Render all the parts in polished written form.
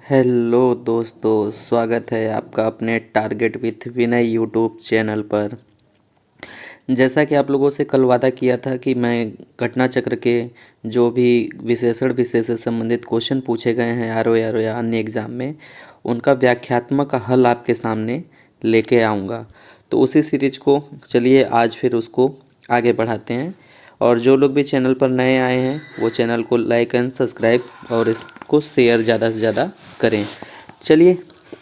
Hello दोस्तों, स्वागत है आपका अपने target with Vinay YouTube channel पर। जैसा कि आप लोगों से कल वादा किया था कि मैं घटना चक्र के जो भी विशेषण विशेष से संबंधित क्वेश्चन पूछे गए हैं आर ओ या अन्य एग्ज़ाम में, उनका व्याख्यात्मक हल आपके सामने लेके आऊँगा। तो उसी सीरीज को चलिए आज फिर उसको आगे बढ़ाते हैं। और जो लोग भी चैनल पर नए आए हैं वो चैनल को लाइक एंड सब्सक्राइब और इसको शेयर ज़्यादा से ज़्यादा करें। चलिए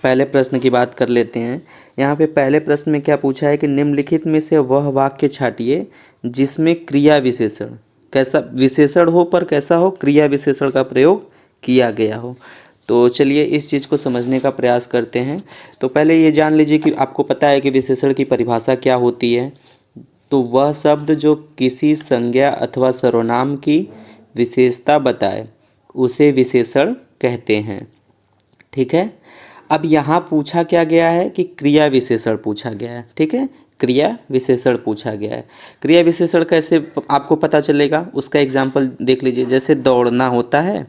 पहले प्रश्न की बात कर लेते हैं। यहाँ पे पहले प्रश्न में क्या पूछा है कि निम्नलिखित में से वह वाक्य छांटिए जिसमें क्रिया विशेषण कैसा विशेषण हो पर कैसा हो, क्रिया विशेषण का प्रयोग किया गया हो। तो चलिए इस चीज़ को समझने का प्रयास करते हैं। तो पहले ये जान लीजिए कि आपको पता है कि विशेषण की परिभाषा क्या होती है। तो वह शब्द जो किसी संज्ञा अथवा सर्वनाम की विशेषता बताए उसे विशेषण कहते हैं। ठीक है। अब यहाँ पूछा क्या गया है कि क्रिया विशेषण पूछा गया है। ठीक है, क्रिया विशेषण पूछा गया है। क्रिया विशेषण कैसे आपको पता चलेगा, उसका एग्जाम्पल देख लीजिए। जैसे दौड़ना होता है,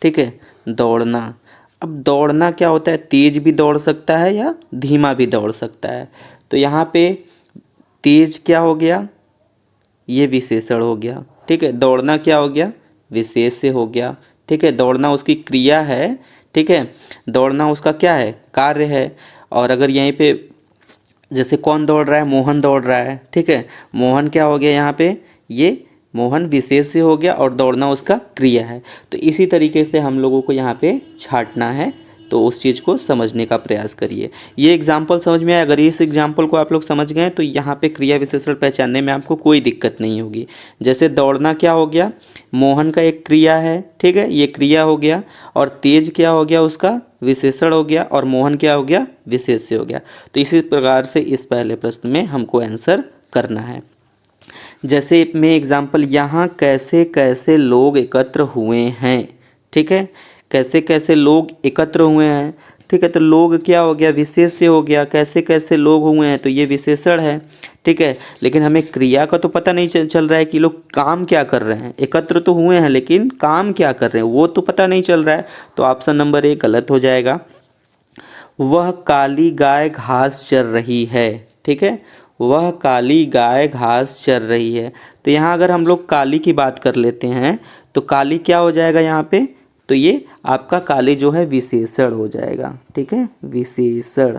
ठीक है, दौड़ना। अब दौड़ना क्या होता है, तेज भी दौड़ सकता है या धीमा भी दौड़ सकता है। तो यहाँ पे तेज क्या हो गया, ये विशेषण हो गया। ठीक है, दौड़ना क्या हो गया, विशेष से हो गया। ठीक है, दौड़ना उसकी क्रिया है। ठीक है, दौड़ना उसका क्या है, कार्य है। और अगर यहीं पे जैसे कौन दौड़ रहा है, मोहन दौड़ रहा है। ठीक है, मोहन क्या हो गया यहाँ पे, ये मोहन विशेष से हो गया और दौड़ना उसका क्रिया है। तो इसी तरीके से हम लोगों को यहाँ पे छांटना है। तो उस चीज़ को समझने का प्रयास करिए। ये एग्जाम्पल समझ में आया। अगर इस एग्जाम्पल को आप लोग समझ गए तो यहाँ पे क्रिया विशेषण पहचानने में आपको कोई दिक्कत नहीं होगी। जैसे दौड़ना क्या हो गया, मोहन का एक क्रिया है। ठीक है, ये क्रिया हो गया। और तेज क्या हो गया, उसका विशेषण हो गया। और मोहन क्या हो गया, विशेष से हो गया। तो इसी प्रकार से इस पहले प्रश्न में हमको आंसर करना है। जैसे मैं एग्जाम्पल, यहाँ कैसे कैसे लोग एकत्र हुए हैं। ठीक है, कैसे कैसे लोग एकत्र हुए हैं। ठीक है, तो लोग क्या हो गया, विशेष से हो गया। कैसे कैसे लोग हुए हैं, तो ये विशेषण है। ठीक है, लेकिन हमें क्रिया का तो पता नहीं चल रहा है कि लोग काम क्या कर रहे हैं। एकत्र तो हुए हैं लेकिन काम क्या कर रहे हैं वो तो पता नहीं चल रहा है। तो ऑप्शन नंबर ए गलत हो जाएगा। वह काली गाय घास चर रही है। ठीक है, वह काली गाय घास चर रही है। तो यहाँ अगर हम लोग काली की बात कर लेते हैं तो काली क्या हो जाएगा यहाँ पे, तो ये आपका काली जो है विशेषण हो जाएगा। ठीक है, विशेषण।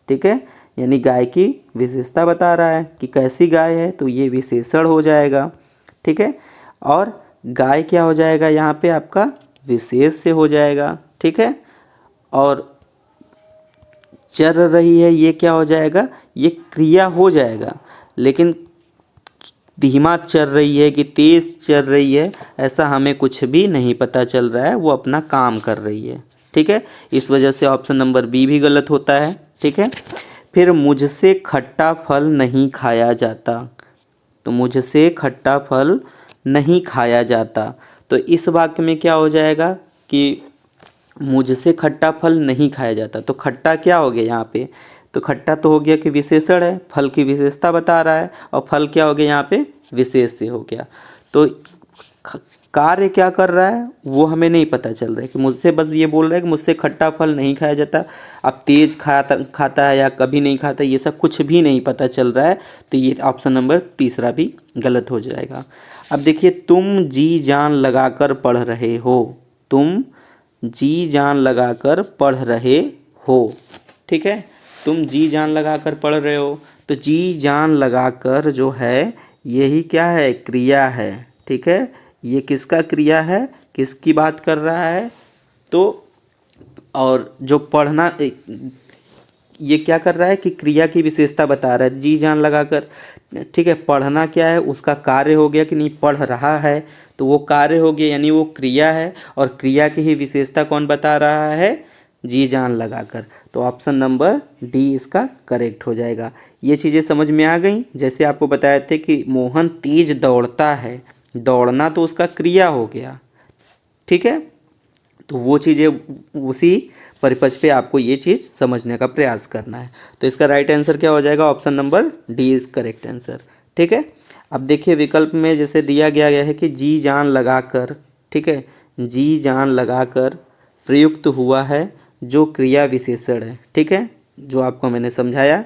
ठीक है, यानी गाय की विशेषता बता रहा है कि कैसी गाय है, तो ये विशेषण हो जाएगा। ठीक है, और गाय क्या हो जाएगा यहाँ पे आपका, विशेष से हो जाएगा। ठीक है, और चर रही है ये क्या हो जाएगा, ये क्रिया हो जाएगा। लेकिन धीमा चल रही है कि तेज चल रही है, ऐसा हमें कुछ भी नहीं पता चल रहा है। वो अपना काम कर रही है। ठीक है, इस वजह से ऑप्शन नंबर बी भी गलत होता है। ठीक है, फिर मुझसे खट्टा फल नहीं खाया जाता। तो मुझसे खट्टा फल नहीं खाया जाता। तो इस वाक्य में क्या हो जाएगा कि मुझसे खट्टा फल नहीं खाया जाता। तो खट्टा क्या हो गया यहाँ पे, तो खट्टा तो हो गया कि विशेषण है, फल की विशेषता बता रहा है। और फल क्या हो गया यहाँ पे, विशेष से हो गया। तो कार्य क्या कर रहा है वो हमें नहीं पता चल रहा है कि मुझसे, बस ये बोल रहा है कि मुझसे खट्टा फल नहीं खाया जाता। अब तेज खाता है या कभी नहीं खाता, ये सब कुछ भी नहीं पता चल रहा है। तो ये ऑप्शन नंबर तीसरा भी गलत हो जाएगा। अब देखिए, तुम जी जान लगाकर पढ़ रहे हो। तुम जी जान लगाकर पढ़ रहे हो। ठीक है, तुम जी जान लगाकर पढ़ रहे हो। तो जी जान लगाकर जो है यही क्या है, क्रिया है। ठीक है, ये किसका क्रिया है, किसकी बात कर रहा है, तो और जो पढ़ना ये क्या कर रहा है कि क्रिया की विशेषता बता रहा है, जी जान लगाकर। ठीक है, पढ़ना क्या है, उसका कार्य हो गया कि नहीं, पढ़ रहा है तो वो कार्य हो गया, यानी वो क्रिया है। और क्रिया की ही विशेषता कौन बता रहा है, जी जान लगाकर। तो ऑप्शन नंबर डी इसका करेक्ट हो जाएगा। ये चीज़ें समझ में आ गई। जैसे आपको बताए थे कि मोहन तेज दौड़ता है, दौड़ना तो उसका क्रिया हो गया। ठीक है, तो वो चीज़ें उसी परिपक्ष पे आपको ये चीज़ समझने का प्रयास करना है। तो इसका राइट आंसर क्या हो जाएगा, option number D is correct answer. ठीक है, अब देखिए विकल्प में जैसे दिया गया है कि जी जान लगाकर। ठीक है, जी जान लगाकर प्रयुक्त हुआ है जो क्रिया विशेषण है। ठीक है, जो आपको मैंने समझाया।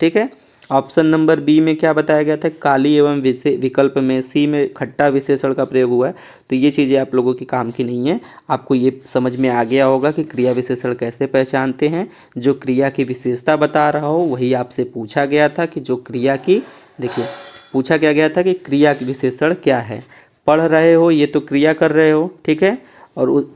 ठीक है, ऑप्शन नंबर बी में क्या बताया गया था, काली एवं विकल्प में सी में खट्टा विशेषण का प्रयोग हुआ है। तो ये चीज़ें आप लोगों के काम की नहीं है। आपको ये समझ में आ गया होगा कि क्रिया विशेषण कैसे पहचानते हैं। जो क्रिया की विशेषता बता रहा हो वही आपसे पूछा गया था कि जो क्रिया की, देखिए पूछा क्या गया था कि क्रिया की विशेषण क्या है। पढ़ रहे हो, ये तो क्रिया कर रहे हो। ठीक है, और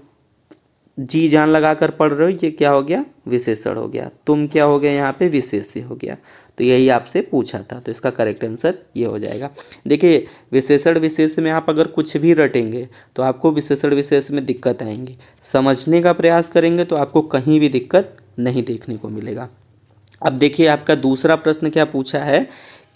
जी जान लगा कर पढ़ रहे हो, ये क्या हो गया, विशेषण हो गया। तुम क्या हो गया, यहाँ पे विशेष्य हो गया। तो यही आपसे पूछा था, तो इसका करेक्ट आंसर ये हो जाएगा। देखिए विशेषण विशेष में आप अगर कुछ भी रटेंगे तो आपको विशेषण विशेष में दिक्कत आएंगी। समझने का प्रयास करेंगे तो आपको कहीं भी दिक्कत नहीं देखने को मिलेगा। अब देखिए आपका दूसरा प्रश्न क्या पूछा है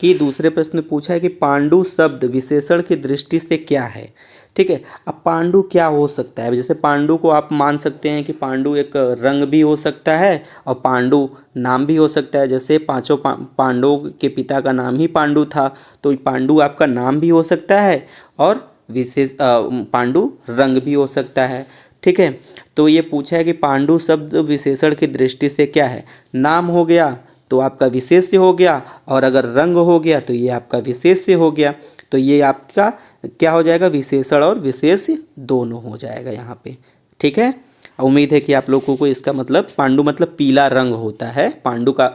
कि दूसरे प्रश्न में पूछा है कि पांडु शब्द विशेषण की दृष्टि से क्या है। ठीक है, अब पांडु क्या हो सकता है। जैसे पांडु को आप मान सकते हैं कि पांडु एक रंग भी हो सकता है और पांडु नाम भी हो सकता है। जैसे पांचों पांडवों के पिता का नाम ही पांडु था, तो पांडु आपका नाम भी हो सकता है और पांडु रंग भी हो सकता है। ठीक है, तो ये पूछा है कि पांडु शब्द विशेषण की दृष्टि से क्या है। नाम हो गया तो आपका विशेष्य हो गया, और अगर रंग हो गया तो ये आपका विशेष्य हो गया। तो ये आपका क्या हो जाएगा, विशेषण और विशेष्य दोनों हो जाएगा यहाँ पे। ठीक है, उम्मीद है कि आप लोगों को इसका मतलब, पांडु मतलब पीला रंग होता है। पांडु का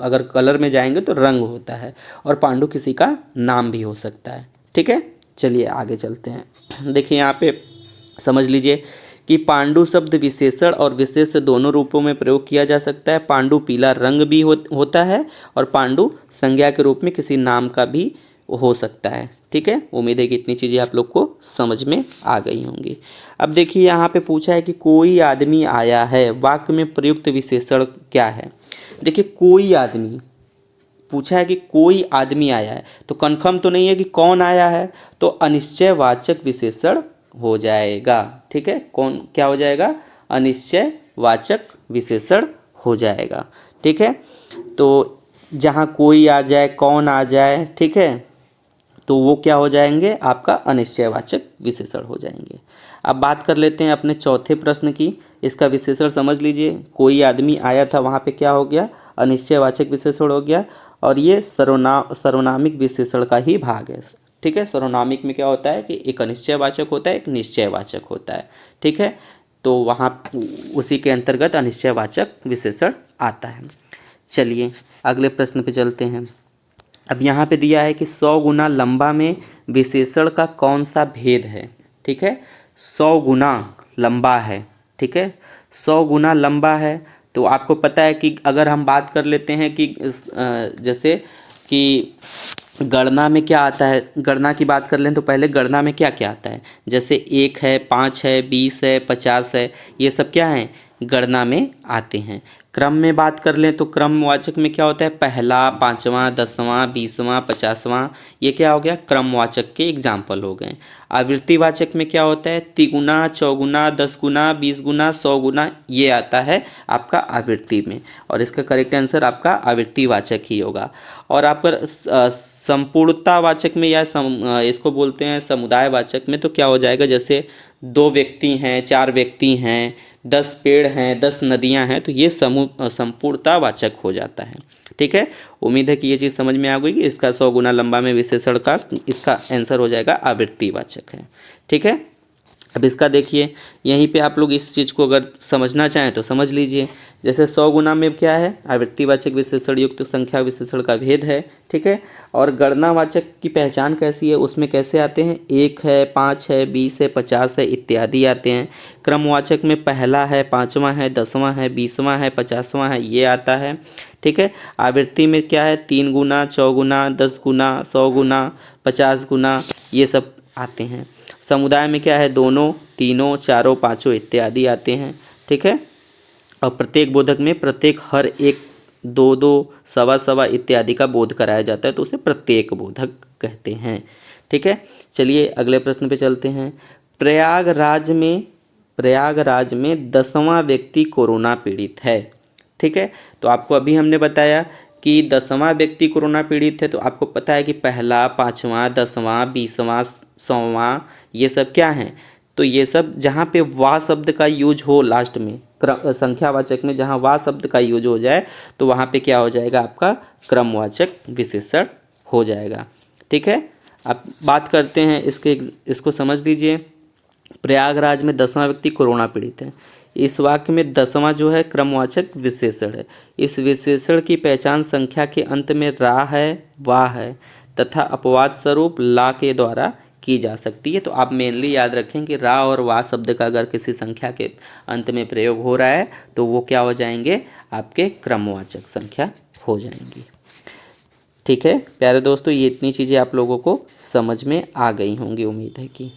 अगर कलर में जाएंगे तो रंग होता है, और पांडु किसी का नाम भी हो सकता है। ठीक है, चलिए आगे चलते हैं। देखिए यहाँ पे समझ लीजिए कि पांडु शब्द विशेषण और विशेष्य दोनों रूपों में प्रयोग किया जा सकता है। पांडु पीला रंग भी होता है, और पांडु संज्ञा के रूप में किसी नाम का भी हो सकता है। ठीक है, उम्मीद है कि इतनी चीज़ें आप लोग को समझ में आ गई होंगी। अब देखिए यहाँ पे पूछा है कि कोई आदमी आया है, वाक्य में प्रयुक्त विशेषण क्या है। देखिए कोई आदमी पूछा है कि कोई आदमी आया है, तो कन्फर्म तो नहीं है कि कौन आया है, तो अनिश्चयवाचक विशेषण हो जाएगा। ठीक है, कौन क्या हो जाएगा, अनिश्चयवाचक विशेषण हो जाएगा। ठीक है, तो जहाँ कोई आ जाए, कौन आ जाए, ठीक है, तो वो क्या हो जाएंगे, आपका अनिश्चयवाचक विशेषण हो जाएंगे। अब बात कर लेते हैं अपने चौथे प्रश्न की। इसका विशेषण समझ लीजिए, कोई आदमी आया था, वहाँ पे क्या हो गया, अनिश्चयवाचक विशेषण हो गया, और ये सर्वनामिक विशेषण का ही भाग है। ठीक है, सर्वनामिक में क्या होता है कि एक अनिश्चयवाचक होता है, एक निश्चयवाचक होता है। ठीक है, तो वहाँ उसी के अंतर्गत अनिश्चयवाचक विशेषण आता है। चलिए अगले प्रश्न पे चलते हैं। अब यहाँ पे दिया है कि 100 गुना लंबा में विशेषण का कौन सा भेद है। ठीक है, 100 गुना लंबा है। ठीक है, 100 गुना लंबा है, तो आपको पता है कि अगर हम बात कर लेते हैं कि जैसे कि गणना में क्या आता है, गणना की बात कर लें तो पहले गणना में क्या क्या आता है, जैसे 1 है, 5 है, 20 है, 50 है, ये सब क्या है, गणना में आते हैं। क्रम में बात कर लें तो क्रमवाचक में क्या होता है, पहला, पाँचवां, 10वां, 20वां, 50वां, ये क्या हो गया, क्रमवाचक के एग्जाम्पल हो गए। आवृत्तिवाचक में क्या होता है, तिगुना, चौगुना, 10 गुना, 20 गुना, 100 गुना, ये आता है आपका आवृत्ति में, और इसका करेक्ट आंसर आपका आवृत्तिवाचक ही होगा। और आपका संपूर्णतावाचक में या इसको बोलते हैं समुदायवाचक में, तो क्या हो जाएगा, जैसे 2 व्यक्ति हैं, 4 व्यक्ति हैं, 10 पेड़ हैं, 10 नदियां हैं, तो ये संपूर्णतावाचक हो जाता है। ठीक है, उम्मीद है कि ये चीज़ समझ में आ गई कि इसका 100 गुना लंबा में विशेषण का इसका आंसर हो जाएगा आवृत्तिवाचक है। ठीक है, अब इसका देखिए, यहीं पे आप लोग इस चीज़ को अगर समझना चाहें तो समझ लीजिए। जैसे 100 गुना में क्या है, आवृत्तिवाचक विशेषण युक्त संख्या विशेषण का भेद है। ठीक है, और गणनावाचक की पहचान कैसी है, उसमें कैसे आते हैं, 1 है, 5 है, 20 है, 50 है, इत्यादि आते हैं। क्रमवाचक में पहला है, 5वां है, 10वां है, 20वां है, 50वां है, ये आता है। ठीक है, आवृत्ति में क्या है, 3 गुना, 4 गुना, 10 गुना, 100 गुना, 50 गुना, ये सब आते हैं। समुदाय में क्या है, दोनों, तीनों, चारों, पाँचों इत्यादि आते हैं। ठीक है, और प्रत्येक बोधक में प्रत्येक हर एक, 2-2, सवा इत्यादि का बोध कराया जाता है, तो उसे प्रत्येक बोधक कहते हैं। ठीक है, चलिए अगले प्रश्न पे चलते हैं। प्रयागराज में 10वां व्यक्ति कोरोना पीड़ित है। ठीक है, तो आपको अभी हमने बताया कि 10वां व्यक्ति कोरोना पीड़ित है, तो आपको पता है कि पहला, 5वां, 10वां, 20वां, 100वां, ये सब क्या हैं, तो ये सब जहाँ पे वा शब्द का यूज हो लास्ट में, संख्यावाचक में जहाँ वा शब्द का यूज हो जाए तो वहाँ पे क्या हो जाएगा, आपका क्रमवाचक विशेषण हो जाएगा। ठीक है, अब बात करते हैं इसको समझ लीजिए। प्रयागराज में 10वां व्यक्ति कोरोना पीड़ित है। इस वाक्य में 10वां जो है क्रमवाचक विशेषण है। इस विशेषण की पहचान संख्या के अंत में रा है, वा है तथा अपवाद स्वरूप ला के द्वारा की जा सकती है। तो आप मेनली याद रखें कि रा और वा शब्द का अगर किसी संख्या के अंत में प्रयोग हो रहा है तो वो क्या हो जाएंगे, आपके क्रमवाचक संख्या हो जाएंगी। ठीक है प्यारे दोस्तों, ये इतनी चीज़ें आप लोगों को समझ में आ गई होंगी, उम्मीद है कि।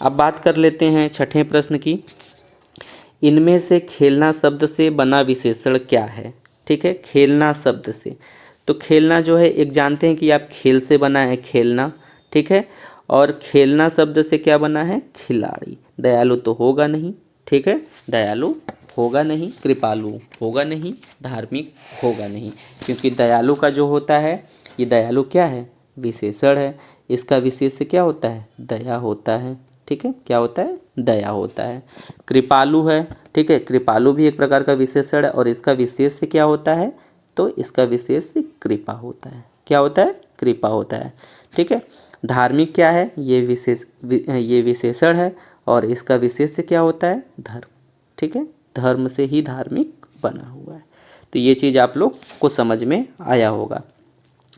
अब बात कर लेते हैं छठे प्रश्न की। इनमें से खेलना शब्द से बना विशेषण क्या है। ठीक है, खेलना शब्द से, तो खेलना जो है एक जानते हैं कि आप खेल से बना है खेलना। ठीक है, और खेलना शब्द से क्या बना है, खिलाड़ी। दयालु तो होगा नहीं, ठीक है, दयालु होगा नहीं, कृपालु होगा नहीं, धार्मिक होगा नहीं, क्योंकि दयालु का जो होता है, ये दयालु क्या है, विशेषण है। इसका विशेष क्या होता है, दया होता है। ठीक है, क्या होता है, दया होता है। कृपालु है, ठीक है, कृपालु भी एक प्रकार का विशेषण है और इसका विशेष से क्या होता है, तो इसका विशेष से कृपा होता है। क्या होता है, कृपा होता है। ठीक है, धार्मिक क्या है, ये विशेषण है और इसका विशेष से क्या होता है, धर्म। ठीक है, धर्म से ही धार्मिक बना हुआ है। तो ये चीज़ आप लोग को समझ में आया होगा।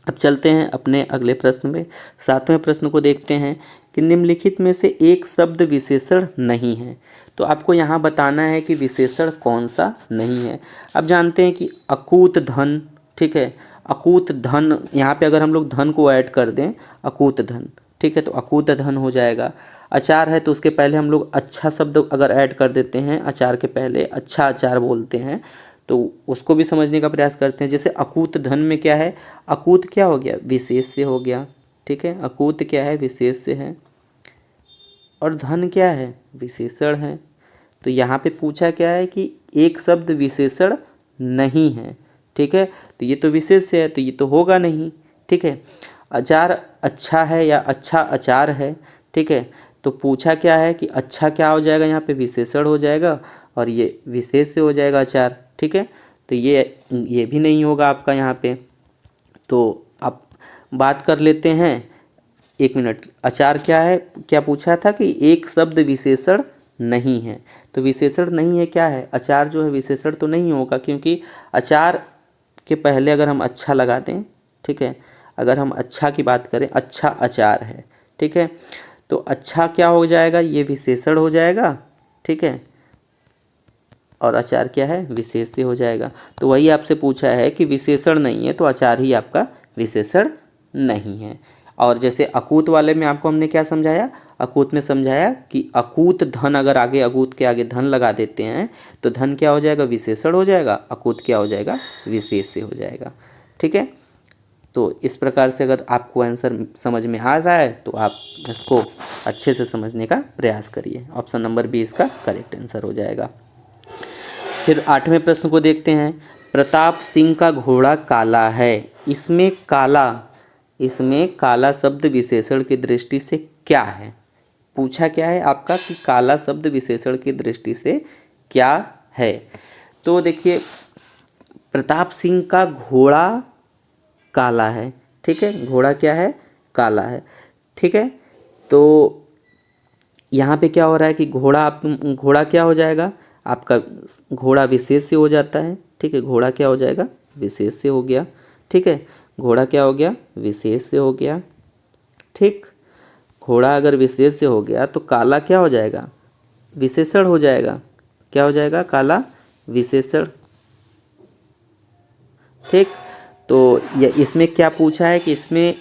अब चलते हैं अपने अगले प्रश्न में। 7वें प्रश्न को देखते हैं कि निम्नलिखित में से एक शब्द विशेषण नहीं है। तो आपको यहाँ बताना है कि विशेषण कौन सा नहीं है। अब जानते हैं कि अकूत धन, ठीक है, अकूत धन, यहाँ पे अगर हम लोग धन को ऐड कर दें, अकूत धन, ठीक है, तो अकूत धन हो जाएगा। अचार है तो उसके पहले हम लोग अच्छा शब्द अगर ऐड कर देते हैं, अचार के पहले अच्छा अचार बोलते हैं, तो उसको भी समझने का प्रयास करते हैं। जैसे अकूत धन में क्या है, अकूत क्या हो गया, विशेष से हो गया। ठीक है, अकूत क्या है, विशेष से है, और धन क्या है, विशेषण है। तो यहाँ पे पूछा क्या है कि एक शब्द विशेषण नहीं है। ठीक है, तो ये तो विशेष से है तो ये तो होगा नहीं। ठीक है, अचार अच्छा है या अच्छा अचार है। ठीक है, तो पूछा क्या है कि अच्छा क्या हो जाएगा, यहाँ पे विशेषण हो जाएगा और ये विशेष से हो जाएगा अचार। ठीक है, तो ये भी नहीं होगा आपका यहाँ पे। तो आप बात कर लेते हैं, एक मिनट, अचार क्या है, क्या पूछा था कि एक शब्द विशेषण नहीं है, तो विशेषण नहीं है क्या है, अचार जो है विशेषण तो नहीं होगा, क्योंकि अचार के पहले अगर हम अच्छा लगा दें, ठीक है, अगर हम अच्छा की बात करें, अच्छा अचार है, ठीक है, तो अच्छा क्या हो जाएगा, ये विशेषण हो जाएगा। ठीक है, और अचार क्या है, विशेष से हो जाएगा। तो वही आपसे पूछा है कि विशेषण नहीं है तो अचार ही आपका विशेषण नहीं है। और जैसे अकूत वाले में आपको हमने क्या समझाया, अकूत में समझाया कि अकूत धन, अगर आगे अकूत के आगे धन लगा देते हैं तो धन क्या हो जाएगा, विशेषण हो जाएगा, अकूत क्या हो जाएगा, विशेष से हो जाएगा। ठीक है, तो इस प्रकार से अगर आपको आंसर समझ में आ रहा है तो आप इसको अच्छे से समझने का प्रयास करिए। ऑप्शन नंबर बी इसका करेक्ट आंसर हो जाएगा। फिर 8वें प्रश्न को देखते हैं। प्रताप सिंह का घोड़ा काला है। इसमें काला शब्द विशेषण की दृष्टि से क्या है। पूछा क्या है आपका कि काला शब्द विशेषण की दृष्टि से क्या है। तो देखिए, प्रताप सिंह का घोड़ा काला है। ठीक है, घोड़ा क्या है, काला है। ठीक है, तो यहाँ पे क्या हो रहा है कि घोड़ा क्या हो जाएगा, आपका घोड़ा विशेष से हो जाता है। ठीक है, घोड़ा क्या हो जाएगा, विशेष से हो गया। ठीक है, घोड़ा क्या हो गया, विशेष से हो गया। ठीक, घोड़ा अगर विशेष से हो गया तो काला क्या हो जाएगा, विशेषण हो जाएगा। क्या हो जाएगा, काला विशेषण। ठीक, तो ये इसमें क्या पूछा है कि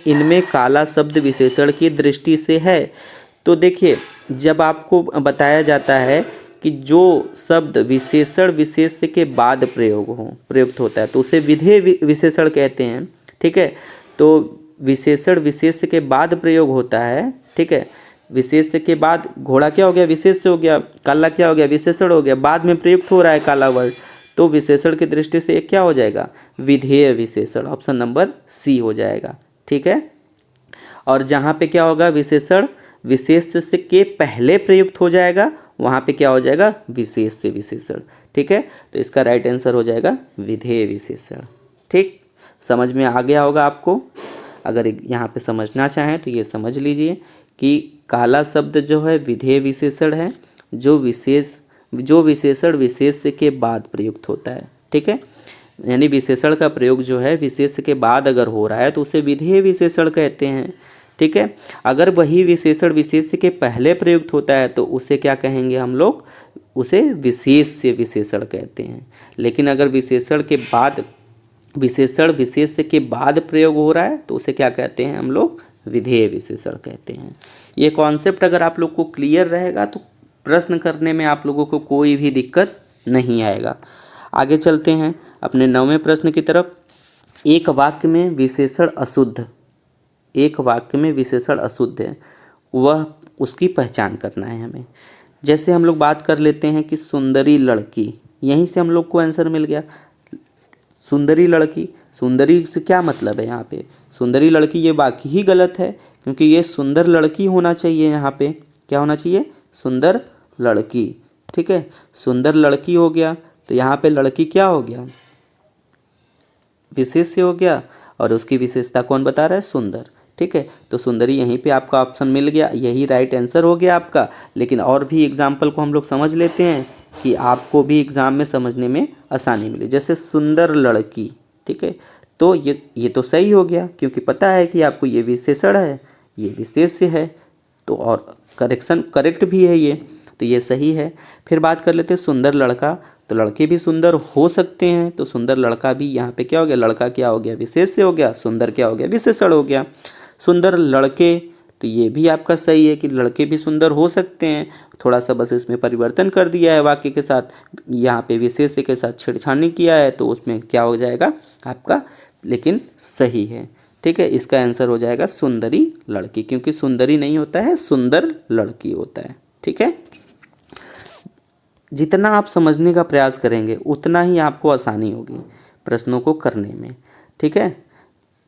इनमें काला शब्द विशेषण की दृष्टि से है। तो देखिए, जब आपको बताया जाता है कि जो शब्द विशेषण विशेष के बाद प्रयुक्त होता है तो उसे विधेय विशेषण कहते हैं। ठीक है, तो विशेषण विशेष के बाद प्रयोग होता है। ठीक है, विशेष के बाद घोड़ा क्या हो गया, विशेष से हो गया, काला क्या हो गया, विशेषण हो गया, बाद में प्रयुक्त हो रहा है काला वर्ड, तो विशेषण की दृष्टि से एक क्या हो जाएगा, विधेय विशेषण। ऑप्शन नंबर सी हो जाएगा। ठीक है, और जहाँ पे क्या होगा, विशेषण विशेष्य से के पहले प्रयुक्त हो जाएगा वहाँ पे क्या हो जाएगा, विशेष से विशेषण। ठीक है, तो इसका राइट आंसर हो जाएगा विधेय विशेषण। ठीक, समझ में आ गया होगा आपको। अगर यहाँ पे समझना चाहें तो ये समझ लीजिए कि काला शब्द जो है विधेय विशेषण है, जो विशेषण विशेष के बाद प्रयुक्त होता है। ठीक है, यानी विशेषण का प्रयोग जो है विशेष के बाद अगर हो रहा है तो उसे विधेय विशेषण कहते हैं। ठीक है, अगर वही विशेषण विशेष के पहले प्रयुक्त होता है तो उसे क्या कहेंगे हम लोग, उसे विशेष से विशेषण कहते हैं। लेकिन अगर विशेषण विशेष के बाद प्रयोग हो रहा है तो उसे क्या कहते हैं हम लोग, विधेय विशेषण कहते हैं। ये कॉन्सेप्ट अगर आप लोग को क्लियर रहेगा तो प्रश्न करने में आप लोगों को कोई भी दिक्कत नहीं आएगा। आगे चलते हैं अपने 9वें प्रश्न की तरफ। एक वाक्य में विशेषण अशुद्ध है, वह उसकी पहचान करना है हमें। जैसे हम लोग बात कर लेते हैं कि सुंदरी लड़की, यहीं से हम लोग को आंसर मिल गया। सुंदरी लड़की, सुंदरी से क्या मतलब है यहाँ पे, सुंदरी लड़की, ये वाक्य ही गलत है क्योंकि ये सुंदर लड़की होना चाहिए। यहाँ पे क्या होना चाहिए, सुंदर लड़की। ठीक है, सुंदर लड़की हो गया तो यहाँ पे लड़की क्या हो गया, विशेष से हो गया और उसकी विशेषता कौन बता रहा है, सुंदर। ठीक है, तो सुंदरी यहीं पे आपका ऑप्शन मिल गया, यही राइट आंसर हो गया आपका। लेकिन और भी एग्जाम्पल को हम लोग समझ लेते हैं कि आपको भी एग्जाम में समझने में आसानी मिले। जैसे सुंदर लड़की, ठीक है, तो ये तो सही हो गया क्योंकि पता है कि आपको ये विशेषण है, ये विशेष्य है, तो और करेक्ट भी है ये, तो ये सही है। फिर बात कर लेते हैं सुंदर लड़का, तो लड़के भी सुंदर हो सकते हैं, तो सुंदर लड़का भी यहाँ पे क्या हो गया, लड़का क्या हो गया, विशेष से हो गया, सुंदर क्या हो गया, विशेषण हो गया। सुंदर लड़के, तो ये भी आपका सही है कि लड़के भी सुंदर हो सकते हैं, थोड़ा सा बस इसमें परिवर्तन कर दिया है वाक्य के साथ, यहाँ पे विशेष के साथ छेड़छाड़ किया है तो उसमें क्या हो जाएगा आपका, लेकिन सही है। ठीक है, इसका आंसर हो जाएगा सुंदरी लड़की, क्योंकि सुंदरी नहीं होता है, सुंदर लड़की होता है। ठीक है, जितना आप समझने का प्रयास करेंगे उतना ही आपको आसानी होगी प्रश्नों को करने में। ठीक है,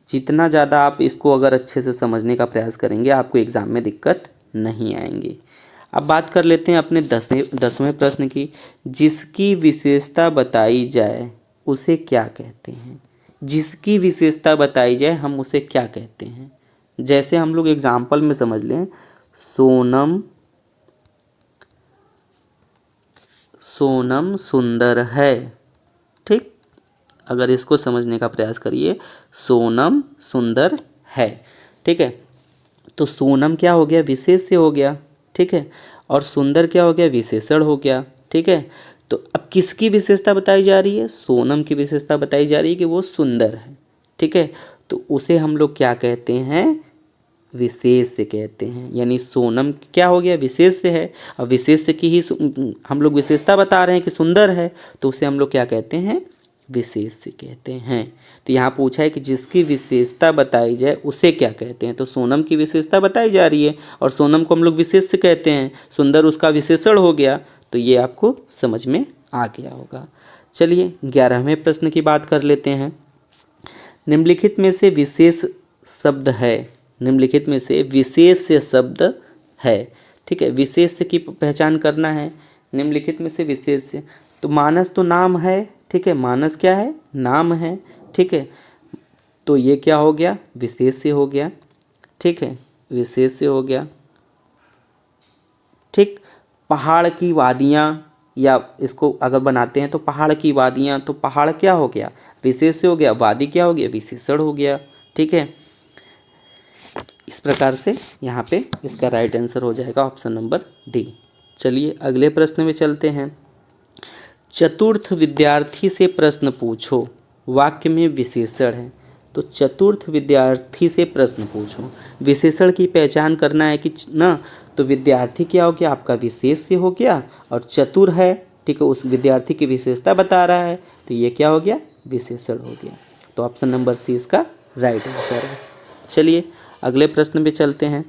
जितना ज़्यादा आप इसको अगर अच्छे से समझने का प्रयास करेंगे आपको एग्ज़ाम में दिक्कत नहीं आएंगी। अब बात कर लेते हैं अपने 10वें प्रश्न की। जिसकी विशेषता बताई जाए उसे क्या कहते हैं, जिसकी विशेषता बताई जाए हम उसे क्या कहते हैं। जैसे हम लोग एग्जाम्पल में समझ लें, सोनम सुंदर है। ठीक, अगर इसको समझने का प्रयास करिए, सोनम सुंदर है। ठीक है, तो सोनम क्या हो गया, विशेष से हो गया। ठीक है, और सुंदर क्या हो गया, विशेषण हो गया। ठीक है, तो अब किसकी विशेषता बताई जा रही है, सोनम की विशेषता बताई जा रही है कि वो सुंदर है। ठीक है, तो उसे हम लोग क्या कहते हैं, विशेष से कहते हैं। यानी सोनम क्या हो गया, विशेष से है, और विशेष की ही हम लोग विशेषता बता रहे हैं कि सुंदर है, तो उसे हम लोग क्या कहते हैं, विशेष से कहते हैं। तो यहाँ पूछा है कि जिसकी विशेषता बताई जाए उसे क्या कहते हैं, तो सोनम की विशेषता बताई जा रही है और सोनम को हम लोग विशेष से कहते हैं, सुंदर उसका विशेषण हो गया। तो ये आपको समझ में आ गया होगा। चलिए 11वें प्रश्न की बात कर लेते हैं। निम्नलिखित में से विशेष शब्द है, निम्नलिखित में से विशेष शब्द है। ठीक है, विशेष की पहचान करना है। निम्नलिखित में से विशेष, तो मानस तो नाम है। ठीक है, मानस क्या है, नाम है। ठीक है, तो ये क्या हो गया, विशेष से हो गया। ठीक है, विशेष से हो गया। ठीक, पहाड़ की वादियाँ, या इसको अगर बनाते हैं तो पहाड़ की वादियाँ, तो पहाड़ क्या हो गया, विशेष से हो गया, वादी क्या हो गया, विशेषण हो गया। ठीक है, इस प्रकार से यहाँ पे इसका राइट आंसर हो जाएगा ऑप्शन नंबर डी। चलिए अगले प्रश्न में चलते हैं। चतुर्थ विद्यार्थी से प्रश्न पूछो, वाक्य में विशेषण है, तो चतुर्थ विद्यार्थी से प्रश्न पूछो, विशेषण की पहचान करना है कि ना, तो विद्यार्थी क्या हो गया आपका, विशेष से हो गया, और चतुर है, ठीक है, उस विद्यार्थी की विशेषता बता रहा है, तो ये क्या हो गया, विशेषण हो गया। तो ऑप्शन नंबर सी इसका राइट आंसर है। चलिए अगले प्रश्न में चलते हैं।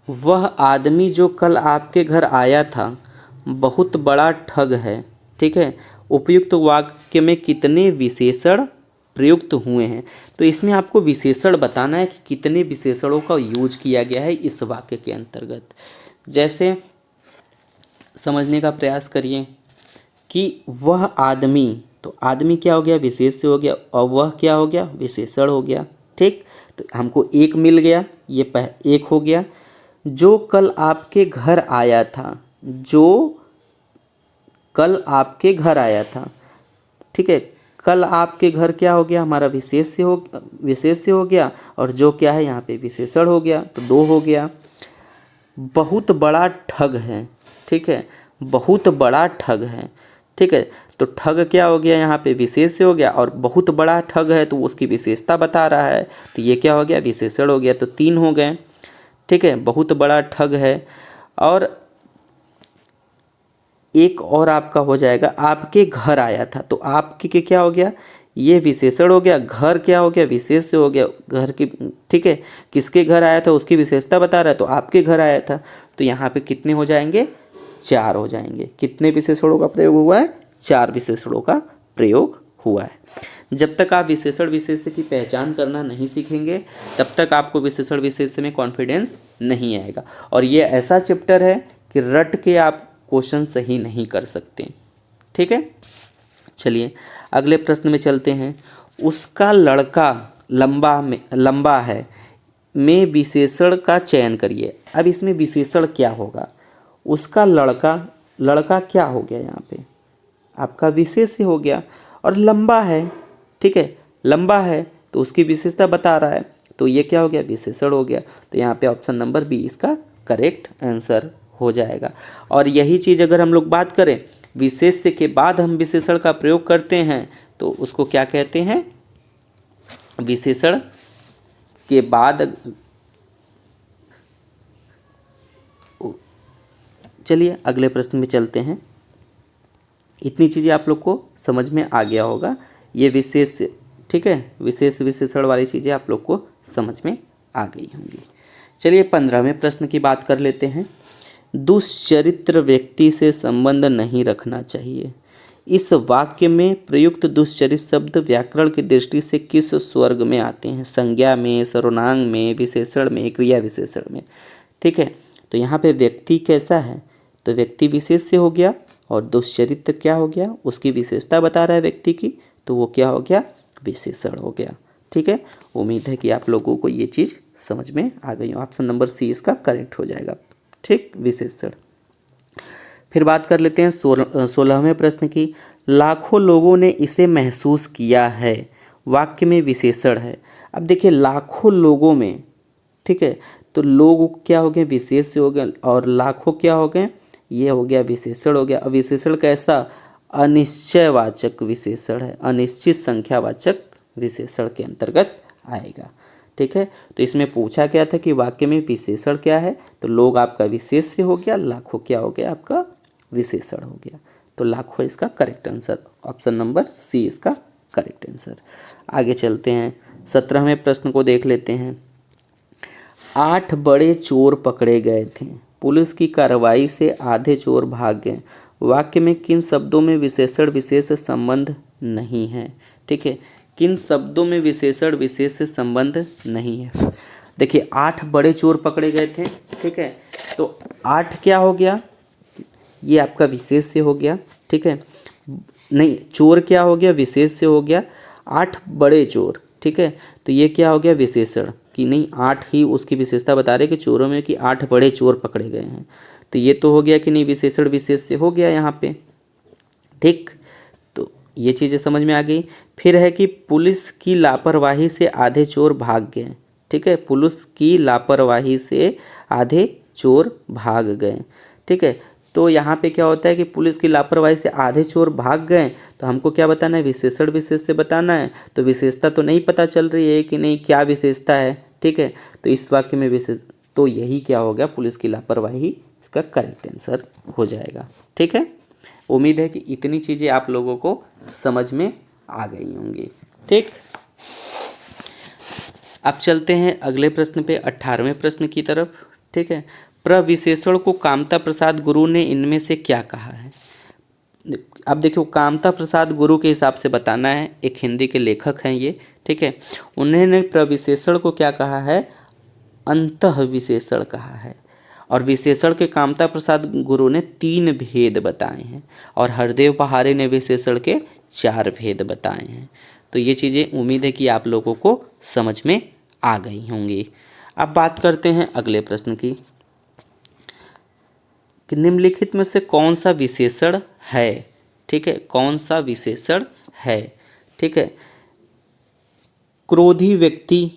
वह आदमी जो कल आपके घर आया था बहुत बड़ा ठग है। ठीक है, उपयुक्त वाक्य में कितने विशेषण प्रयुक्त हुए हैं। तो इसमें आपको विशेषण बताना है कि कितने विशेषणों का यूज किया गया है इस वाक्य के अंतर्गत। जैसे समझने का प्रयास करिए कि वह आदमी, तो आदमी क्या हो गया, विशेष्य हो गया, और वह क्या हो गया, विशेषण हो गया। ठीक, तो हमको एक मिल गया, ये एक हो गया। जो कल आपके घर आया था, जो कल आपके घर आया था, ठीक है, कल आपके घर क्या हो गया, हमारा विशेष्य हो गया, और जो क्या है यहाँ पे विशेषण हो गया, तो दो हो गया। बहुत बड़ा ठग है, ठीक है, बहुत बड़ा ठग है, ठीक है, तो ठग क्या हो गया, यहाँ पे विशेष्य हो गया, और बहुत बड़ा ठग है तो उसकी विशेषता बता रहा है, तो ये क्या हो गया, विशेषण हो गया, तो तीन हो गए। ठीक है, बहुत बड़ा ठग है। और एक और आपका हो जाएगा, आपके घर आया था, तो आपके के क्या हो गया, ये विशेषण हो गया, घर क्या हो गया, विशेष्य हो गया, घर की, ठीक है, किसके घर आया था उसकी विशेषता बता रहा है, तो आपके घर आया था, तो यहाँ पे कितने हो जाएंगे, चार हो जाएंगे। कितने विशेषणों का प्रयोग हुआ है, चार विशेषणों का प्रयोग हुआ है। जब तक आप विशेषण विशेष्य की पहचान करना नहीं सीखेंगे तब तक आपको विशेषण विशेष्य में कॉन्फिडेंस नहीं आएगा। और ये ऐसा चैप्टर है कि रट के आप क्वेश्चन सही नहीं कर सकते। ठीक है, चलिए अगले प्रश्न में चलते हैं। उसका लड़का लंबा है में विशेषण का चयन करिए। अब इसमें विशेषण क्या होगा, उसका लड़का क्या हो गया, यहाँ पे आपका विशेष्य हो गया, और लंबा है, ठीक है, लंबा है तो उसकी विशेषता बता रहा है, तो ये क्या हो गया, विशेषण हो गया। तो यहाँ पे ऑप्शन नंबर बी इसका करेक्ट आंसर हो जाएगा। और यही चीज़ अगर हम लोग बात करें विशेष्य के बाद हम विशेषण का प्रयोग करते हैं तो उसको क्या कहते हैं, विशेषण के बाद। चलिए अगले प्रश्न में चलते हैं। इतनी चीज़ें आप लोग को समझ में आ गया होगा, ये विशेष, ठीक है, विशेषण वाली चीज़ें आप लोग को समझ में आ गई होंगी। चलिए 15वें प्रश्न की बात कर लेते हैं। दुश्चरित्र व्यक्ति से संबंध नहीं रखना चाहिए। इस वाक्य में प्रयुक्त दुश्चरित्र शब्द व्याकरण की दृष्टि से किस स्वर्ग में आते हैं, संज्ञा में, सर्वनाम में, विशेषण में, क्रिया विशेषण में। ठीक है, तो यहाँ पे व्यक्ति कैसा है, तो व्यक्ति विशेष से हो गया, और दुश्चरित्र क्या हो गया, उसकी विशेषता बता रहा है व्यक्ति की, तो वो क्या हो गया, विशेषण हो गया। ठीक है, उम्मीद है कि आप लोगों को ये चीज़ समझ में आ गई हो। ऑप्शन नंबर सी इसका करेक्ट हो जाएगा। ठीक, विशेषण। फिर बात कर लेते हैं 16वें प्रश्न की। लाखों लोगों ने इसे महसूस किया है, वाक्य में विशेषण है। अब देखिए लाखों लोगों में, ठीक है, तो लोग क्या हो गए, विशेष हो गए, और लाखों क्या हो गए, ये हो गया विशेषण हो गया। अब विशेषण कैसा, अनिश्चयवाचक विशेषण है, अनिश्चित संख्यावाचक विशेषण के अंतर्गत आएगा। ठीक है, तो इसमें पूछा क्या था कि वाक्य में विशेषण क्या है, तो लोग आपका विशेष्य हो गया, लाखों क्या हो गया, आपका विशेषण हो गया। तो लाखों इसका correct answer, option number C इसका करेक्ट आंसर। आगे चलते हैं, 17वें प्रश्न को देख लेते हैं। 8 बड़े चोर पकड़े गए थे, पुलिस की कार्रवाई से आधे चोर भाग गए। वाक्य में किन शब्दों में विशेषण विशेष संबंध नहीं है। ठीक है, किन शब्दों में विशेषण विशेष संबंध नहीं है। देखिए 8 बड़े चोर पकड़े गए थे, ठीक है, तो 8 क्या हो गया, ये आपका विशेष से हो गया। ठीक है, नहीं, चोर क्या हो गया, विशेष से हो गया। 8 बड़े चोर, ठीक है, तो ये क्या हो गया, विशेषण, कि नहीं 8 ही उसकी विशेषता बता रहे कि चोरों में कि 8 बड़े चोर पकड़े गए हैं, तो ये तो हो गया कि नहीं, विशेषण विशेष से हो गया यहाँ पे। ठीक, तो ये चीज़ें समझ में आ गई। फिर है कि पुलिस की लापरवाही से आधे चोर भाग गए। ठीक है, पुलिस की लापरवाही से आधे चोर भाग गए। ठीक है, तो यहाँ पे क्या होता है कि पुलिस की लापरवाही से आधे चोर भाग गए, तो हमको क्या बताना है, विशेषण विशेष से बताना है। तो विशेषता तो नहीं पता चल रही है कि नहीं, क्या विशेषता है। ठीक है, तो इस वाक्य में विशेष, तो यही क्या हो गया, पुलिस की लापरवाही इसका करेक्ट आंसर हो जाएगा। ठीक है, उम्मीद है कि इतनी चीज़ें आप लोगों को समझ में आ गई होंगी। ठीक, अब चलते हैं अगले प्रश्न पे, 18वें प्रश्न की तरफ। ठीक है, प्रविशेषण को कामता प्रसाद गुरु ने इनमें से क्या कहा है। अब देखो, कामता प्रसाद गुरु के हिसाब से बताना है, एक हिंदी के लेखक हैं ये, ठीक है। उन्होंने प्रविशेषण को क्या कहा है, अंतः विशेषण कहा है। और विशेषण के कामता प्रसाद गुरु ने 3 भेद बताए हैं और हरदेव पहाड़े ने विशेषण के 4 भेद बताए हैं। तो ये चीज़ें उम्मीद है कि आप लोगों को समझ में आ गई होंगी। अब बात करते हैं अगले प्रश्न की कि निम्नलिखित में से कौन सा विशेषण है, ठीक है, कौन सा विशेषण है, ठीक है। क्रोधी व्यक्ति,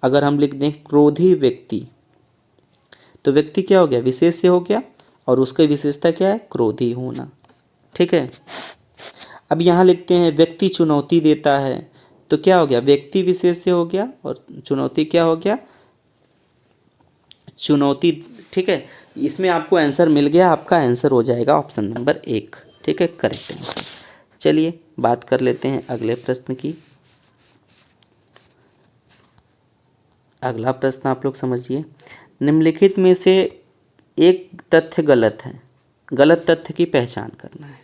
अगर हम लिख दें क्रोधी व्यक्ति, तो व्यक्ति क्या हो गया, विशेष से हो गया, और उसकी विशेषता क्या है, क्रोधी होना, ठीक है। अब यहाँ लिखते हैं व्यक्ति चुनौती देता है, तो क्या हो गया, व्यक्ति विशेष से हो गया और चुनौती क्या हो गया, चुनौती, ठीक है। इसमें आपको आंसर मिल गया, आपका आंसर हो जाएगा ऑप्शन नंबर 1, ठीक है, करेक्ट आंसर। चलिए बात कर लेते हैं अगले प्रश्न की। अगला प्रश्न आप लोग समझिए, निम्नलिखित में से एक तथ्य गलत है, गलत तथ्य की पहचान करना है,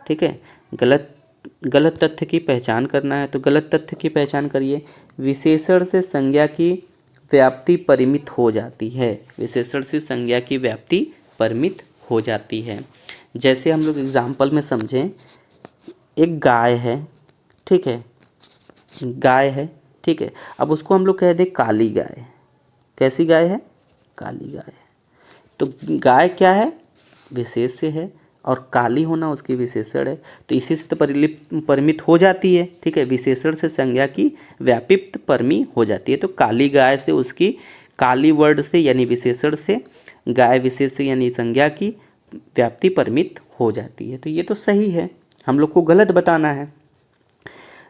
ठीक है। गलत तथ्य की पहचान करना है, तो गलत तथ्य की पहचान करिए। विशेषण से संज्ञा की व्याप्ति परिमित हो जाती है, विशेषण से संज्ञा की व्याप्ति परिमित हो जाती है। जैसे हम लोग एग्जाम्पल में समझें, एक गाय है, ठीक है, गाय है, ठीक है। अब उसको हम लोग कह दें काली गाय, कैसी गाय है, काली गाय है। तो गाय क्या है, विशेष से है, और काली होना उसकी विशेषण है, तो इसी से तो परिमित हो जाती है, ठीक है। विशेषण से संज्ञा की व्यापित परमी हो जाती है। तो काली गाय से उसकी, काली वर्ड से यानी विशेषण से, गाय विशेष से यानी संज्ञा की व्याप्ति परिमित हो जाती है। तो ये तो सही है, हम लोग को गलत बताना है।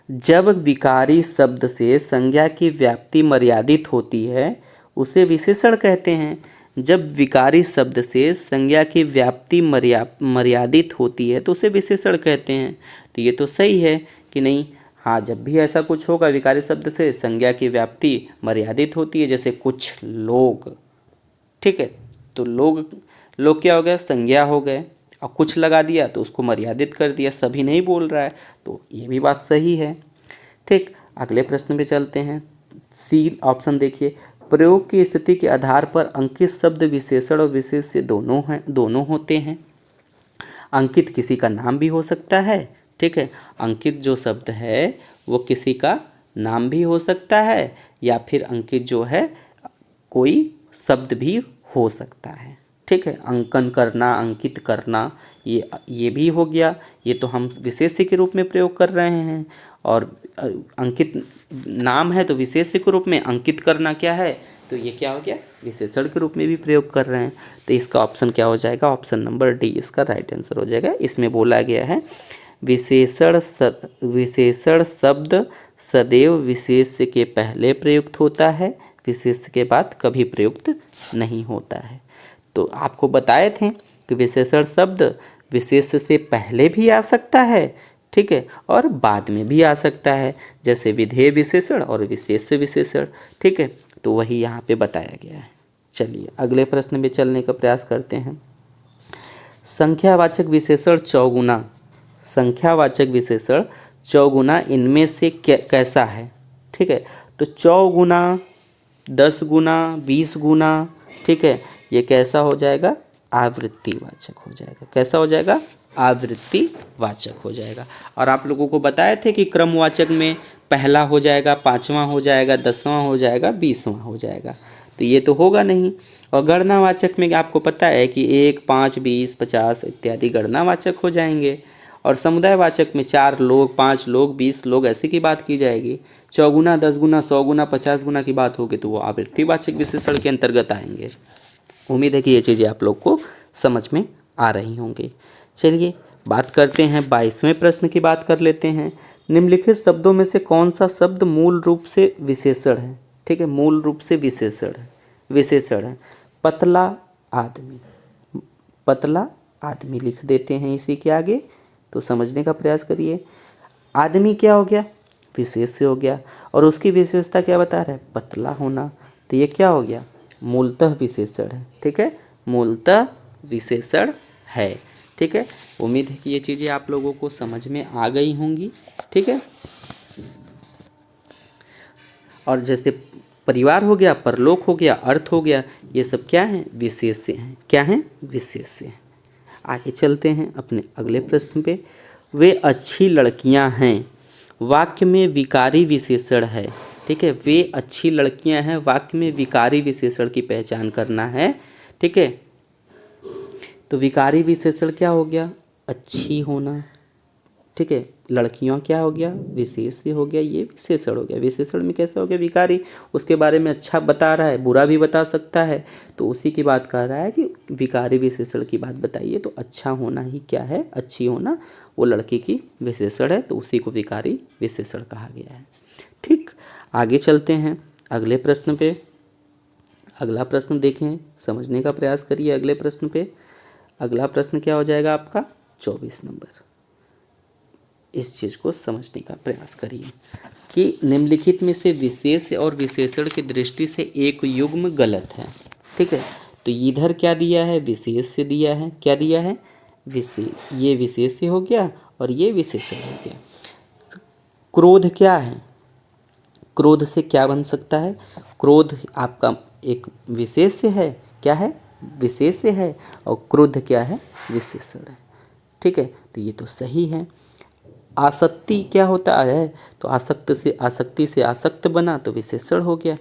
जब विकारी शब्द से संज्ञा की व्याप्ति मर्यादित होती है उसे विशेषण कहते हैं। जब विकारी शब्द से संज्ञा की व्याप्ति मर्यादित होती है तो उसे विशेषण कहते हैं। तो ये तो सही है कि नहीं, हाँ, जब भी ऐसा कुछ होगा विकारी शब्द से संज्ञा की व्याप्ति मर्यादित होती है, जैसे कुछ लोग, ठीक है, तो लोग क्या हो गया, संज्ञा हो गए, और कुछ लगा दिया तो उसको मर्यादित कर दिया, सभी नहीं बोल रहा है, तो ये भी बात सही है, ठीक। अगले प्रश्न पे चलते हैं। सी ऑप्शन देखिए, प्रयोग की स्थिति के आधार पर अंकित शब्द विशेषण और विशेष्य दोनों होते हैं। अंकित किसी का नाम भी हो सकता है, ठीक है, अंकित जो शब्द है वो किसी का नाम भी हो सकता है, या फिर अंकित जो है कोई शब्द भी हो सकता है, ठीक है। अंकन करना, अंकित करना, ये भी हो गया, ये तो हम विशेष्य के रूप में प्रयोग कर रहे हैं। और अंकित नाम है तो विशेष्य के रूप में, अंकित करना क्या है, तो ये क्या हो गया, विशेषण के रूप में भी प्रयोग कर रहे हैं। तो इसका ऑप्शन क्या हो जाएगा, ऑप्शन नंबर डी इसका राइट आंसर हो जाएगा। इसमें बोला गया है विशेषण शब्द सदैव विशेष्य के पहले प्रयुक्त होता है, विशेष्य के बाद कभी प्रयुक्त नहीं होता है। तो आपको बताए थे कि विशेषण शब्द विशेष्य से पहले भी आ सकता है, ठीक है, और बाद में भी आ सकता है, जैसे विधेय विशेषण और विशेष्य विशेषण, ठीक है। तो वही यहाँ पे बताया गया है। चलिए अगले प्रश्न में चलने का प्रयास करते हैं। संख्यावाचक विशेषण चौगुना, संख्यावाचक विशेषण चौगुना इनमें से कैसा है, ठीक है। तो चौगुना, 10 गुना, 20 गुना, ठीक है, ये कैसा हो जाएगा, आवृत्तिवाचक हो जाएगा। कैसा हो जाएगा, आवृत्तिवाचक हो जाएगा। और आप लोगों को बताए थे कि क्रमवाचक में पहला हो जाएगा, 5वां हो जाएगा, 10वां हो जाएगा, 20वां हो जाएगा, तो ये तो होगा नहीं। और गणनावाचक में आपको पता है कि 1, 5, 20, 50 इत्यादि गणनावाचक हो जाएंगे। और समुदायवाचक में 4 लोग, 5 लोग, 20 लोग ऐसे की बात की जाएगी। चौगुना, 10 गुना, 100 गुना, 50 गुना की बात होगी तो वो आवृत्तिवाचक विशेषण के अंतर्गत आएंगे। उम्मीद है कि ये चीज़ें आप लोग को समझ में आ रही होंगी। चलिए बात करते हैं 22वें प्रश्न की बात कर लेते हैं। निम्नलिखित शब्दों में से कौन सा शब्द मूल रूप से विशेषण है, ठीक है, मूल रूप से विशेषण है। पतला आदमी, पतला आदमी लिख देते हैं इसी के आगे, तो समझने का प्रयास करिए। आदमी क्या हो गया, विशेष्य हो गया, और उसकी विशेषता क्या बता रहा है, पतला होना, तो ये क्या हो गया, मूलतः विशेषण है, ठीक है, मूलतः विशेषण है, ठीक है। उम्मीद है कि ये चीज़ें आप लोगों को समझ में आ गई होंगी। ठीक है, और जैसे परिवार हो गया, परलोक हो गया, अर्थ हो गया, ये सब क्या हैं? विशेष्य हैं। क्या हैं? विशेष्य हैं। आगे चलते हैं अपने अगले प्रश्न पे। वे अच्छी लड़कियां हैं, वाक्य में विकारी विशेषण है। ठीक है, वे अच्छी लड़कियां हैं, वाक्य में विकारी विशेषण की पहचान करना है। ठीक है, तो विकारी विशेषण क्या हो गया? अच्छी होना। ठीक है, लड़कियां क्या हो गया? विशेष्य हो गया, ये विशेषण हो गया। विशेषण में कैसे हो गया? विकारी, उसके बारे में अच्छा बता रहा है, बुरा भी बता सकता है, तो उसी की बात कर रहा है कि विकारी विशेषण की बात बताइए। तो अच्छा होना ही क्या है? अच्छी होना वो लड़की की विशेषण है, तो उसी को विकारी विशेषण कहा गया है। ठीक, आगे चलते हैं अगले प्रश्न पे। अगला प्रश्न देखें, समझने का प्रयास करिए अगले प्रश्न पे। अगला प्रश्न क्या हो जाएगा आपका? 24 नंबर। इस चीज़ को समझने का प्रयास करिए कि निम्नलिखित में से विशेष और विशेषण की दृष्टि से एक युग्म गलत है। ठीक है, तो इधर क्या दिया है? विशेष से दिया है। क्या दिया है? विशेष। ये विशेष से हो गया और ये विशेषण हो गया। क्रोध क्या है? क्रोध से क्या बन सकता है? क्रोध आपका एक विशेष्य है। क्या है? विशेष्य है। और क्रोध क्या है? विशेषण है। ठीक है, तो ये तो सही है। आसक्ति क्या होता है? तो आसक्ति से आसक्त बना, तो विशेषण हो गया।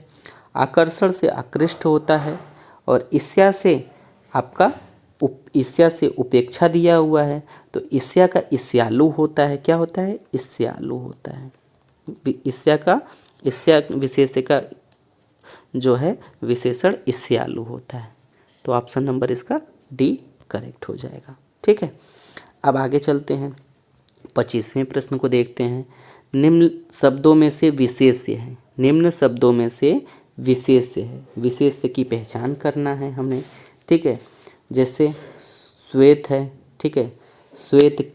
आकर्षण से आकृष्ट होता है। और ईर्ष्या से आपका ईर्ष्या से उपेक्षा दिया हुआ है, तो ईर्ष्या का ईर्ष्यालु होता है। क्या होता है? ईर्ष्यालु होता है। ईर्ष्या विशेष्य का जो है विशेषण ईर्ष्यालु होता है। तो ऑप्शन नंबर इसका डी करेक्ट हो जाएगा। ठीक है, अब आगे चलते हैं, 25वें प्रश्न को देखते हैं। निम्न शब्दों में से विशेष्य है। निम्न शब्दों में से विशेष्य है। विशेष्य की पहचान करना है हमें। ठीक है, जैसे श्वेत है। ठीक है, श्वेत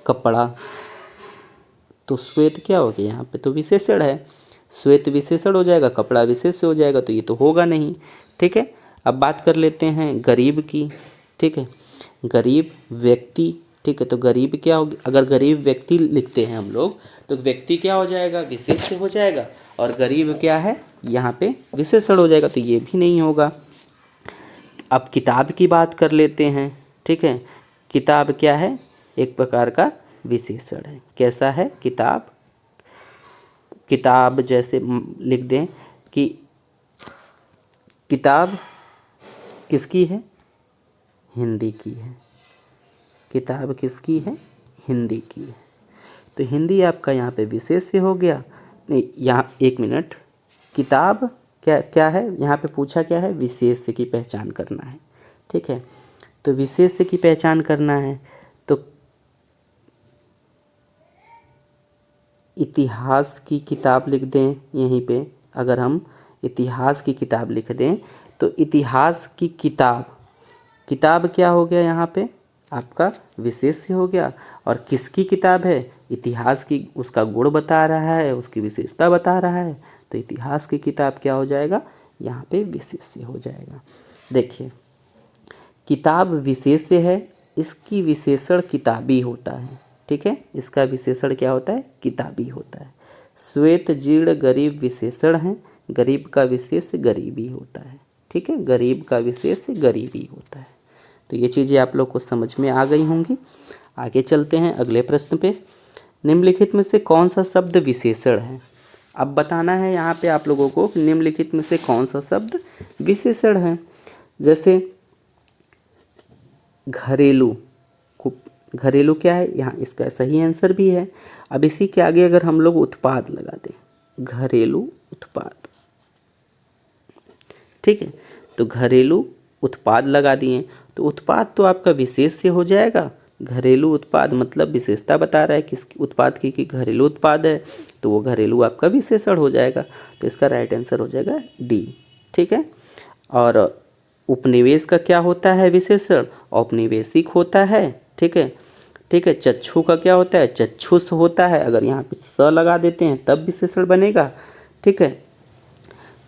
कपड़ा, तो श्वेत क्या हो गया? यहाँ पे तो विशेषण है। श्वेत विशेषण हो जाएगा, कपड़ा विशेष्य हो जाएगा, तो ये तो होगा नहीं। ठीक है, अब बात कर लेते हैं गरीब की। ठीक है, गरीब व्यक्ति। ठीक है, तो गरीब क्या होगी? अगर गरीब व्यक्ति लिखते हैं हम लोग, तो व्यक्ति क्या हो जाएगा? विशेष्य हो जाएगा। और गरीब क्या है? यहाँ पे विशेषण हो जाएगा, तो ये भी नहीं होगा। अब किताब की बात कर लेते हैं। ठीक है, किताब क्या है? एक प्रकार का विशेषण है। कैसा है? किताब। किताब जैसे लिख दें कि किताब किसकी है? हिंदी की है। किताब किसकी है? हिंदी की है। तो हिंदी आपका यहाँ पे विशेष्य हो गया। नहीं, यहाँ एक मिनट, किताब क्या क्या है? यहाँ पे पूछा क्या है? विशेष्य की पहचान करना है। ठीक है, तो विशेष्य की पहचान करना है, तो इतिहास की किताब लिख दें। यहीं पे अगर हम इतिहास की किताब लिख दें, तो इतिहास की किताब, किताब क्या हो गया? यहाँ पे आपका विशेष्य हो गया। और किसकी किताब है? इतिहास की। उसका गुण बता रहा है, उसकी विशेषता बता रहा है, तो इतिहास की किताब क्या हो जाएगा? यहाँ पे विशेष्य हो जाएगा। देखिए, किताब विशेष्य है, इसकी विशेषण किताबी होता है। ठीक है, इसका विशेषण क्या होता है? किताबी होता है। श्वेत जीर्ण गरीब विशेषण है, गरीब का विशेष्य गरीबी होता है। ठीक है, गरीब का विशेष्य गरीबी होता है। तो ये चीज़ें आप लोग को समझ में आ गई होंगी। आगे चलते हैं अगले प्रश्न पे। निम्नलिखित में से कौन सा शब्द विशेषण है? अब बताना है यहाँ पे आप लोगों को निम्नलिखित में से कौन सा शब्द विशेषण है। जैसे घरेलू, घरेलू क्या है? यहाँ इसका सही आंसर भी है। अब इसी के आगे अगर हम लोग उत्पाद लगा दें, घरेलू उत्पाद। ठीक है, तो घरेलू उत्पाद लगा दिए, तो उत्पाद तो आपका विशेष्य हो जाएगा। घरेलू उत्पाद मतलब विशेषता बता रहा है किस उत्पाद की, कि घरेलू उत्पाद है, तो वो घरेलू आपका विशेषण हो जाएगा। तो इसका राइट आंसर हो जाएगा डी। ठीक है, और उपनिवेश का क्या होता है? विशेषण औपनिवेशिक होता है। ठीक है, ठीक है, चक्षु का क्या होता है? चक्षुष होता है। अगर यहाँ पे स लगा देते हैं तब विशेषण बनेगा। ठीक है,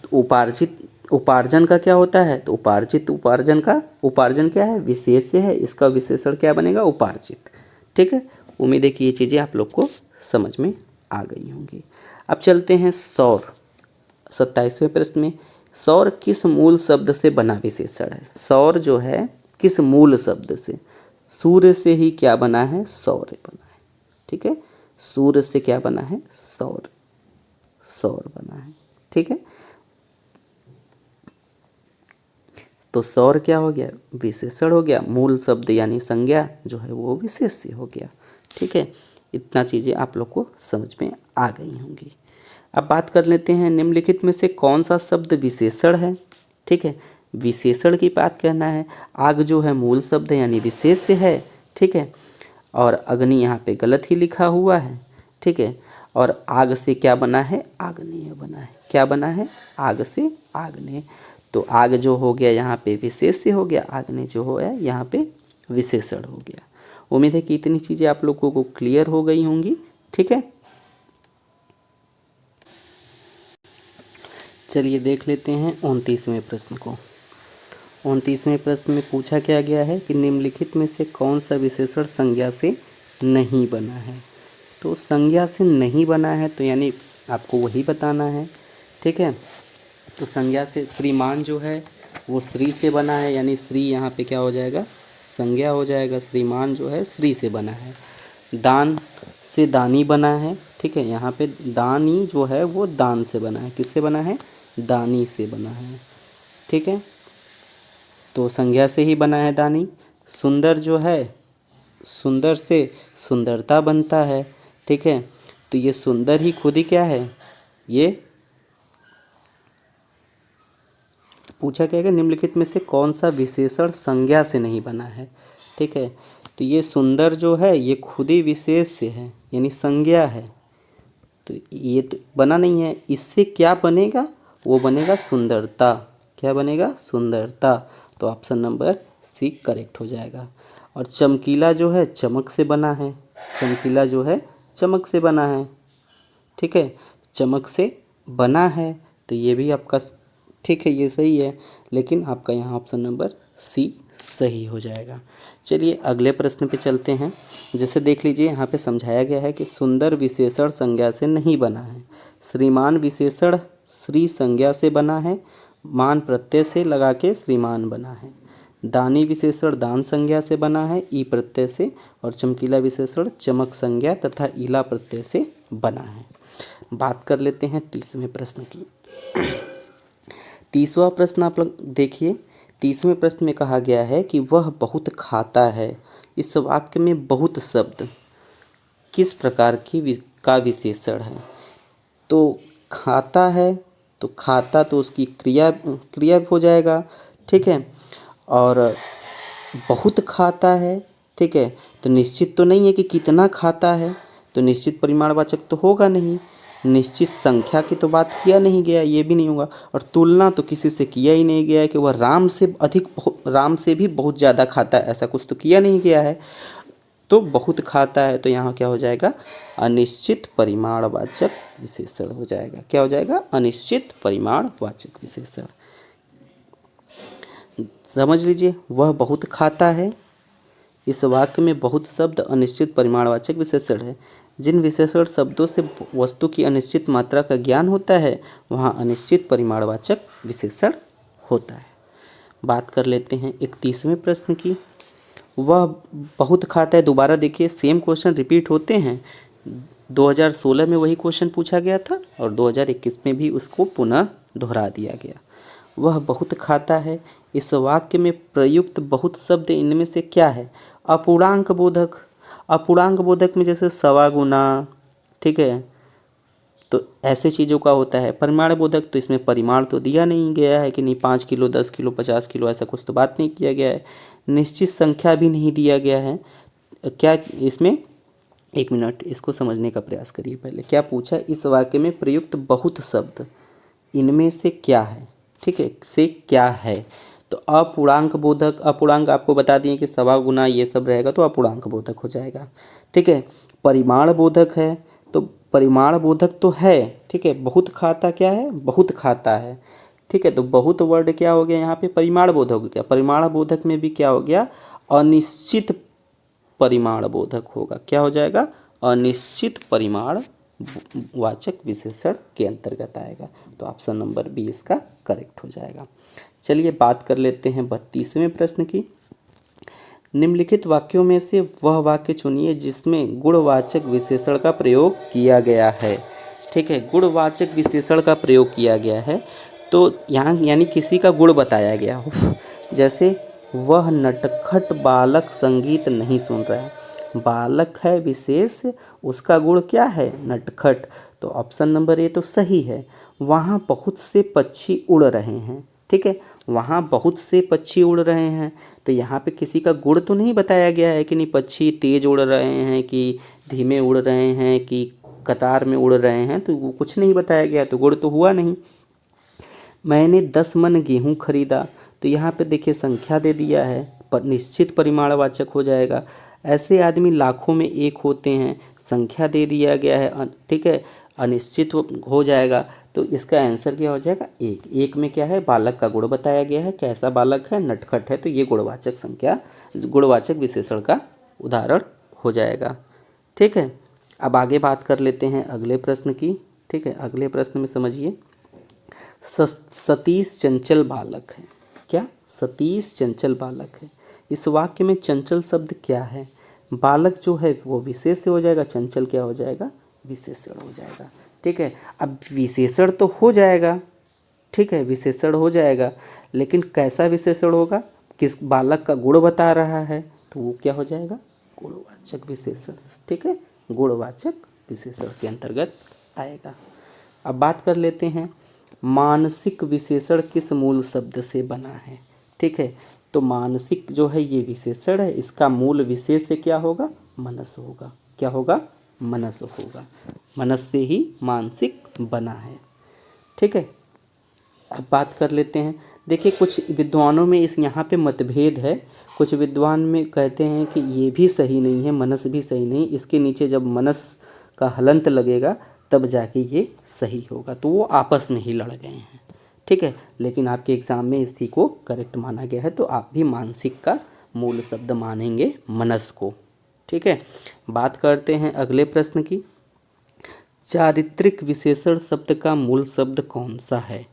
तो उपार्जित उपार्जन का क्या होता है, तो उपार्जित, उपार्जन का उपार्जन क्या है, विशेष्य है, इसका विशेषण क्या बनेगा, उपार्जित। ठीक है, उम्मीद है कि ये चीज़ें आप लोग को समझ में आ गई होंगी। अब चलते हैं सौर, 27वें प्रश्न में। सौर किस मूल शब्द से बना विशेषण है? सौर जो है किस मूल शब्द से, सूर्य से ही क्या बना है, सौर्य बना है। ठीक है, सूर्य से क्या बना है, सौर, सौर बना है। ठीक है, तो सौर क्या हो गया, विशेषण हो गया, मूल शब्द यानी संज्ञा जो है वो विशेष्य हो गया। ठीक है, इतना चीज़ें आप लोग को समझ में आ गई होंगी। अब बात कर लेते हैं निम्नलिखित में से कौन सा शब्द विशेषण है। ठीक है, विशेषण की बात करना है। आग जो है मूल शब्द यानी विशेष्य है। ठीक है, और अग्नि यहाँ पे गलत ही लिखा हुआ है। ठीक है, और आग से क्या बना है, आग्नेय बना है। क्या बना है, आग से आग्नेय। तो आग जो हो गया यहाँ पे विशेष्य हो गया, आग्नेय जो हो गया यहाँ पे विशेषण हो गया। उम्मीद है कि इतनी चीज़ें आप लोगों को क्लियर हो गई होंगी। ठीक है, चलिए देख लेते हैं 29वें प्रश्न को। 29वें प्रश्न में पूछा क्या गया है कि निम्नलिखित में से कौन सा विशेषण संज्ञा से नहीं बना है। तो संज्ञा से नहीं बना है तो यानी आपको वही बताना है। ठीक है, तो संज्ञा से श्रीमान जो है वो श्री से बना है, यानी श्री यहाँ पे क्या हो जाएगा, संज्ञा हो जाएगा। श्रीमान जो है श्री से बना है। दान से दानी बना है। ठीक है, यहाँ पे दानी जो है वो दान से बना है। किससे बना है, दानी से बना है। ठीक है, तो संज्ञा से ही बना है दानी। सुंदर जो है, सुंदर से सुंदरता बनता है। ठीक है, तो ये सुंदर ही खुद ही क्या है, ये पूछा क्या है, निम्नलिखित में से कौन सा विशेषण संज्ञा से नहीं बना है। ठीक है, तो ये सुंदर जो है ये खुद ही विशेष से है यानी संज्ञा है, तो ये तो बना नहीं है। इससे क्या बनेगा, वो बनेगा सुंदरता। क्या बनेगा, सुंदरता। तो ऑप्शन नंबर सी करेक्ट हो जाएगा। और चमकीला जो है चमक से बना है। चमकीला जो है चमक से बना है। ठीक है, चमक से बना है, तो ये भी आपका ठीक है, ये सही है, लेकिन आपका यहाँ ऑप्शन नंबर सी सही हो जाएगा। चलिए अगले प्रश्न पे चलते हैं। जैसे देख लीजिए यहाँ पे समझाया गया है कि सुंदर विशेषण संज्ञा से नहीं बना है। श्रीमान विशेषण श्री संज्ञा से बना है, मान प्रत्यय से लगा के श्रीमान बना है। दानी विशेषण दान संज्ञा से बना है, ई प्रत्यय से। और चमकीला विशेषण चमक संज्ञा तथा ईला प्रत्यय से बना है। बात कर लेते हैं 30वें प्रश्न की। 30वां प्रश्न आप लोग देखिए। 30वें प्रश्न में कहा गया है कि वह बहुत खाता है। इस वाक्य में बहुत शब्द किस प्रकार का विशेषण है। तो खाता है, तो खाता तो उसकी क्रिया क्रिया हो जाएगा। ठीक है, और बहुत खाता है। ठीक है, तो निश्चित तो नहीं है कि कितना खाता है, तो निश्चित परिमाणवाचक तो होगा नहीं। निश्चित संख्या की तो बात किया नहीं गया, ये भी नहीं होगा। और तुलना तो किसी से किया ही नहीं गया है कि वह राम से अधिक, राम से भी बहुत ज़्यादा खाता है, ऐसा कुछ तो किया नहीं गया है। तो बहुत खाता है, तो यहाँ क्या हो जाएगा, अनिश्चित परिमाणवाचक विशेषण हो जाएगा। क्या हो जाएगा, अनिश्चित परिमाणवाचक विशेषण। समझ लीजिए, वह बहुत खाता है। इस वाक्य में बहुत शब्द अनिश्चित परिमाणवाचक विशेषण है। जिन विशेषण शब्दों से वस्तु की अनिश्चित मात्रा का ज्ञान होता है वहाँ अनिश्चित परिमाणवाचक विशेषण होता है। बात कर लेते हैं 31वें प्रश्न की। वह बहुत खाता है, दोबारा देखिए सेम क्वेश्चन रिपीट होते हैं। 2016 में वही क्वेश्चन पूछा गया था और 2021 में भी उसको पुनः दोहरा दिया गया। वह बहुत खाता है, इस वाक्य में प्रयुक्त बहुत शब्द इनमें से क्या है। अपूर्णांक बोधक। अपूर्णांक बोधक में जैसे सवा गुना, ठीक है, तो ऐसे चीज़ों का होता है। परिमाण बोधक तो इसमें परिमाण तो दिया नहीं गया है कि नहीं 5 किलो 10 किलो 50 किलो, ऐसा कुछ तो बात नहीं किया गया है। निश्चित संख्या भी नहीं दिया गया है। क्या इसमें, एक मिनट इसको समझने का प्रयास करिए पहले। क्या पूछा, इस वाक्य में प्रयुक्त बहुत शब्द इनमें से क्या है। ठीक है, से क्या है, तो अपूर्णांक बोधक। अपूर्णांक आपको बता दिए कि सवा गुना ये सब रहेगा तो अपूर्णांक बोधक हो जाएगा। ठीक है, परिमाण बोधक है तो परिमाण बोधक तो है। ठीक है, बहुत खाता क्या है, बहुत खाता है, ठीक है। तो बहुत वर्ड क्या हो गया यहाँ पे, परिमाण बोधक हो गया। परिमाण बोधक में भी क्या हो गया, अनिश्चित परिमाण बोधक होगा। क्या हो जाएगा, अनिश्चित परिमाण वाचक विशेषण के अंतर्गत आएगा। तो ऑप्शन नंबर बी इसका करेक्ट हो जाएगा। चलिए बात कर लेते हैं 32वें प्रश्न की। निम्नलिखित वाक्यों में से वह वाक्य चुनिए जिसमें गुणवाचक विशेषण का प्रयोग किया गया है। ठीक है, गुणवाचक विशेषण का प्रयोग किया गया है। तो यहाँ यानी किसी का गुण बताया गया हो, जैसे वह नटखट बालक संगीत नहीं सुन रहा है। बालक है विशेष, उसका गुण क्या है, नटखट। तो ऑप्शन नंबर ए तो सही है। वहाँ बहुत से पक्षी उड़ रहे हैं। ठीक है, वहाँ बहुत से पक्षी उड़ रहे हैं, तो यहाँ पे किसी का गुण तो नहीं बताया गया है कि नहीं पक्षी तेज उड़ रहे हैं कि धीमे उड़ रहे हैं कि कतार में उड़ रहे हैं, तो वो कुछ नहीं बताया गया, तो गुण तो हुआ नहीं। मैंने 10 मन गेहूँ खरीदा, तो यहाँ पे देखिए संख्या दे दिया है, पर निश्चित परिमाणवाचक हो जाएगा। ऐसे आदमी लाखों में एक होते हैं, संख्या दे दिया गया है, ठीक है, अनिश्चित हो जाएगा। तो इसका आंसर क्या हो जाएगा, एक। एक में क्या है, बालक का गुण बताया गया है, कैसा बालक है, नटखट है, तो ये गुणवाचक संख्या, गुणवाचक विशेषण का उदाहरण हो जाएगा। ठीक है, अब आगे बात कर लेते हैं अगले प्रश्न की। ठीक है, अगले प्रश्न में समझिए, सतीश चंचल बालक है। क्या, सतीश चंचल बालक है। इस वाक्य में चंचल शब्द क्या है, बालक जो है वो विशेष से हो जाएगा, चंचल क्या हो जाएगा, विशेषण हो जाएगा। ठीक है, अब विशेषण तो हो जाएगा, ठीक है, विशेषण हो जाएगा, लेकिन कैसा विशेषण होगा, किस बालक का गुण बता रहा है, तो वो क्या हो जाएगा, गुणवाचक विशेषण। ठीक है, गुणवाचक विशेषण के अंतर्गत आएगा। अब बात कर लेते हैं, मानसिक विशेषण किस मूल शब्द से बना है। ठीक है, तो मानसिक जो है ये विशेषण है, इसका मूल विशेष से क्या होगा, मनस होगा। क्या होगा, मनस होगा। मनस से ही मानसिक बना है। ठीक है, अब बात कर लेते हैं, देखिए कुछ विद्वानों में इस यहाँ पे मतभेद है। कुछ विद्वान में कहते हैं कि ये भी सही नहीं है, मनस भी सही नहीं, इसके नीचे जब मनस का हलंत लगेगा तब जाके ये सही होगा, तो वो आपस में ही लड़ गए हैं। ठीक है, लेकिन आपके एग्ज़ाम में इसी को करेक्ट माना गया है, तो आप भी मानसिक का मूल शब्द मानेंगे मनस को। ठीक है, बात करते हैं अगले प्रश्न की, चारित्रिक विशेषण शब्द का मूल शब्द कौन सा है।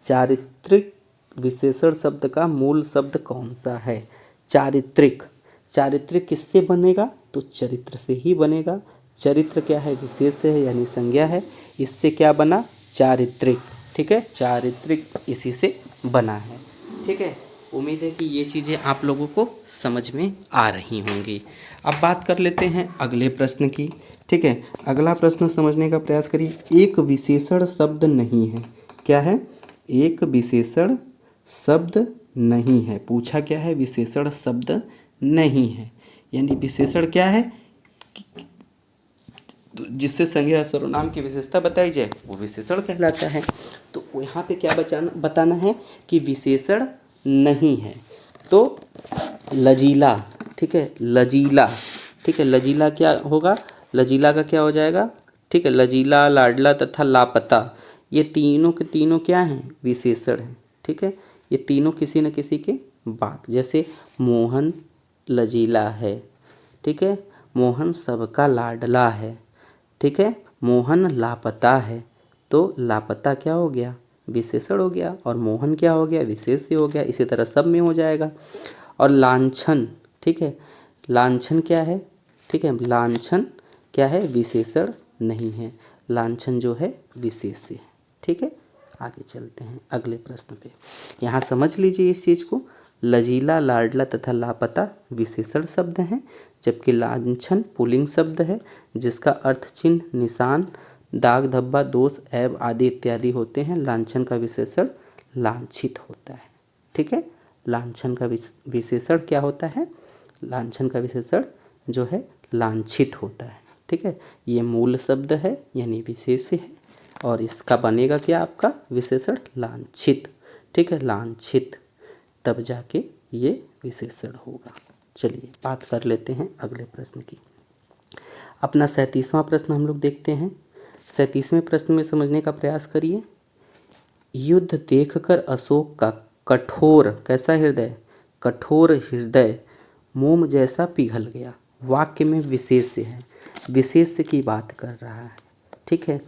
चारित्रिक विशेषण शब्द का मूल शब्द कौन सा है, चारित्रिक। चारित्रिक किससे बनेगा, तो चरित्र से ही बनेगा। चरित्र क्या है, विशेष है यानी संज्ञा है, इससे क्या बना, चारित्रिक। ठीक है, चारित्रिक इसी से बना है। ठीक है, उम्मीद है कि ये चीज़ें आप लोगों को समझ में आ रही होंगी। अब बात कर लेते हैं अगले प्रश्न की। ठीक है, अगला प्रश्न समझने का प्रयास करिए, एक विशेषण शब्द नहीं है। क्या है, एक विशेषण शब्द नहीं है। पूछा क्या है, विशेषण शब्द नहीं है, यानी विशेषण क्या है, जिससे संज्ञा सर्वनाम की विशेषता बताई जाए वो विशेषण कहलाता है। तो यहाँ पे क्या बताना है कि विशेषण नहीं है, तो लजीला। ठीक है, लजीला। ठीक है, लजीला क्या होगा, लजीला का क्या हो जाएगा, ठीक है, लजीला, लाडला तथा लापता, ये तीनों के तीनों क्या हैं, विशेषण हैं। ठीक है, ये तीनों किसी न किसी के बात, जैसे मोहन लजीला है। ठीक है, मोहन सबका लाडला है। ठीक है, मोहन लापता है, तो लापता क्या हो गया, विशेषण हो गया, और मोहन क्या हो गया, विशेष से हो गया। इसी तरह सब में हो जाएगा। और लांछन, ठीक है, लांछन क्या है, ठीक है, लांछन क्या है, विशेषण नहीं है, लांछन जो है विशेष से। ठीक है, आगे चलते हैं अगले प्रश्न पे। यहाँ समझ लीजिए इस चीज़ को, लजीला, लाडला तथा लापता विशेषण शब्द हैं, जबकि लांछन पुल्लिंग शब्द है जिसका अर्थ चिन्ह, निशान, दाग धब्बा, दोष, ऐब आदि इत्यादि होते हैं। लांछन का विशेषण लांछित होता है। ठीक है, लांछन का विशेषण क्या होता है, लांछन का विशेषण जो है लांछित होता है। ठीक है, ये मूल शब्द है यानी विशेष है, और इसका बनेगा क्या, आपका विशेषण लांछित। ठीक है, लांछित, तब जाके ये विशेषण होगा। चलिए बात कर लेते हैं अगले प्रश्न की। अपना 37वां प्रश्न हम लोग देखते हैं। 37वें प्रश्न में समझने का प्रयास करिए। युद्ध देखकर अशोक का कठोर, कैसा हृदय, कठोर हृदय मोम जैसा पिघल गया। वाक्य में विशेष्य है, विशेष्य की बात कर रहा है। ठीक है,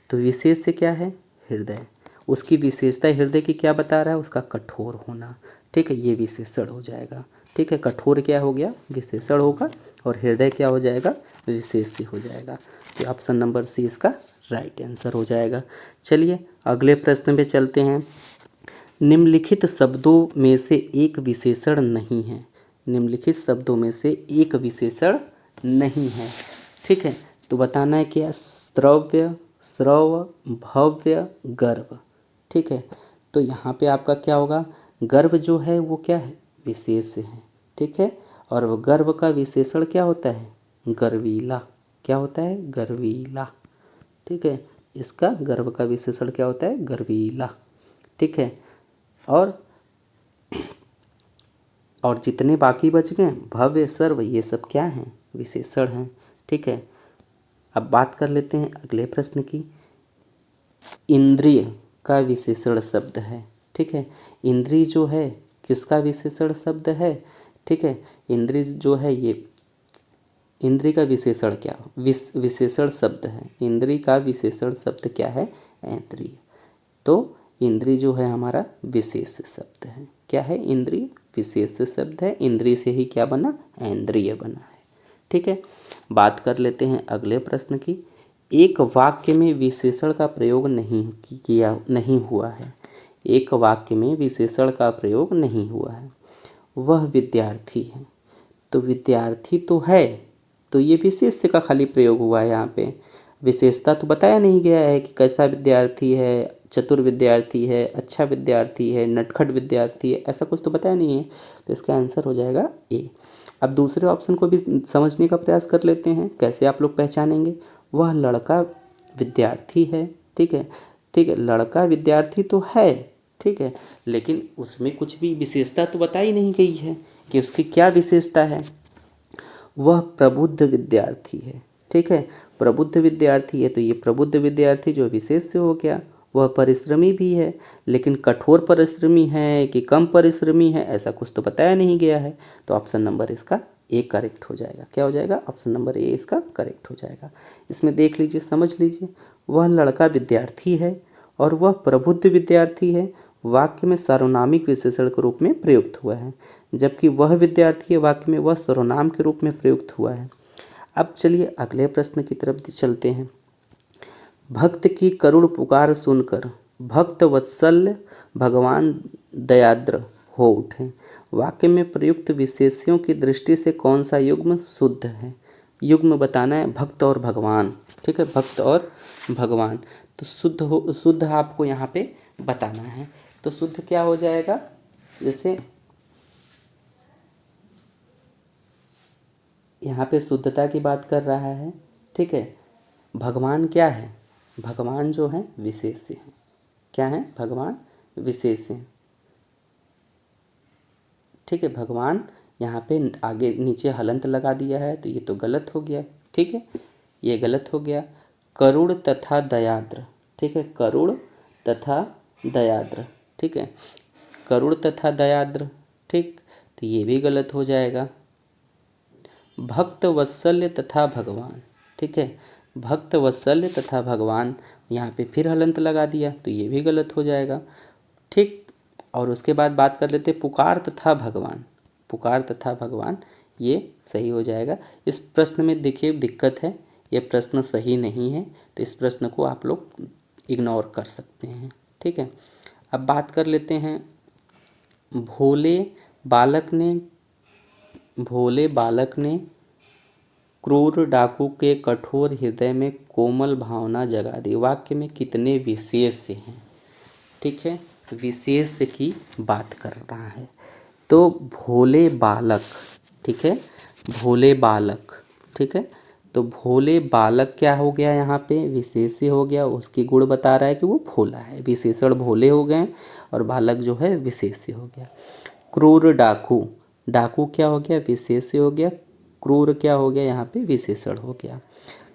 तो विशेष्य क्या है, हृदय। उसकी विशेषता हृदय की क्या बता रहा है, उसका कठोर होना। ठीक है, ये विशेषण हो जाएगा। ठीक है, कठोर क्या हो गया, विशेषण होगा, और हृदय क्या हो जाएगा, विशेष्य हो जाएगा। तो ऑप्शन नंबर सी इसका राइट आंसर हो जाएगा। चलिए अगले प्रश्न पे चलते हैं। निम्नलिखित शब्दों में से एक विशेषण नहीं है, निम्नलिखित शब्दों में से एक विशेषण नहीं है। ठीक है, तो बताना है क्या, श्रव्य, श्रव, भव्य, गर्व। ठीक है, तो यहाँ पे आपका क्या होगा, गर्व जो है वो क्या है, विशेष है। ठीक है, और वो गर्व का विशेषण क्या होता है, गर्वीला। क्या होता है, गर्वीला। ठीक है, इसका गर्व का विशेषण क्या होता है, गर्वीला। ठीक है, और जितने बाकी बच गए, भव्य, सर्व, ये सब क्या हैं, विशेषण हैं। ठीक है, अब बात कर लेते हैं अगले प्रश्न की। इंद्रिय का विशेषण शब्द है। ठीक है, इंद्रिय जो है किसका विशेषण शब्द है। ठीक है, इंद्रिय जो है ये, इंद्रिय का विशेषण क्या, विशेषण शब्द है। इंद्रिय का विशेषण शब्द क्या है, इंद्रिय। तो इंद्रिय जो है हमारा विशेष शब्द है। क्या है, इंद्रिय विशेष शब्द है। इंद्रिय से ही क्या बना, इंद्रिय बना है। ठीक है, बात कर लेते हैं अगले प्रश्न की। एक वाक्य में विशेषण का प्रयोग नहीं हुआ है। एक वाक्य में विशेषण का प्रयोग नहीं हुआ है। वह विद्यार्थी है, तो विद्यार्थी तो है, तो ये विशेष्य का खाली प्रयोग हुआ है। यहाँ पे विशेषता तो बताया नहीं गया है कि कैसा विद्यार्थी है, चतुर विद्यार्थी है, अच्छा विद्यार्थी है, नटखट विद्यार्थी है, ऐसा कुछ तो बताया नहीं है। तो इसका आंसर हो जाएगा ए। अब दूसरे ऑप्शन को भी समझने का प्रयास कर लेते हैं, कैसे आप लोग पहचानेंगे। वह लड़का विद्यार्थी है। ठीक है, ठीक है, लड़का विद्यार्थी तो है। ठीक है, लेकिन उसमें कुछ भी विशेषता तो बताई नहीं गई है कि उसकी क्या विशेषता है। वह प्रबुद्ध विद्यार्थी है। ठीक है, प्रबुद्ध विद्यार्थी है, तो ये प्रबुद्ध विद्यार्थी जो विशेष से हो गया। वह परिश्रमी भी है, लेकिन कठोर परिश्रमी है कि कम परिश्रमी है, ऐसा कुछ तो बताया नहीं गया है। तो ऑप्शन नंबर इसका ए करेक्ट हो जाएगा। क्या हो जाएगा, ऑप्शन नंबर ए इसका करेक्ट हो जाएगा। इसमें देख लीजिए, समझ लीजिए, वह लड़का विद्यार्थी है और वह प्रबुद्ध विद्यार्थी है, वाक्य में सार्वनामिक विशेषण के रूप में प्रयुक्त हुआ है, जबकि वह विद्यार्थी है वाक्य में वह सर्वनाम के रूप में प्रयुक्त हुआ है। अब चलिए अगले प्रश्न की तरफ चलते हैं। भक्त की करुण पुकार सुनकर भक्त वत्सल्य भगवान दयाद्र हो उठे। वाक्य में प्रयुक्त विशेष्यों की दृष्टि से कौन सा युग्म शुद्ध है। युग्म बताना है, भक्त और भगवान। ठीक है, भक्त और भगवान, तो शुद्ध आपको यहाँ पे बताना है। तो शुद्ध क्या हो जाएगा, जैसे यहाँ पे शुद्धता की बात कर रहा है। ठीक है, भगवान क्या है, भगवान जो है विशेष है। क्या है, भगवान विशेष है। ठीक है, भगवान यहाँ पे आगे नीचे हलंत लगा दिया है, तो ये तो गलत हो गया। ठीक है, ये गलत हो गया। करुण तथा दयाद्र। ठीक है, करुण तथा दयाद्र। ठीक है, करुण तथा दयाद्र। ठीक, तो ये भी गलत हो जाएगा। भक्त वत्सल्य तथा भगवान। ठीक है, भक्त वत्सल्य तथा भगवान, यहाँ पे फिर हलंत लगा दिया, तो ये भी गलत हो जाएगा। ठीक, और उसके बाद बात कर लेते पुकार तथा भगवान। पुकार तथा भगवान, ये सही हो जाएगा। इस प्रश्न में देखिए दिक्कत है, ये प्रश्न सही नहीं है, तो इस प्रश्न को आप लोग इग्नोर कर सकते हैं। ठीक है, अब बात कर लेते हैं भोले बालक ने क्रूर डाकू के कठोर हृदय में कोमल भावना जगा दी। वाक्य में कितने विशेष हैं। ठीक है, विशेष की बात कर रहा है। तो भोले बालक, ठीक है, भोले बालक। ठीक है, तो भोले बालक क्या हो गया, यहाँ पे विशेष हो गया, उसकी गुण बता रहा है कि वो भोला है। विशेषण भोले हो गए और बालक जो है विशेष हो गया। क्रूर डाकू, डाकू क्या हो गया, विशेष हो गया। क्रूर क्या हो गया, यहाँ पे विशेषण हो गया।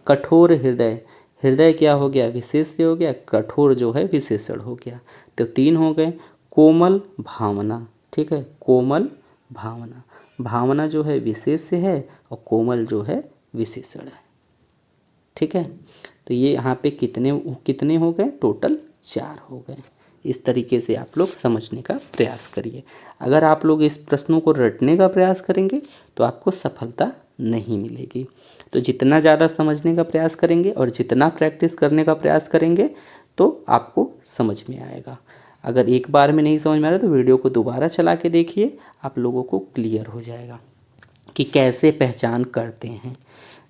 कठोर हृदय, हृदय क्या हो गया, विशेष्य हो गया, कठोर जो है विशेषण हो गया। तो 3 हो गए। कोमल भावना, ठीक है, कोमल भावना, भावना जो है विशेष्य है और कोमल जो है विशेषण है, ठीक है। तो ये यहाँ पे कितने कितने हो गए, टोटल 4 हो गए। इस तरीके से आप लोग समझने का प्रयास करिए। अगर आप लोग इस प्रश्नों को रटने का प्रयास करेंगे तो आपको सफलता नहीं मिलेगी। तो जितना ज़्यादा समझने का प्रयास करेंगे और जितना प्रैक्टिस करने का प्रयास करेंगे तो आपको समझ में आएगा। अगर एक बार में नहीं समझ में आ रहा तो वीडियो को दोबारा चला के देखिए, आप लोगों को क्लियर हो जाएगा कि कैसे पहचान करते हैं।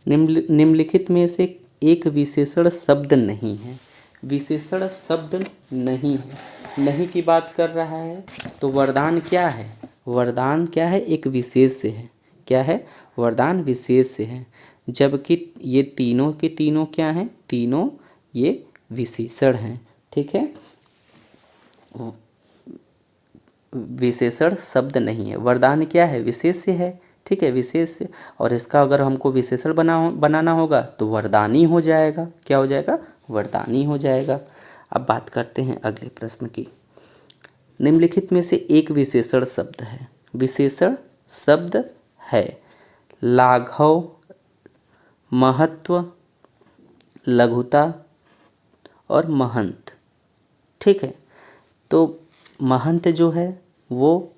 निम्नलिखित में से एक विशेषण शब्द नहीं है, विशेषण शब्द नहीं है, नहीं की बात कर रहा है। तो वरदान क्या है, वरदान क्या है, एक विशेष है। क्या है, वरदान विशेष है। जबकि ये तीनों के तीनों क्या हैं, तीनों ये विशेषण हैं, ठीक है। विशेषण शब्द नहीं है। वरदान क्या है, विशेष्य है, ठीक है, विशेष्य। और इसका अगर हमको विशेषण बनाना होगा तो वरदानी हो जाएगा। क्या हो जाएगा, वरदानी हो जाएगा। अब बात करते हैं अगले प्रश्न की। निम्नलिखित में से एक विशेषण शब्द है, विशेषण शब्द है लाघव, महत्व, लघुता और महंत, ठीक है। तो महंत जो है वो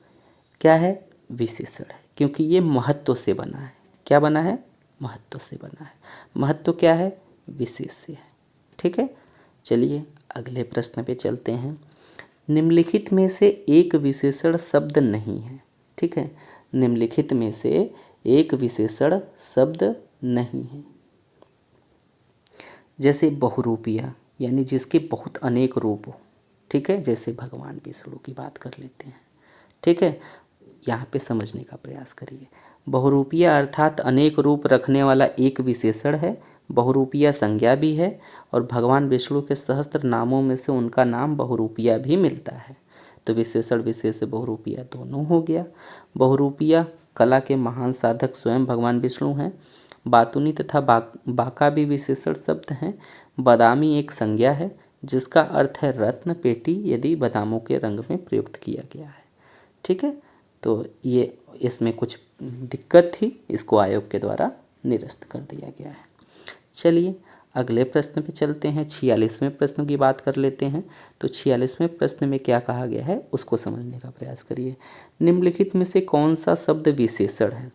क्या है, विशेषण है, क्योंकि ये महत्व से बना है। क्या बना है, महत्व से बना है। महत्व क्या है, विशेष्य है, ठीक है। चलिए अगले प्रश्न पे चलते हैं। निम्नलिखित में से एक विशेषण शब्द नहीं है, ठीक है। निम्नलिखित में से एक विशेषण शब्द नहीं है। जैसे बहुरूपिया, यानी जिसके बहुत अनेक रूप हो, ठीक है। जैसे भगवान विष्णु की बात कर लेते हैं, ठीक है। यहाँ पे समझने का प्रयास करिए। बहुरूपिया अर्थात अनेक रूप रखने वाला एक विशेषण है। बहुरूपिया संज्ञा भी है और भगवान विष्णु के सहस्त्र नामों में से उनका नाम बहुरूपिया भी मिलता है। तो विशेषण विशेष बहुरूपिया दोनों हो गया। बहुरूपिया कला के महान साधक स्वयं भगवान विष्णु हैं। बातुनी तथा बाका भी विशेषण शब्द हैं। बादामी एक संज्ञा है जिसका अर्थ है रत्न पेटी, यदि बादामों के रंग में प्रयुक्त किया गया है, ठीक है। तो ये इसमें कुछ दिक्कत थी, इसको आयोग के द्वारा निरस्त कर दिया गया है। चलिए अगले प्रश्न पे चलते हैं। 46वें प्रश्न की बात कर लेते हैं। तो 46वें प्रश्न में क्या कहा गया है उसको समझने का प्रयास करिए। निम्नलिखित में से कौन सा शब्द विशेषण है,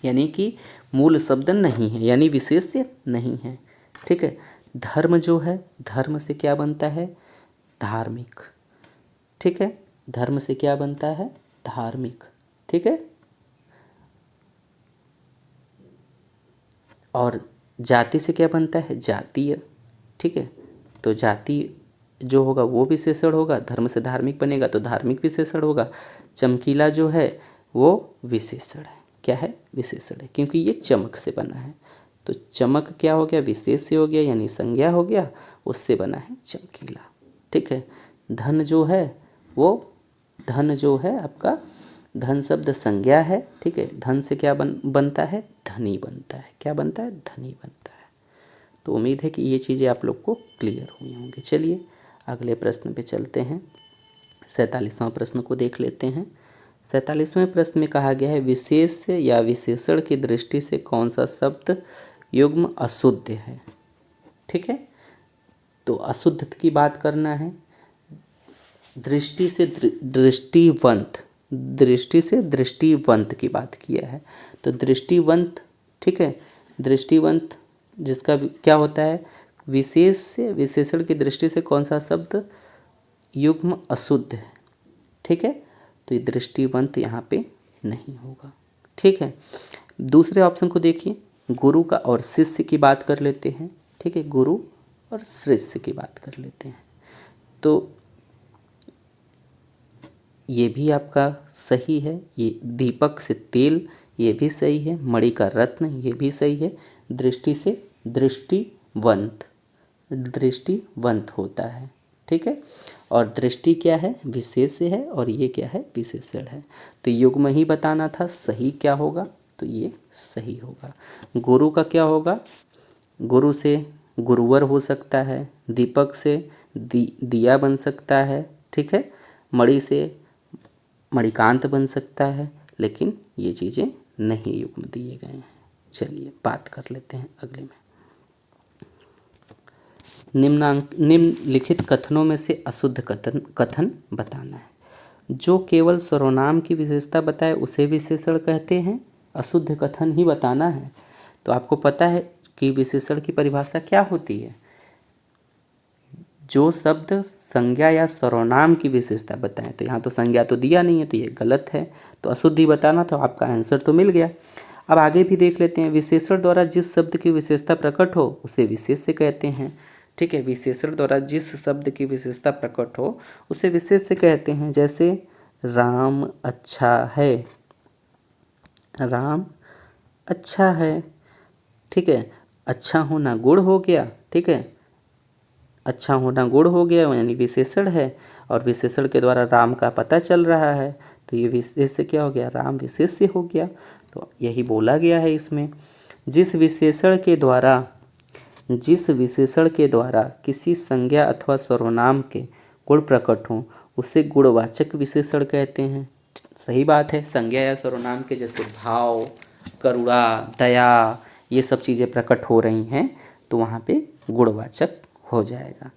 यानी कि मूल शब्द नहीं है, यानी विशेष्य नहीं है, ठीक है। धर्म जो है, धर्म से क्या बनता है, धार्मिक, ठीक है। धर्म से क्या बनता है, धार्मिक, ठीक है। और जाति से क्या बनता है, जातीय, ठीक है। तो जाति जो होगा वो विशेषण होगा, धर्म से धार्मिक बनेगा तो धार्मिक विशेषण होगा। चमकीला जो है वो विशेषण है, क्या है, विशेषण है, क्योंकि ये चमक से बना है। तो चमक क्या हो गया, विशेष्य हो गया, यानी संज्ञा हो गया, उससे बना है चमकीला, ठीक है। धन जो है वो, धन जो है आपका, धन शब्द संज्ञा है, ठीक है। धन से क्या बनता है, धनी बनता है। क्या बनता है, धनी बनता है। तो उम्मीद है कि ये चीज़ें आप लोग को क्लियर हुई होंगी। चलिए अगले प्रश्न पे चलते हैं। 47वां प्रश्न को देख लेते हैं। 47वें प्रश्न में कहा गया है विशेष या विशेषण की दृष्टि से कौन सा शब्द युग्म अशुद्ध है, ठीक है। तो अशुद्ध की बात करना है। दृष्टि से दृष्टिवंत, दृष्टि से दृष्टिवंत की बात किया है। तो दृष्टिवंत, ठीक है, दृष्टिवंत जिसका क्या होता है, विशेष से विशेषण की दृष्टि से कौन सा शब्द युग्म अशुद्ध है, ठीक है। तो ये दृष्टिवंत यहाँ पे नहीं होगा, ठीक है। दूसरे ऑप्शन को देखिए, गुरु का और शिष्य की बात कर लेते हैं, ठीक है। गुरु और शिष्य की बात कर लेते हैं। तो ये भी आपका सही है। ये दीपक से तेल, ये भी सही है। मणि का रत्न, ये भी सही है। दृष्टि से दृष्टिवंत, दृष्टिवंत होता है, ठीक है। और दृष्टि क्या है, विशेष्य है, और ये क्या है, विशेषण है। तो युग्म ही बताना था, सही क्या होगा, तो ये सही होगा। गुरु का क्या होगा, गुरु से गुरुवर हो सकता है, दीपक से दिया बन सकता है, ठीक है, मणि से मणिकांत बन सकता है, लेकिन ये चीज़ें नहीं युग्म दिए गए हैं। चलिए बात कर लेते हैं अगले में। निम्नलिखित कथनों में से अशुद्ध कथन बताना है। जो केवल सर्वनाम की विशेषता बताए उसे विशेषण कहते हैं। अशुद्ध कथन ही बताना है। तो आपको पता है कि विशेषण की परिभाषा क्या होती है। जो शब्द संज्ञा या सर्वनाम की विशेषता बताएं, तो यहाँ तो संज्ञा तो दिया नहीं है, तो ये गलत है। तो अशुद्ध ही बताना, तो आपका आंसर तो मिल गया। अब आगे भी देख लेते हैं। विशेषण द्वारा जिस शब्द की विशेषता प्रकट हो उसे विशेष्य कहते हैं। ठीक है, विशेषण द्वारा जिस शब्द की विशेषता प्रकट हो उसे विशेष्य कहते हैं। जैसे राम अच्छा है, राम अच्छा है, ठीक है, अच्छा होना गुण हो गया, ठीक है, अच्छा होना गुण हो गया यानी विशेषण है, और विशेषण के द्वारा राम का पता चल रहा है, तो ये विशेष्य क्या हो गया, राम विशेष्य हो गया। तो यही बोला गया है इसमें। जिस विशेषण के द्वारा किसी संज्ञा अथवा सर्वनाम के गुण प्रकट हों उसे गुणवाचक विशेषण कहते हैं। सही बात है, संज्ञा या सर्वनाम के जैसे भाव, करुणा, दया, ये सब चीज़ें प्रकट हो रही हैं तो वहाँ पे गुणवाचक हो जाएगा।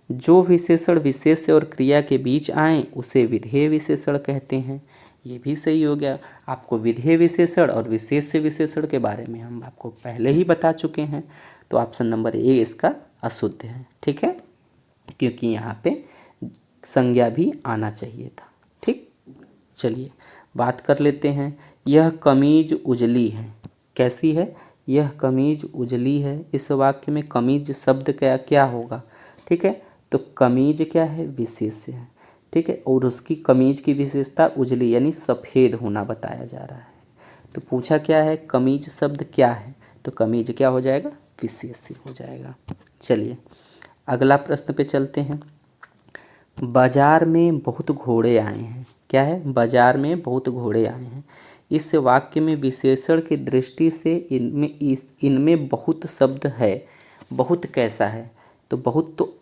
जो विशेषण विशेष्य और क्रिया के बीच आए उसे विधेय विशेषण कहते हैं। ये भी सही हो गया। आपको विधेय विशेषण और विशेष्य विशेषण के बारे में हम आपको पहले ही बता चुके हैं। तो ऑप्शन नंबर ए इसका अशुद्ध है, ठीक है, क्योंकि यहाँ पे संज्ञा भी आना चाहिए था। ठीक, चलिए बात कर लेते हैं। यह कमीज उजली है, कैसी है, यह कमीज उजली है। इस वाक्य में कमीज शब्द क्या होगा, ठीक है, तो कमीज क्या है, विशेष्य है, ठीक है, और उसकी कमीज की विशेषता उजली यानी सफ़ेद होना बताया जा रहा है। तो पूछा क्या है, कमीज शब्द क्या है, तो कमीज क्या हो जाएगा, विशेष्य हो जाएगा। चलिए अगला प्रश्न पे चलते हैं। बाजार में बहुत घोड़े आए हैं, क्या है, बाजार में बहुत घोड़े आए हैं। इस वाक्य में विशेषण की दृष्टि से इनमें बहुत शब्द है। बहुत कैसा है, तो बहुत तो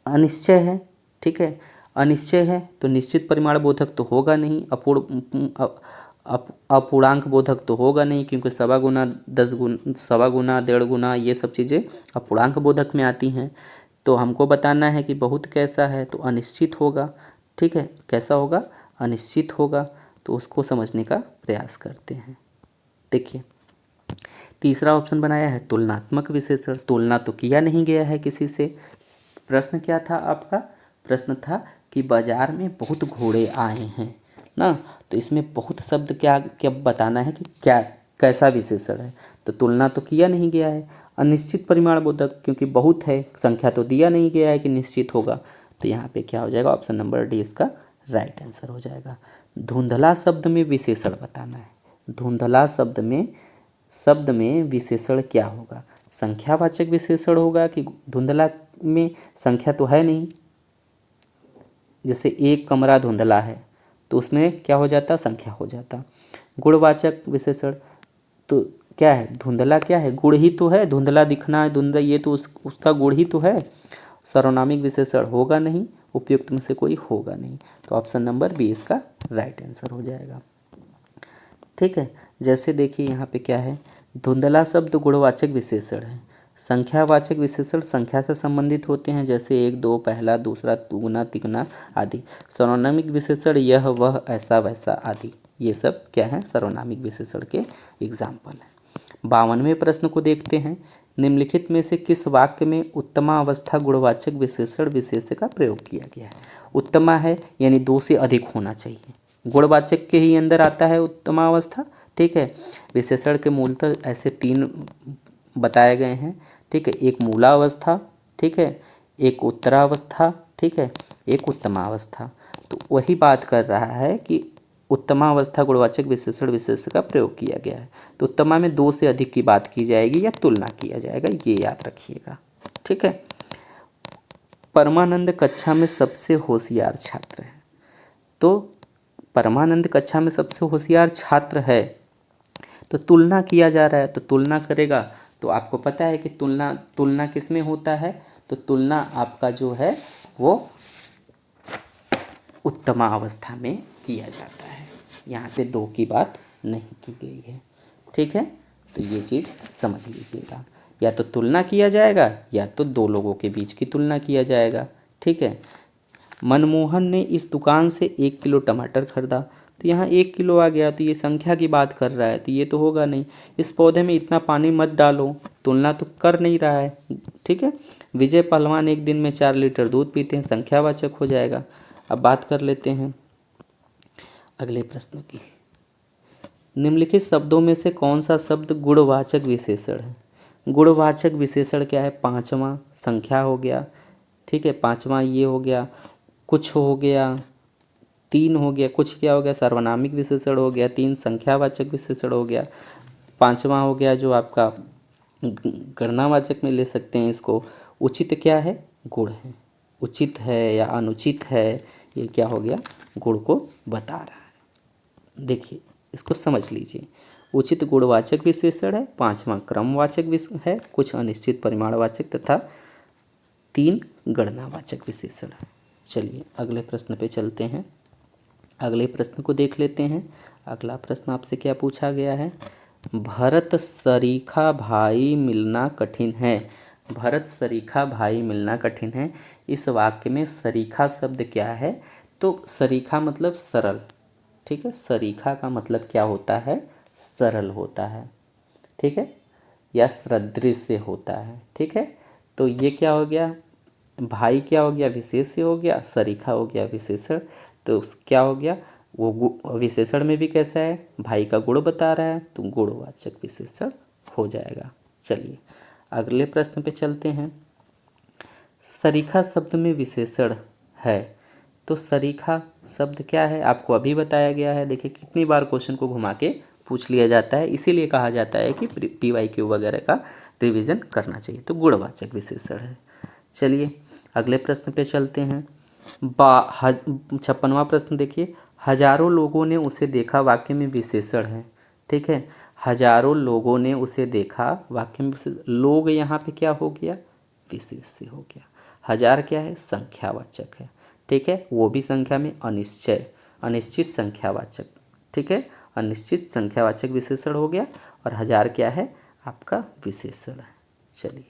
अनिश्चय है, ठीक है, अनिश्चय है तो निश्चित परिमाण बोधक तो होगा नहीं, अपूर्णांक बोधक तो होगा नहीं, क्योंकि सवा गुना, 10 गुना, सवा गुना, 1.5 गुना, ये सब चीज़ें अपूर्णांक बोधक में आती हैं। तो हमको बताना है कि बहुत कैसा है, तो अनिश्चित होगा, ठीक है, कैसा होगा, अनिश्चित होगा। तो उसको समझने का प्रयास करते हैं। देखिए तीसरा ऑप्शन बनाया है तुलनात्मक विशेषण। तुलना तो किया नहीं गया है किसी से। प्रश्न क्या था आपका, प्रश्न था कि बाजार में बहुत घोड़े आए हैं ना, तो इसमें बहुत शब्द क्या क्या बताना है कि क्या कैसा विशेषण है। तो तुलना तो किया नहीं गया है। अनिश्चित परिमाण बोधक, क्योंकि बहुत है, संख्या तो दिया नहीं गया है कि निश्चित होगा, तो यहाँ पे क्या हो जाएगा, ऑप्शन नंबर डी इसका राइट आंसर हो जाएगा। धुंधला शब्द में विशेषण बताना है। धुंधला शब्द में विशेषण क्या होगा, संख्यावाचक विशेषण होगा कि धुंधला में संख्या तो है नहीं, जैसे एक कमरा धुंधला है तो उसमें क्या हो जाता, संख्या हो जाता। गुणवाचक विशेषण तो क्या है, धुंधला क्या है, गुण ही तो है, धुंधला दिखना है, धुंधला, ये तो उसका गुण ही तो है। सर्वनामिक विशेषण होगा नहीं, उपयुक्त में से कोई होगा नहीं, तो ऑप्शन नंबर बी इसका राइट आंसर हो जाएगा। ठीक है, जैसे देखिए यहाँ पे क्या है, धुंधला शब्द गुणवाचक विशेषण है। संख्यावाचक विशेषण संख्या से संबंधित होते हैं, जैसे 1, 2, पहला, दूसरा, दुगुना, तिगुना आदि। सर्वनामिक विशेषण यह, वह, ऐसा, वैसा आदि, ये सब क्या है, सर्वनामिक विशेषण के एग्जाम्पल हैं। 52वें प्रश्न को देखते हैं। निम्नलिखित में से किस वाक्य में उत्तमावस्था गुणवाचक विशेषण विशेष्य का प्रयोग किया गया है। उत्तमा है यानी 2 से अधिक होना चाहिए, गुणवाचक के ही अंदर आता है उत्तमावस्था, ठीक है। विशेषण के मूलतः ऐसे 3 बताए गए हैं, ठीक है, एक मूलावस्था, ठीक है, एक उत्तरावस्था, ठीक है, एक उत्तमावस्था। तो वही बात कर रहा है कि उत्तमावस्था गुणवाचक विशेषण विशेष्य का प्रयोग किया गया है। तो उत्तमा में 2 से अधिक की बात की जाएगी या तुलना किया जाएगा, ये याद रखिएगा, ठीक है। परमानंद कक्षा में सबसे होशियार छात्र है, तो परमानंद कक्षा में सबसे होशियार छात्र है, तो तुलना किया जा रहा है, तो तुलना करेगा तो आपको पता है कि तुलना तुलना किस में होता है, तो तुलना आपका जो है वो उत्तम अवस्था में किया जाता है। यहाँ पे दो की बात नहीं की गई है, ठीक है। तो ये चीज़ समझ लीजिएगा, या तो तुलना किया जाएगा या तो दो लोगों के बीच की तुलना किया जाएगा, ठीक है। मनमोहन ने इस दुकान से 1 किलो टमाटर खरीदा, तो यहाँ 1 किलो आ गया, तो ये संख्या की बात कर रहा है, तो ये तो होगा नहीं। इस पौधे में इतना पानी मत डालो, तुलना तो कर नहीं रहा है, ठीक है। विजय पहलवान एक दिन में 4 लीटर दूध पीते हैं, संख्यावाचक हो जाएगा। अब बात कर लेते हैं अगले प्रश्न की। निम्नलिखित शब्दों में से कौन सा शब्द गुणवाचक विशेषण है? गुणवाचक विशेषण क्या है? पांचवा संख्या हो गया, ठीक है, पांचवा ये हो गया, कुछ हो गया, तीन हो गया, कुछ क्या हो गया, सार्वनामिक विशेषण हो गया, तीन संख्यावाचक विशेषण हो गया, पांचवा हो गया जो आपका गणनावाचक में ले सकते हैं इसको, उचित क्या है? गुण है। उचित है या अनुचित है, ये क्या हो गया? गुण को बता रहा है। देखिए इसको समझ लीजिए। उचित गुणवाचक विशेषण है, पांचवा क्रमवाचक है, कुछ अनिश्चित परिमाणवाचक तथा तीन गणनावाचक विशेषण है। चलिए अगले प्रश्न पे चलते हैं। अगले प्रश्न को देख लेते हैं। अगला प्रश्न आपसे क्या पूछा गया है? भरत सरीखा भाई मिलना कठिन है। भरत सरीखा भाई मिलना कठिन है। इस वाक्य में सरीखा शब्द क्या है? तो सरीखा मतलब सरल, ठीक है। सरीखा का मतलब क्या होता है? सरल होता है, ठीक है, या सदृश होता है, ठीक है। तो ये क्या हो गया? भाई क्या हो गया? विशेष्य हो गया, सरीखा हो गया विशेषण। तो क्या हो गया? वो विशेषण में भी कैसा है? भाई का गुण बता रहा है, तो गुणवाचक विशेषण हो जाएगा। चलिए अगले प्रश्न पे चलते हैं। सरीखा शब्द में विशेषण है, तो सरीखा शब्द क्या है? आपको अभी बताया गया है। देखिए कितनी बार क्वेश्चन को घुमा के पूछ लिया जाता है, इसीलिए कहा जाता है कि PYQ वगैरह का रिवीजन करना चाहिए। तो गुणवाचक विशेषण है। चलिए अगले प्रश्न पे चलते हैं। 56वां प्रश्न देखिए। हजारों लोगों ने उसे देखा वाक्य में विशेषण है, ठीक है। हजारों लोगों ने उसे देखा वाक्य में विशेषण, लोग यहाँ पे क्या हो गया? विशेष्य हो गया। हजार क्या है? संख्यावाचक है, ठीक है, वो भी संख्या में अनिश्चय अनिश्चित संख्यावाचक, ठीक है, अनिश्चित संख्यावाचक विशेषण हो गया। और हजार क्या है? आपका विशेषण है। चलिए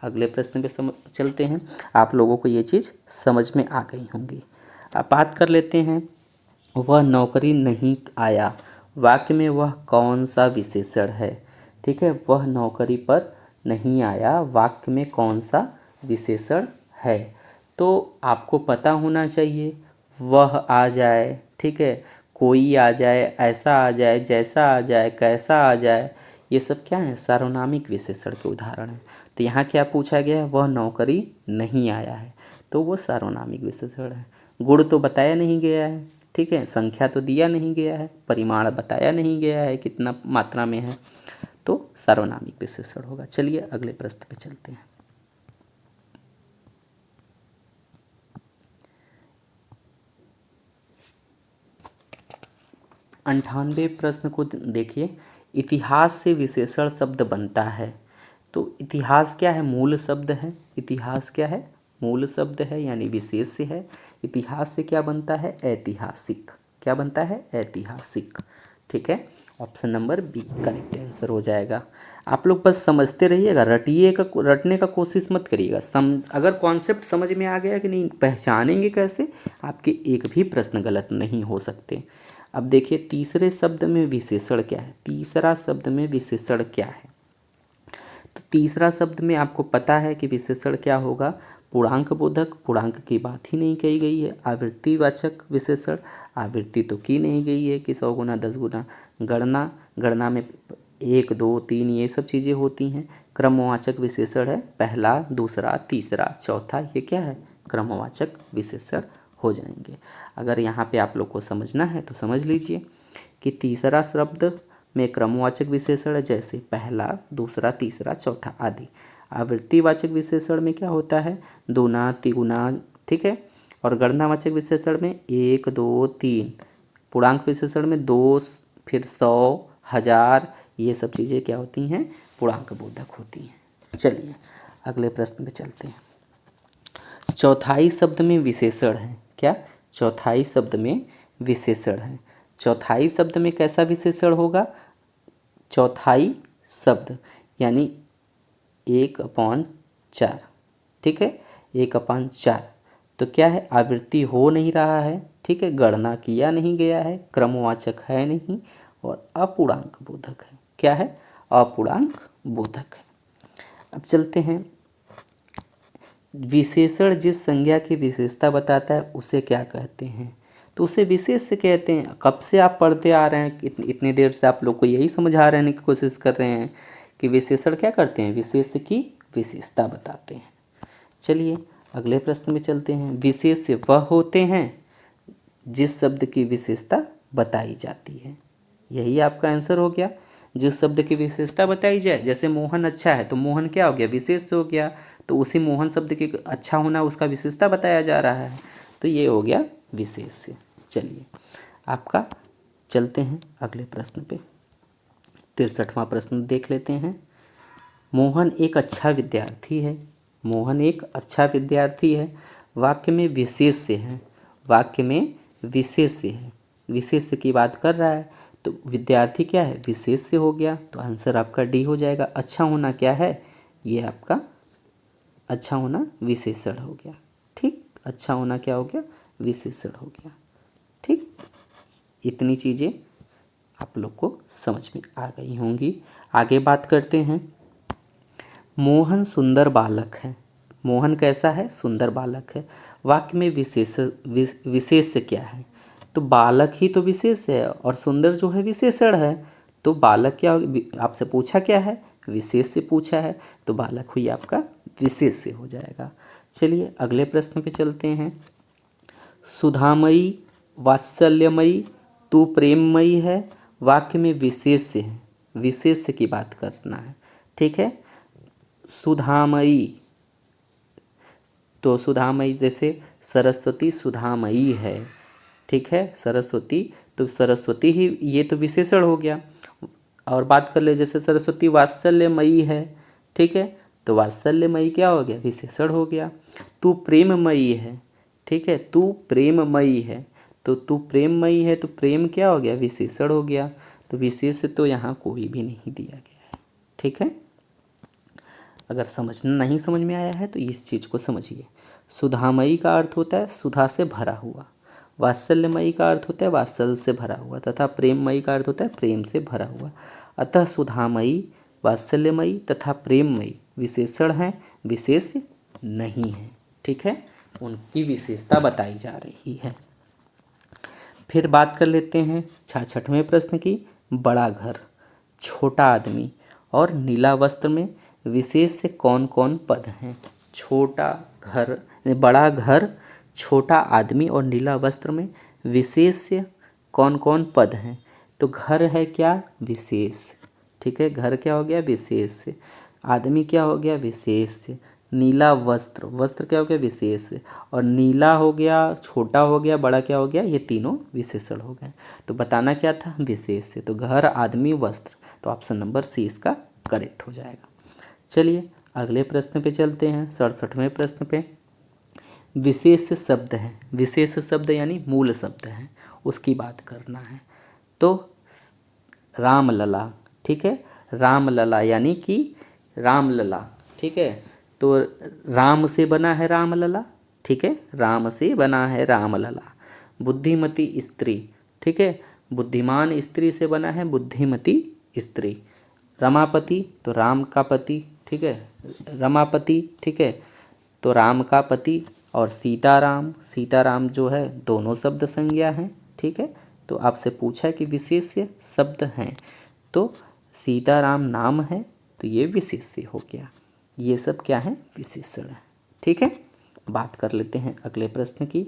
अगले प्रश्न पे चलते हैं। आप लोगों को ये चीज़ समझ में आ गई होंगी। अब बात कर लेते हैं। वह नौकरी नहीं आया, वाक्य में वह कौन सा विशेषण है? ठीक है, वह नौकरी पर नहीं आया, वाक्य में कौन सा विशेषण है? तो आपको पता होना चाहिए। वह आ जाए, ठीक है, कोई आ जाए, ऐसा आ जाए, जैसा आ जाए, कैसा आ जाए, ये सब क्या है? सार्वनामिक विशेषण के उदाहरण हैं। तो यहाँ क्या पूछा गया है? वह नौकरी नहीं आया है, तो वो सार्वनामिक विशेषण है। गुण तो बताया नहीं गया है, ठीक है, संख्या तो दिया नहीं गया है, परिमाण बताया नहीं गया है कितना मात्रा में है, तो सार्वनामिक विशेषण होगा। चलिए अगले प्रश्न पे चलते हैं। अंठानवे प्रश्न को देखिए। इतिहास से विशेषण शब्द बनता है, तो इतिहास क्या है? मूल शब्द है। इतिहास क्या है? मूल शब्द है, यानी विशेष्य है। इतिहास से क्या बनता है? ऐतिहासिक। क्या बनता है? ऐतिहासिक, ठीक है। Option number B correct answer हो जाएगा। आप लोग बस समझते रहिएगा, रटने का कोशिश मत करिएगा। अगर कॉन्सेप्ट समझ में आ गया कि नहीं, पहचानेंगे कैसे, आपके एक भी प्रश्न गलत नहीं हो सकते। अब देखिए तीसरे शब्द में विशेषण क्या है? तीसरा शब्द में विशेषण क्या है? तो तीसरा शब्द में आपको पता है कि विशेषण क्या होगा? पूर्णांक बोधक। पूर्णांक की बात ही नहीं कही गई है। आवृत्तिवाचक विशेषण, आवृत्ति तो की नहीं गई है कि 100 गुना 10 गुना। गणना, गणना में 1 2 3 ये सब चीज़ें होती हैं। क्रमवाचक विशेषण है, पहला, दूसरा, तीसरा, चौथा, ये क्या है? क्रमवाचक विशेषण हो जाएंगे। अगर यहाँ पे आप लोग को समझना है तो समझ लीजिए कि तीसरा शब्द में क्रमवाचक विशेषण है, जैसे पहला, दूसरा, तीसरा, चौथा आदि। आवृत्तिवाचक विशेषण में क्या होता है? दूना, तिगुना, ठीक है। और गणनावाचक विशेषण में 1 2 3। पूर्णांक विशेषण में 2, फिर 100, 1000, ये सब चीज़ें क्या होती हैं? पूर्णांक बोधक होती हैं। चलिए अगले प्रश्न पे चलते हैं। चौथाई शब्द में विशेषण है। क्या? चौथाई शब्द में विशेषण है। चौथाई शब्द में कैसा विशेषण होगा? चौथाई शब्द यानी 1/4, ठीक है, 1/4। तो क्या है? आवृत्ति हो नहीं रहा है, ठीक है, गणना किया नहीं गया है, क्रमवाचक है नहीं और अपूर्णांक बोधक है। क्या है? अपूर्णांक बोधक है। अब चलते हैं, विशेषण जिस संज्ञा की विशेषता बताता है उसे क्या कहते हैं? तो उसे विशेष से कहते हैं। कब से आप पढ़ते आ रहे हैं, इतनी देर से आप लोग को यही समझा रहने की कोशिश कर रहे हैं कि विशेषण क्या करते हैं? विशेष की विशेषता बताते हैं। चलिए अगले प्रश्न में चलते हैं। विशेष वह होते हैं जिस शब्द की विशेषता बताई जाती है। यही आपका आंसर हो गया। जिस शब्द की विशेषता बताई जाए, जैसे मोहन अच्छा है तो मोहन क्या हो गया? विशेष हो गया। तो उसी मोहन शब्द के अच्छा होना उसका विशेषता बताया जा रहा है, तो ये हो गया विशेष। चलिए आपका चलते हैं अगले प्रश्न पे। 63वां प्रश्न देख लेते हैं। मोहन एक अच्छा विद्यार्थी है। मोहन एक अच्छा विद्यार्थी है। वाक्य में विशेष से है। वाक्य में विशेष से है, विशेष की बात कर रहा है, तो विद्यार्थी क्या है? विशेष से हो गया। तो आंसर आपका डी हो जाएगा। अच्छा होना क्या है? ये आपका अच्छा होना विशेषण हो गया। ठीक, अच्छा होना क्या हो गया? विशेषण हो गया। ठीक, इतनी चीज़ें आप लोग को समझ में आ गई होंगी। आगे बात करते हैं। मोहन सुंदर बालक है। मोहन कैसा है? सुंदर बालक है। वाक्य में विशेष क्या है? तो बालक ही तो विशेष है और सुंदर जो है विशेषण है। तो बालक क्या आपसे पूछा क्या है? विशेष से पूछा है, तो बालक हुई आपका विशेष से हो जाएगा। चलिए अगले प्रश्न पे चलते हैं। सुधामयी, वात्सल्यमयी, तू प्रेममयी है। वाक्य में विशेष से है, विशेष की बात करना है, ठीक है। सुधामयी, तो सुधामयी जैसे सरस्वती सुधामयी है, ठीक है, सरस्वती, तो सरस्वती ही ये तो विशेषण हो गया। और बात कर ले जैसे सरस्वती वात्सल्यमयी है, ठीक है, तो वात्सल्यमयी क्या हो गया? विशेषण हो गया। तू प्रेममयी है, ठीक है, तू प्रेममयी है, तो तू प्रेममयी है, तो प्रेम क्या हो गया? विशेषण हो गया। तो विशेष तो यहाँ कोई भी नहीं दिया गया है, ठीक है। अगर नहीं समझ में आया है तो इस चीज़ को समझिए। सुधामयी का अर्थ होता है सुधा से भरा हुआ, वात्सल्यमयी का अर्थ होता है वात्सल से भरा हुआ, तथा प्रेममयी का अर्थ होता है प्रेम से भरा हुआ। अतः सुधामयी, वात्सल्यमयी तथा प्रेममयी विशेषण हैं, विशेष नहीं है, ठीक है, उनकी विशेषता बताई जा रही है। फिर बात कर लेते हैं 66वें प्रश्न की। बड़ा घर, छोटा आदमी और नीला वस्त्र में विशेष से कौन कौन पद हैं? छोटा घर, बड़ा घर, छोटा आदमी और नीला वस्त्र में विशेष से कौन कौन पद हैं? तो घर है क्या? विशेष, ठीक है, घर क्या हो गया? विशेष से। आदमी क्या हो गया? विशेष से। नीला वस्त्र, वस्त्र क्या हो गया? विशेष से। और नीला हो गया, छोटा हो गया, बड़ा क्या हो गया? ये तीनों विशेषण हो गए। तो बताना क्या था? विशेष से। तो घर, आदमी, वस्त्र, तो ऑप्शन नंबर सी इसका करेक्ट हो जाएगा। चलिए अगले प्रश्न पे चलते हैं, 67वें प्रश्न पे। विशेष शब्द है, विशेष शब्द यानी मूल शब्द है, उसकी बात करना है। तो रामलला, ठीक है, रामलला यानी कि रामलला, ठीक है, तो राम से बना है रामलला, ठीक है, राम से बना है रामलला। बुद्धिमती स्त्री, ठीक है, बुद्धिमान स्त्री से बना है बुद्धिमती स्त्री। रमापति, तो राम का पति, ठीक है, रमापति, ठीक है, तो राम का पति। और सीताराम, सीताराम जो है दोनों शब्द संज्ञा हैं, ठीक है। तो आपसे पूछा कि विशेष शब्द हैं, तो सीताराम नाम है, तो ये विशेष हो गया। ये सब क्या है? विशेषण है, ठीक है। बात कर लेते हैं अगले प्रश्न की।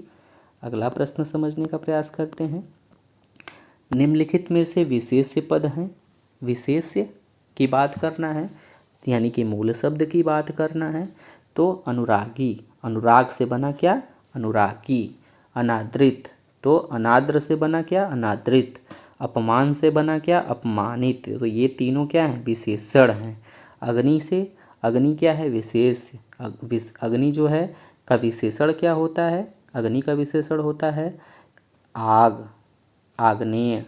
अगला प्रश्न समझने का प्रयास करते हैं। निम्नलिखित में से विशेष पद हैं, विशेष की बात करना है, यानी कि मूल शब्द की बात करना है। तो अनुरागी, अनुराग से बना क्या? अनुरागी। अनादृत, तो अनाद्र से बना क्या? अनादृत। अपमान से बना क्या? अपमानित। तो ये तीनों क्या हैं? विशेषण हैं। अग्नि से, अग्नि क्या है विशेष, अग्नि जो है का विशेषण क्या होता है, अग्नि का विशेषण होता है आग, आग्नेय,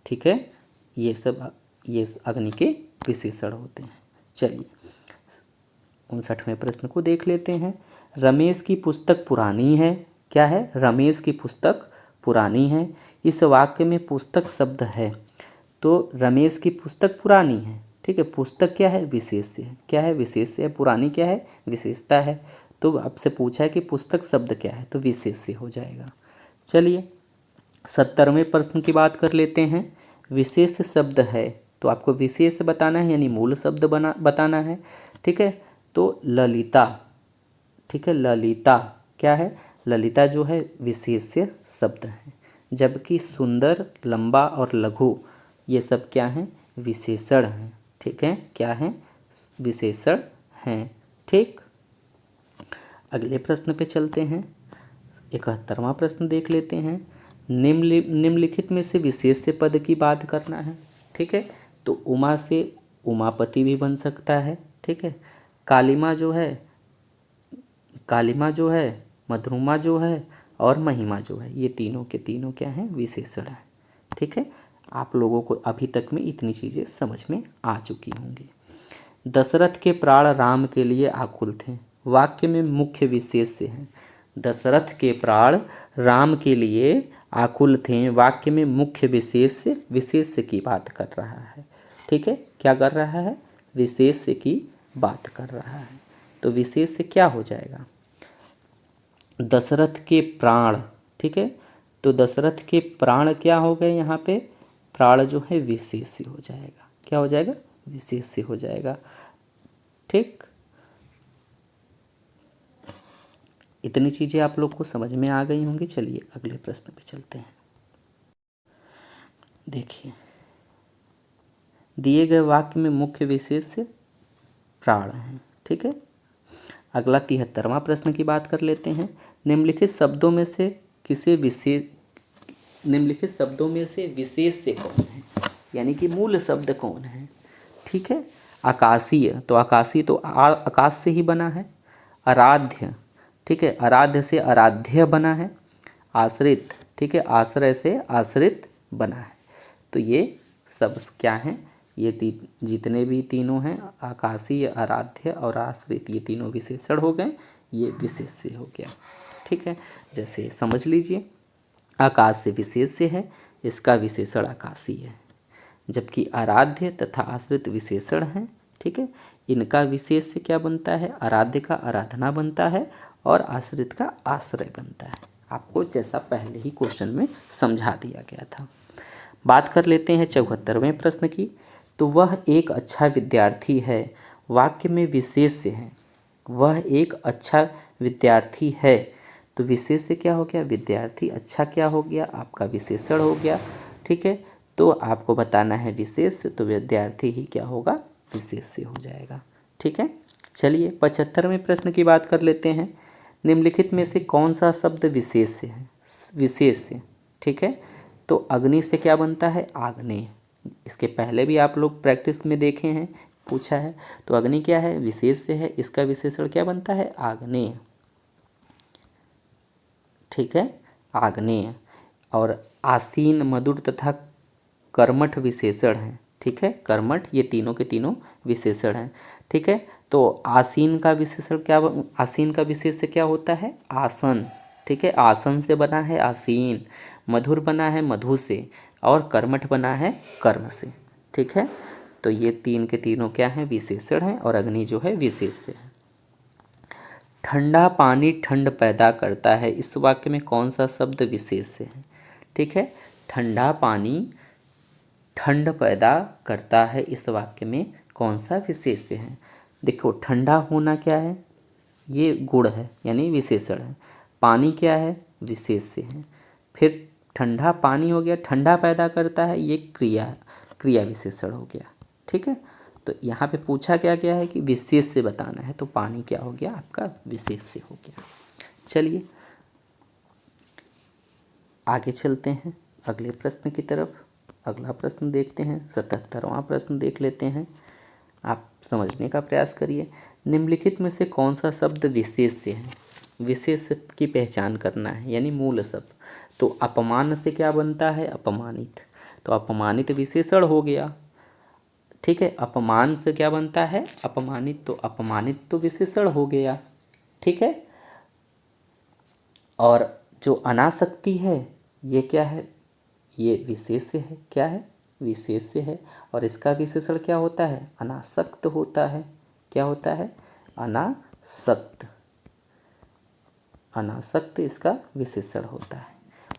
ठीक है, ये सब ये अग्नि के विशेषण होते हैं। चलिए 59वें प्रश्न को देख लेते हैं। रमेश की पुस्तक पुरानी है, क्या है, रमेश की पुस्तक पुरानी है। इस वाक्य में पुस्तक शब्द है, तो रमेश की पुस्तक पुरानी है, ठीक है, पुस्तक क्या है विशेष्य है, क्या है विशेष्य है, पुरानी क्या है विशेषता है। तो आपसे पूछा है कि पुस्तक शब्द क्या है, तो विशेष्य हो जाएगा। चलिए 70वें प्रश्न की बात कर लेते हैं। विशेष शब्द है, तो आपको विशेष बताना है यानी मूल शब्द बताना है, ठीक है। तो ललिता, ठीक है, ललिता क्या है, ललिता जो है विशेष्य शब्द है, जबकि सुंदर, लंबा और लघु ये सब क्या हैं विशेषण हैं, ठीक है, क्या हैं विशेषण हैं, ठीक। अगले प्रश्न पे चलते हैं। 71वां प्रश्न देख लेते हैं। निम्नलिखित में से विशेष्य पद की बात करना है, ठीक है। तो उमा से उमापति भी बन सकता है, ठीक है। कालिमा जो है, कालिमा जो है, मधुरमा जो है और महिमा जो है, ये तीनों के तीनों क्या हैं विशेषण हैं, ठीक है। आप लोगों को अभी तक में इतनी चीज़ें समझ में आ चुकी होंगी। दशरथ के प्राण राम के लिए आकुल थे, वाक्य में मुख्य विशेष्य है। दशरथ के प्राण राम के लिए आकुल थे, वाक्य में मुख्य विशेष्य की बात कर रहा है, ठीक है, क्या कर रहा है विशेष्य की बात कर रहा है। तो विशेष्य क्या हो जाएगा, दशरथ के प्राण, ठीक है। तो दशरथ के प्राण क्या हो गए, यहाँ पे प्राण जो है विशेष्य हो जाएगा, क्या हो जाएगा विशेष्य हो जाएगा, ठीक। इतनी चीज़ें आप लोग को समझ में आ गई होंगी। चलिए अगले प्रश्न पे चलते हैं। देखिए दिए गए वाक्य में मुख्य विशेष्य प्राण हैं, ठीक है। अगला 73वां प्रश्न की बात कर लेते हैं। निम्नलिखित शब्दों में से विशेष्य कौन है, यानी कि मूल शब्द कौन है, ठीक है। आकाशीय, तो आकाशीय तो आकाश से ही बना है। आराध्य, ठीक है, आराध्य से आराध्य बना है। आश्रित, ठीक है, आश्रय से आश्रित बना है। तो ये सब क्या हैं, ये जितने भी तीनों हैं आकाशीय, आराध्य और आश्रित, ये तीनों विशेषण हो गए, ये विशेष्य हो गया, ठीक है। जैसे समझ लीजिए आकाश से विशेष्य है, इसका विशेषण आकाशीय है, जबकि आराध्य तथा आश्रित विशेषण हैं, ठीक है। इनका विशेष्य क्या बनता है, आराध्य का आराधना बनता है और आश्रित का आश्रय बनता है, आपको जैसा पहले ही क्वेश्चन में समझा दिया गया था। बात कर लेते हैं 74वें प्रश्न की। तो वह एक अच्छा विद्यार्थी है, वाक्य में विशेष्य है, वह एक अच्छा विद्यार्थी है, तो विशेष्य क्या हो गया विद्यार्थी, अच्छा क्या हो गया आपका विशेषण हो गया, ठीक है। तो आपको बताना है विशेष्य, तो विद्यार्थी ही क्या होगा विशेष्य हो जाएगा, ठीक है। चलिए 75वें प्रश्न की बात कर लेते हैं। निम्नलिखित में से कौन सा शब्द विशेष्य है, विशेष्य, ठीक है। तो अग्नि से क्या बनता है आग्नेय, इसके पहले भी आप लोग प्रैक्टिस में देखे हैं, पूछा है। तो अग्नि क्या है विशेष्य है, इसका विशेषण क्या बनता है आग्नेय, ठीक है, आग्नेय। और आसीन, मधुर तथा कर्मठ विशेषण हैं, ठीक है, कर्मठ ये तीनों के तीनों विशेषण हैं, ठीक है। तो आसीन का विशेषण क्या, आसीन का विशेष्य क्या होता है आसन, ठीक है, आसन से बना है आसीन। मधुर बना है मधु से और कर्मठ बना है कर्म से, ठीक है। तो ये तीन के तीनों क्या हैं विशेषण हैं और अग्नि जो है विशेष्य है। ठंडा पानी ठंड पैदा करता है, इस वाक्य में कौन सा शब्द विशेष्य है, ठीक है। ठंडा पानी ठंड पैदा करता है, इस वाक्य में कौन सा विशेष्य है। देखो ठंडा होना क्या है, ये गुण है यानी विशेषण है। पानी क्या है विशेष्य है। फिर ठंडा पानी हो गया, ठंडा पैदा करता है, ये क्रिया विशेषण हो गया, ठीक है। तो यहाँ पे पूछा क्या गया है कि विशेष्य बताना है, तो पानी क्या हो गया आपका विशेष्य हो गया। चलिए आगे चलते हैं अगले प्रश्न की तरफ। अगला प्रश्न देखते हैं 77वां प्रश्न देख लेते हैं। आप समझने का प्रयास करिए। निम्नलिखित में से कौन सा शब्द विशेष्य है? विशेष्य की पहचान करना है, यानी मूल शब्द। तो अपमान से क्या बनता है? अपमानित। तो अपमानित विशेषण हो गया। ठीक है, अपमान से क्या बनता है? अपमानित। तो अपमानित तो विशेषण हो गया। ठीक है, और जो अनासक्ति है ये क्या है? ये विशेष्य है। क्या है? विशेष्य है। और इसका विशेषण क्या होता है? अनासक्त होता है। क्या होता है? अनासक्त। अनासक्त इसका विशेषण होता है।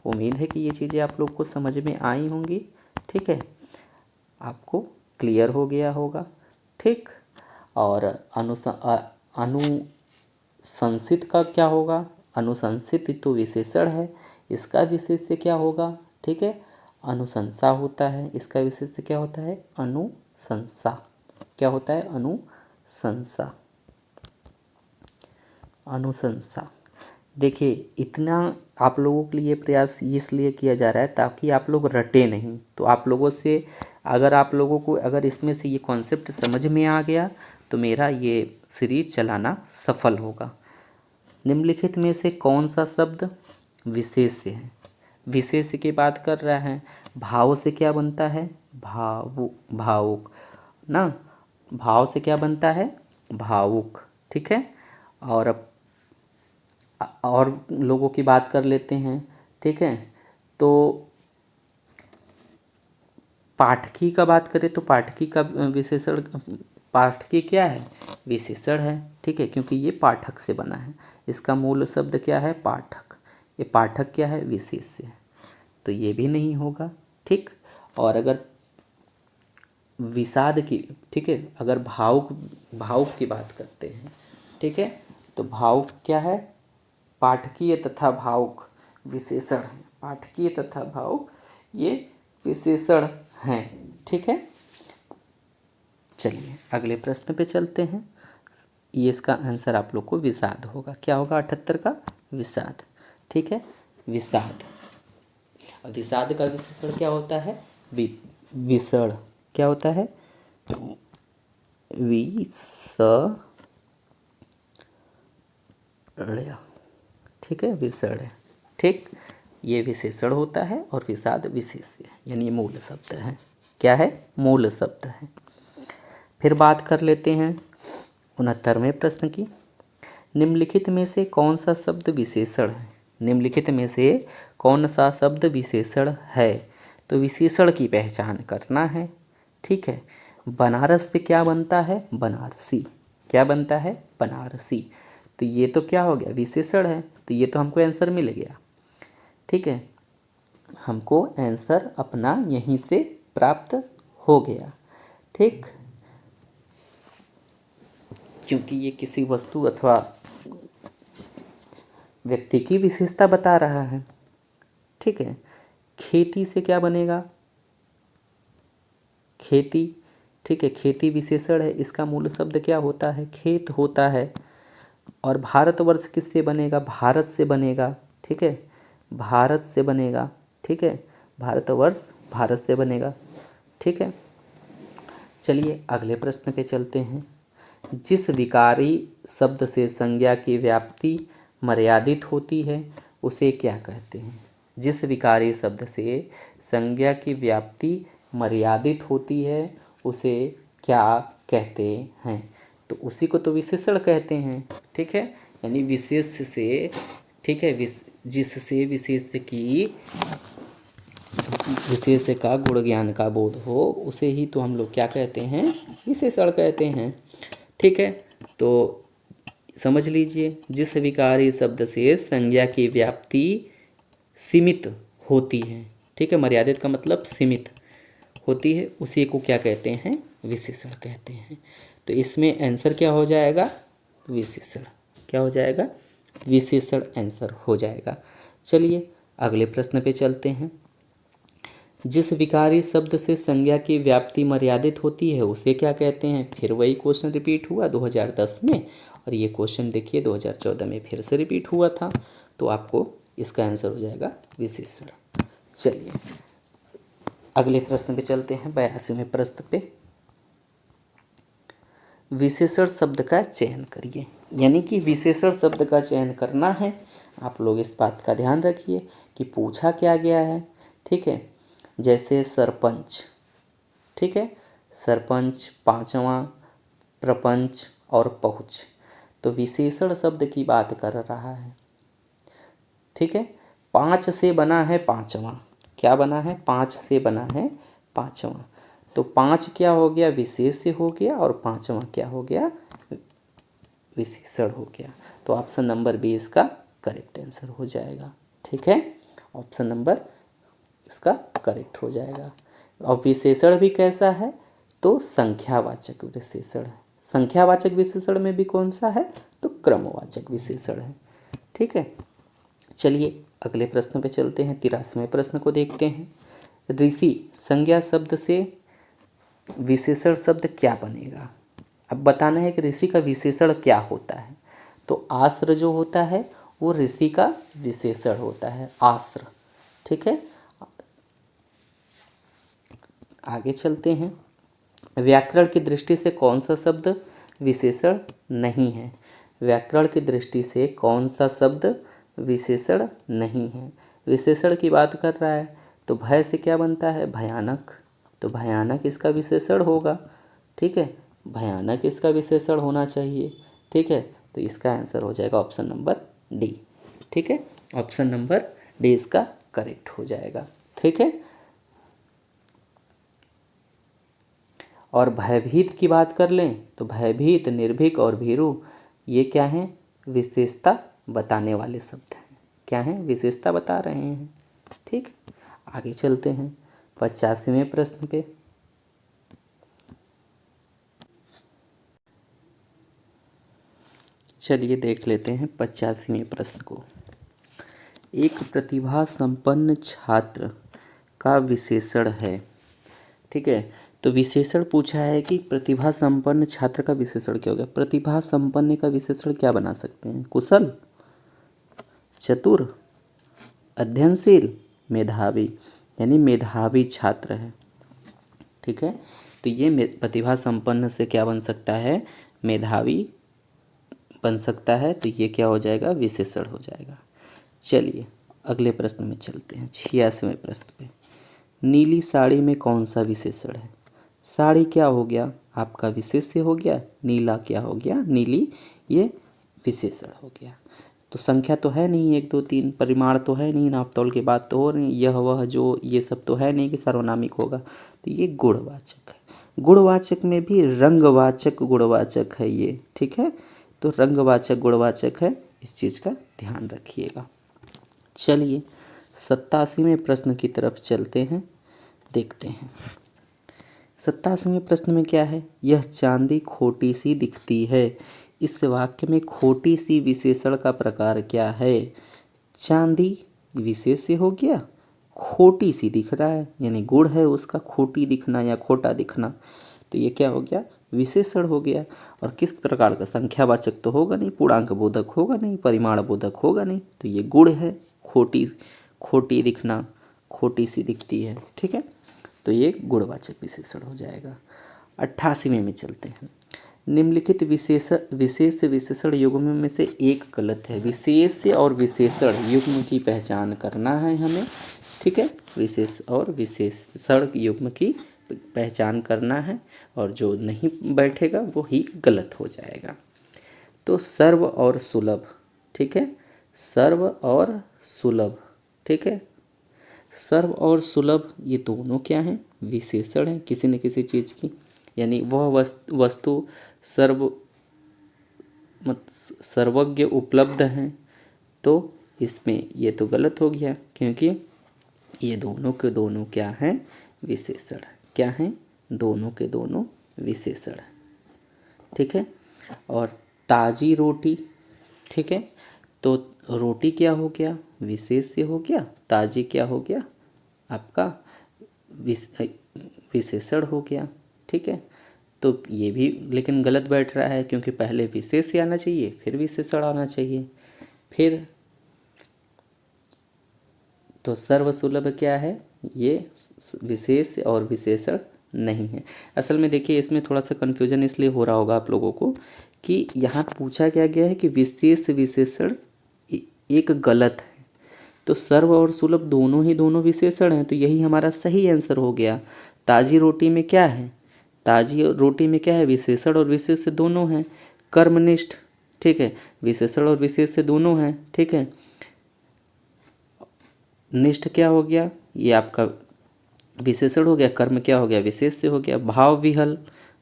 उम्मीद है कि ये चीज़ें आप लोग को समझ में आई होंगी। ठीक है, आपको क्लियर हो गया होगा। ठीक, और अनुशंसित का क्या होगा? अनुशंसित तो विशेषण है, इसका विशेष्य क्या होगा? ठीक है, अनुशंसा होता है। इसका विशेष्य क्या होता है? अनुशंसा। क्या होता है? अनुशंसा। अनुशंसा। देखिए, इतना आप लोगों के लिए प्रयास इसलिए किया जा रहा है ताकि आप लोग रटे नहीं। तो आप लोगों से अगर आप लोगों को अगर इसमें से ये कॉन्सेप्ट समझ में आ गया तो मेरा ये सीरीज चलाना सफल होगा। निम्नलिखित में से कौन सा शब्द विशेष्य है? विशेष्य की बात कर रहा है। भाव से क्या बनता है? भावुक ना। भाव से क्या बनता है? भावुक। ठीक है, और लोगों की बात कर लेते हैं। ठीक है, तो पाठकी का बात करें तो पाठकी का विशेषण, पाठकी क्या है? विशेषण है। ठीक है, क्योंकि ये पाठक से बना है। इसका मूल शब्द क्या है? पाठक। ये पाठक क्या है? विशेष्य है। तो ये भी नहीं होगा। ठीक, और अगर विषाद की, ठीक है, अगर भावुक, भावुक की बात करते हैं, ठीक है, तो भावुक क्या है? पाठकीय तथा भावुक विशेषण है। पाठकीय तथा भावुक ये विशेषण हैं। ठीक है, चलिए अगले प्रश्न पे चलते हैं। ये इसका आंसर आप लोग को विषाद होगा। क्या होगा 78 का? विषाद। ठीक है, विषाद। विषाद का विशेषण क्या होता है? विसड़। क्या होता है? विसड़। ठीक है, विसड़। ठीक, ये विशेषण होता है और विषाद विशेष्य, यानी मूल शब्द है। क्या है? मूल शब्द है। फिर बात कर लेते हैं 69वें प्रश्न की। निम्नलिखित में से कौन सा शब्द विशेषण है? निम्नलिखित में से कौन सा शब्द विशेषण है? तो विशेषण की पहचान करना है। ठीक है, बनारस से क्या बनता है? बनारसी। क्या बनता है? बनारसी। तो ये तो क्या हो गया? विशेषण है। तो ये तो हमको आंसर मिल गया। ठीक है, हमको आंसर अपना यहीं से प्राप्त हो गया। ठीक, क्योंकि ये किसी वस्तु अथवा व्यक्ति की विशेषता बता रहा है। ठीक है, खेती से क्या बनेगा? खेती। ठीक है, खेती विशेषण है। इसका मूल शब्द क्या होता है? खेत होता है। और भारतवर्ष किससे बनेगा? भारत से बनेगा। ठीक है, भारत से बनेगा। ठीक है, भारतवर्ष भारत से बनेगा। ठीक है, चलिए अगले प्रश्न पे चलते हैं। जिस विकारी शब्द से संज्ञा की व्याप्ति मर्यादित होती है उसे क्या कहते हैं? जिस विकारी शब्द से संज्ञा की व्याप्ति मर्यादित होती है उसे क्या कहते हैं? तो उसी को तो विशेषण कहते हैं। ठीक है, यानी विशेष से, ठीक है, जिससे विशेष का गुण ज्ञान का बोध हो उसे ही तो हम लोग क्या कहते हैं? विशेषण कहते हैं। ठीक है, तो समझ लीजिए, जिस विकारी शब्द से संज्ञा की व्याप्ति सीमित होती है, ठीक है, मर्यादित का मतलब सीमित होती है, उसी को क्या कहते हैं? विशेषण कहते हैं। तो इसमें आंसर क्या हो जाएगा? विशेषण। क्या हो जाएगा? विशेषण आंसर हो जाएगा। चलिए अगले प्रश्न पे चलते हैं। जिस विकारी शब्द से संज्ञा की व्याप्ति मर्यादित होती है उसे क्या कहते हैं? फिर वही क्वेश्चन रिपीट हुआ 2010 में, और ये क्वेश्चन देखिए 2014 में फिर से रिपीट हुआ था। तो आपको इसका आंसर हो जाएगा विशेषण। चलिए अगले प्रश्न पे चलते हैं, 82वें प्रश्न पे। विशेषण शब्द का चयन करिए। यानी कि विशेषण शब्द का चयन करना है। आप लोग इस बात का ध्यान रखिए कि पूछा क्या गया है। ठीक है, जैसे सरपंच, ठीक है, सरपंच, पांचवा, प्रपंच और पहुँच, तो विशेषण शब्द की बात कर रहा है। ठीक है, 5 से बना है पांचवा, क्या बना है, 5 से बना है पांचवा, तो 5 क्या हो गया, विशेष्य हो गया, और पांचवा क्या हो गया, विशेषण हो गया। तो ऑप्शन नंबर बी इसका करेक्ट आंसर हो जाएगा। ठीक है, ऑप्शन नंबर इसका करेक्ट हो जाएगा। और विशेषण भी कैसा है, तो संख्यावाचक विशेषण है। संख्यावाचक विशेषण में भी कौन सा है, तो क्रमवाचक विशेषण है। ठीक है, चलिए अगले प्रश्न पे चलते हैं। 83वें प्रश्न को देखते हैं। ऋषि संज्ञा शब्द से विशेषण शब्द क्या बनेगा। अब बताना है कि ऋषि का विशेषण क्या होता है। तो आश्र जो होता है वो ऋषि का विशेषण होता है, आश्र। ठीक है, आगे चलते हैं। व्याकरण की दृष्टि से कौन सा शब्द विशेषण नहीं है। व्याकरण की दृष्टि से कौन सा शब्द विशेषण नहीं है। विशेषण की बात कर रहा है, तो भय से क्या बनता है, भयानक, तो भयानक इसका विशेषण होगा। ठीक है, भयानक इसका विशेषण होना चाहिए। ठीक है, तो इसका आंसर हो जाएगा ऑप्शन नंबर डी। ठीक है, ऑप्शन नंबर डी इसका करेक्ट हो जाएगा। ठीक है, और भयभीत की बात कर लें तो भयभीत, निर्भीक और भीरु ये क्या हैं, विशेषता बताने वाले शब्द हैं। क्या हैं, विशेषता बता रहे हैं। ठीक, आगे चलते हैं 85वें प्रश्न पे। चलिए देख लेते हैं 85वें प्रश्न को। एक प्रतिभा संपन्न छात्र का विशेषण है। ठीक है, तो विशेषण पूछा है कि प्रतिभा संपन्न छात्र का विशेषण क्या होगा। प्रतिभा संपन्न का विशेषण क्या बना सकते हैं, कुशल, चतुर, अध्ययनशील, मेधावी, यानी मेधावी छात्र है। ठीक है, तो ये प्रतिभा संपन्न से क्या बन सकता है, मेधावी बन सकता है। तो ये क्या हो जाएगा, विशेषण हो जाएगा। चलिए अगले प्रश्न में चलते हैं, 86वें प्रश्न पे। नीली साड़ी में कौन सा विशेषण है। साड़ी क्या हो गया, आपका विशेष्य हो गया, नीला क्या हो गया, नीली, ये विशेषण हो गया। तो संख्या तो है नहीं 1 2 3, परिमाण तो है नहीं, नापतोल की बात तो हो नहीं, यह वह जो ये सब तो है नहीं कि सार्वनामिक होगा। तो ये गुणवाचक है। गुणवाचक में भी रंगवाचक गुणवाचक है ये। ठीक है, तो रंगवाचक गुणवाचक है, इस चीज़ का ध्यान रखिएगा। चलिए 87वें प्रश्न की तरफ चलते हैं, देखते हैं। 87वें प्रश्न में क्या है, यह चांदी खोटी सी दिखती है। इस वाक्य में खोटी सी विशेषण का प्रकार क्या है। चांदी विशेष्य हो गया, खोटी सी दिख रहा है, यानी गुण है उसका खोटी दिखना या खोटा दिखना, तो ये क्या हो गया, विशेषण हो गया। और किस प्रकार का, संख्यावाचक तो होगा नहीं, पूर्णांक बोधक होगा नहीं, परिमाण बोधक होगा नहीं, तो ये गुण है, खोटी, खोटी दिखना, खोटी सी दिखती है। ठीक है, तो ये गुणवाचक विशेषण हो जाएगा। 88वें में चलते हैं। निम्नलिखित विशेष विशेषण युग्म में से एक गलत है। विशेष और विशेषण युग्म की पहचान करना है हमें। ठीक है, विशेष और विशेषण युग्म की पहचान करना है, और जो नहीं बैठेगा वो ही गलत हो जाएगा। तो सर्व और सुलभ, ठीक है, सर्व और सुलभ। ठीक है, सर्व और सुलभ ये दोनों क्या हैं, विशेषण हैं किसी न किसी चीज़ की। यानी वह वस्तु सर्वज्ञ उपलब्ध हैं, तो इसमें ये तो गलत हो गया, क्योंकि ये दोनों के दोनों क्या हैं, विशेषण। क्या हैं, दोनों के दोनों विशेषण। ठीक है, और ताज़ी रोटी, ठीक है, तो रोटी क्या हो गया, विशेष्य हो गया, ताज़ी क्या हो गया, आपका विशेषण हो गया। ठीक है, तो ये भी लेकिन गलत बैठ रहा है, क्योंकि पहले विशेष्य आना चाहिए फिर विशेषण आना चाहिए। फिर तो सर्वसुलभ क्या है, ये विशेष और विशेषण नहीं है। असल में देखिए इसमें थोड़ा सा कन्फ्यूजन इसलिए हो रहा होगा आप लोगों को कि यहाँ पूछा क्या गया है कि विशेष विशेषण एक गलत है, तो सर्व और सुलभ दोनों विशेषण हैं, तो यही हमारा सही आंसर हो गया। ताज़ी रोटी में क्या है, ताज़ी रोटी में क्या है, विशेषण और विशेष दोनों हैं। कर्मनिष्ठ, ठीक है, विशेषण और विशेष दोनों हैं, ठीक है। निष्ठ क्या हो गया, ये आपका विशेषण हो गया, कर्म क्या हो गया, विशेष से हो गया। भाव विहल,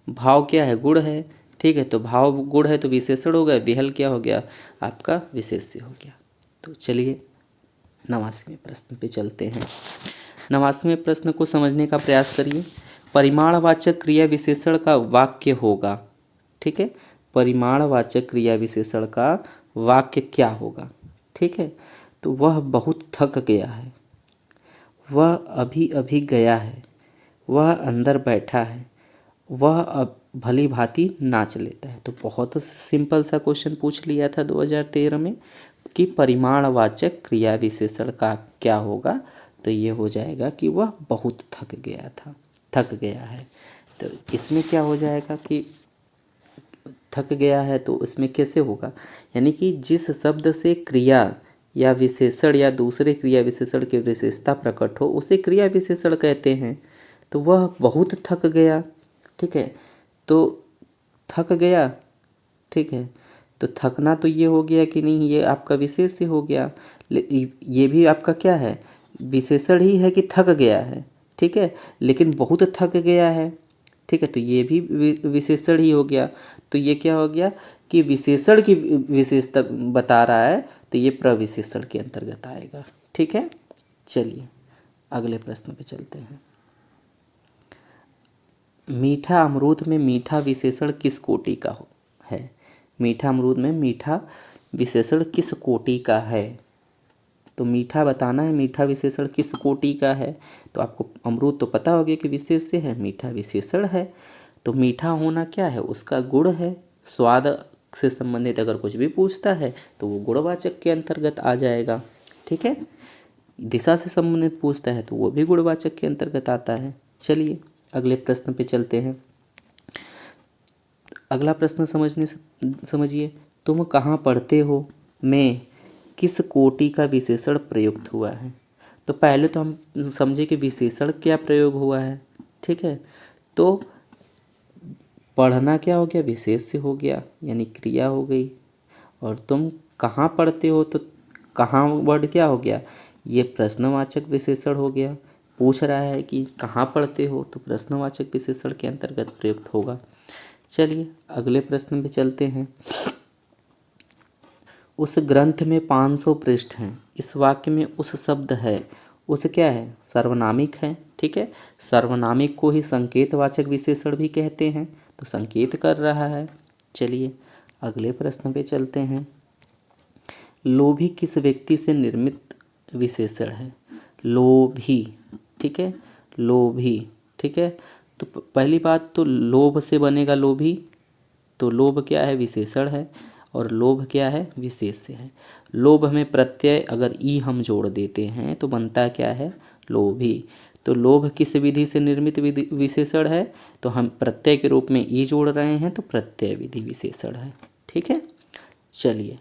भाव क्या है, गुण है, ठीक है, तो भाव गुण है तो विशेषण हो गया, विहल क्या हो गया, आपका विशेष से हो गया। तो चलिए 89वें प्रश्न पे चलते हैं। 89वें प्रश्न को समझने का प्रयास करिए। परिमाणवाचक क्रिया विशेषण का वाक्य होगा, ठीक है, परिमाणवाचक क्रिया विशेषण का वाक्य क्या होगा, ठीक है। तो वह बहुत थक गया है, वह अभी अभी गया है, वह अंदर बैठा है, वह अब भली भांति नाच लेता है। तो बहुत सिंपल सा क्वेश्चन पूछ लिया था 2013 में कि परिमाणवाचक क्रिया विशेषण का क्या होगा, तो ये हो जाएगा कि वह बहुत थक गया था, थक गया है। तो इसमें क्या हो जाएगा कि थक गया है, तो इसमें कैसे होगा, यानी कि जिस शब्द से क्रिया या विशेषण या दूसरे क्रिया विशेषण की विशेषता प्रकट हो उसे क्रिया विशेषण कहते हैं। तो वह बहुत थक गया, ठीक है, तो थक गया, ठीक है, तो थकना तो ये हो गया कि नहीं, ये आपका विशेष से हो गया। ये भी आपका क्या है, विशेषण ही है कि थक गया है, ठीक है, लेकिन बहुत थक गया है, ठीक है, तो ये भी विशेषण ही हो गया। तो ये क्या हो गया कि विशेषण की विशेषता बता रहा है, तो ये प्रविशेषण के अंतर्गत आएगा, ठीक है। चलिए अगले प्रश्न पे चलते हैं। मीठा अमरूद में मीठा विशेषण किस कोटि का है, मीठा अमरूद में मीठा विशेषण किस कोटि का है, तो मीठा बताना है, मीठा विशेषण किस कोटि का है। तो आपको अमरूद तो पता हो गया कि विशेष से है, मीठा विशेषण है, तो मीठा होना क्या है, उसका गुण है। स्वाद से संबंधित अगर कुछ भी पूछता है तो वो गुणवाचक के अंतर्गत आ जाएगा, ठीक है। दिशा से संबंधित पूछता है तो वो भी गुणवाचक के अंतर्गत आता है। चलिए अगले प्रश्न पे चलते हैं। अगला प्रश्न समझिए, तुम कहाँ पढ़ते हो में किस कोटि का विशेषण प्रयुक्त हुआ है। तो पहले तो हम समझे कि विशेषण क्या प्रयोग हुआ है, ठीक है। तो पढ़ना क्या हो गया, विशेष से हो गया, यानी क्रिया हो गई। और तुम कहाँ पढ़ते हो, तो कहाँ वर्ड क्या हो गया, ये प्रश्नवाचक विशेषण हो गया। पूछ रहा है कि कहाँ पढ़ते हो, तो प्रश्नवाचक विशेषण के अंतर्गत प्रयुक्त होगा। चलिए अगले प्रश्न पे चलते हैं। उस ग्रंथ में 500 पृष्ठ हैं, इस वाक्य में उस शब्द है, उस क्या है, सर्वनामिक है, ठीक है। सर्वनामिक को ही संकेतवाचक विशेषण भी कहते हैं, तो संकेत कर रहा है। चलिए अगले प्रश्न पे चलते हैं। लोभी किस व्यक्ति से निर्मित विशेषण है, लोभी, ठीक है, लोभी, ठीक है। तो पहली बात तो लोभ से बनेगा लोभी, तो लोभ क्या है, विशेषण है, और लोभ क्या है, विशेष से है। लोभ में प्रत्यय अगर ई हम जोड़ देते हैं तो बनता क्या है, लोभी। तो लोभ किस विधि से निर्मित विशेषण है, तो हम प्रत्यय के रूप में ई जोड़ रहे हैं, तो प्रत्यय विधि विशेषण है, ठीक है। चलिए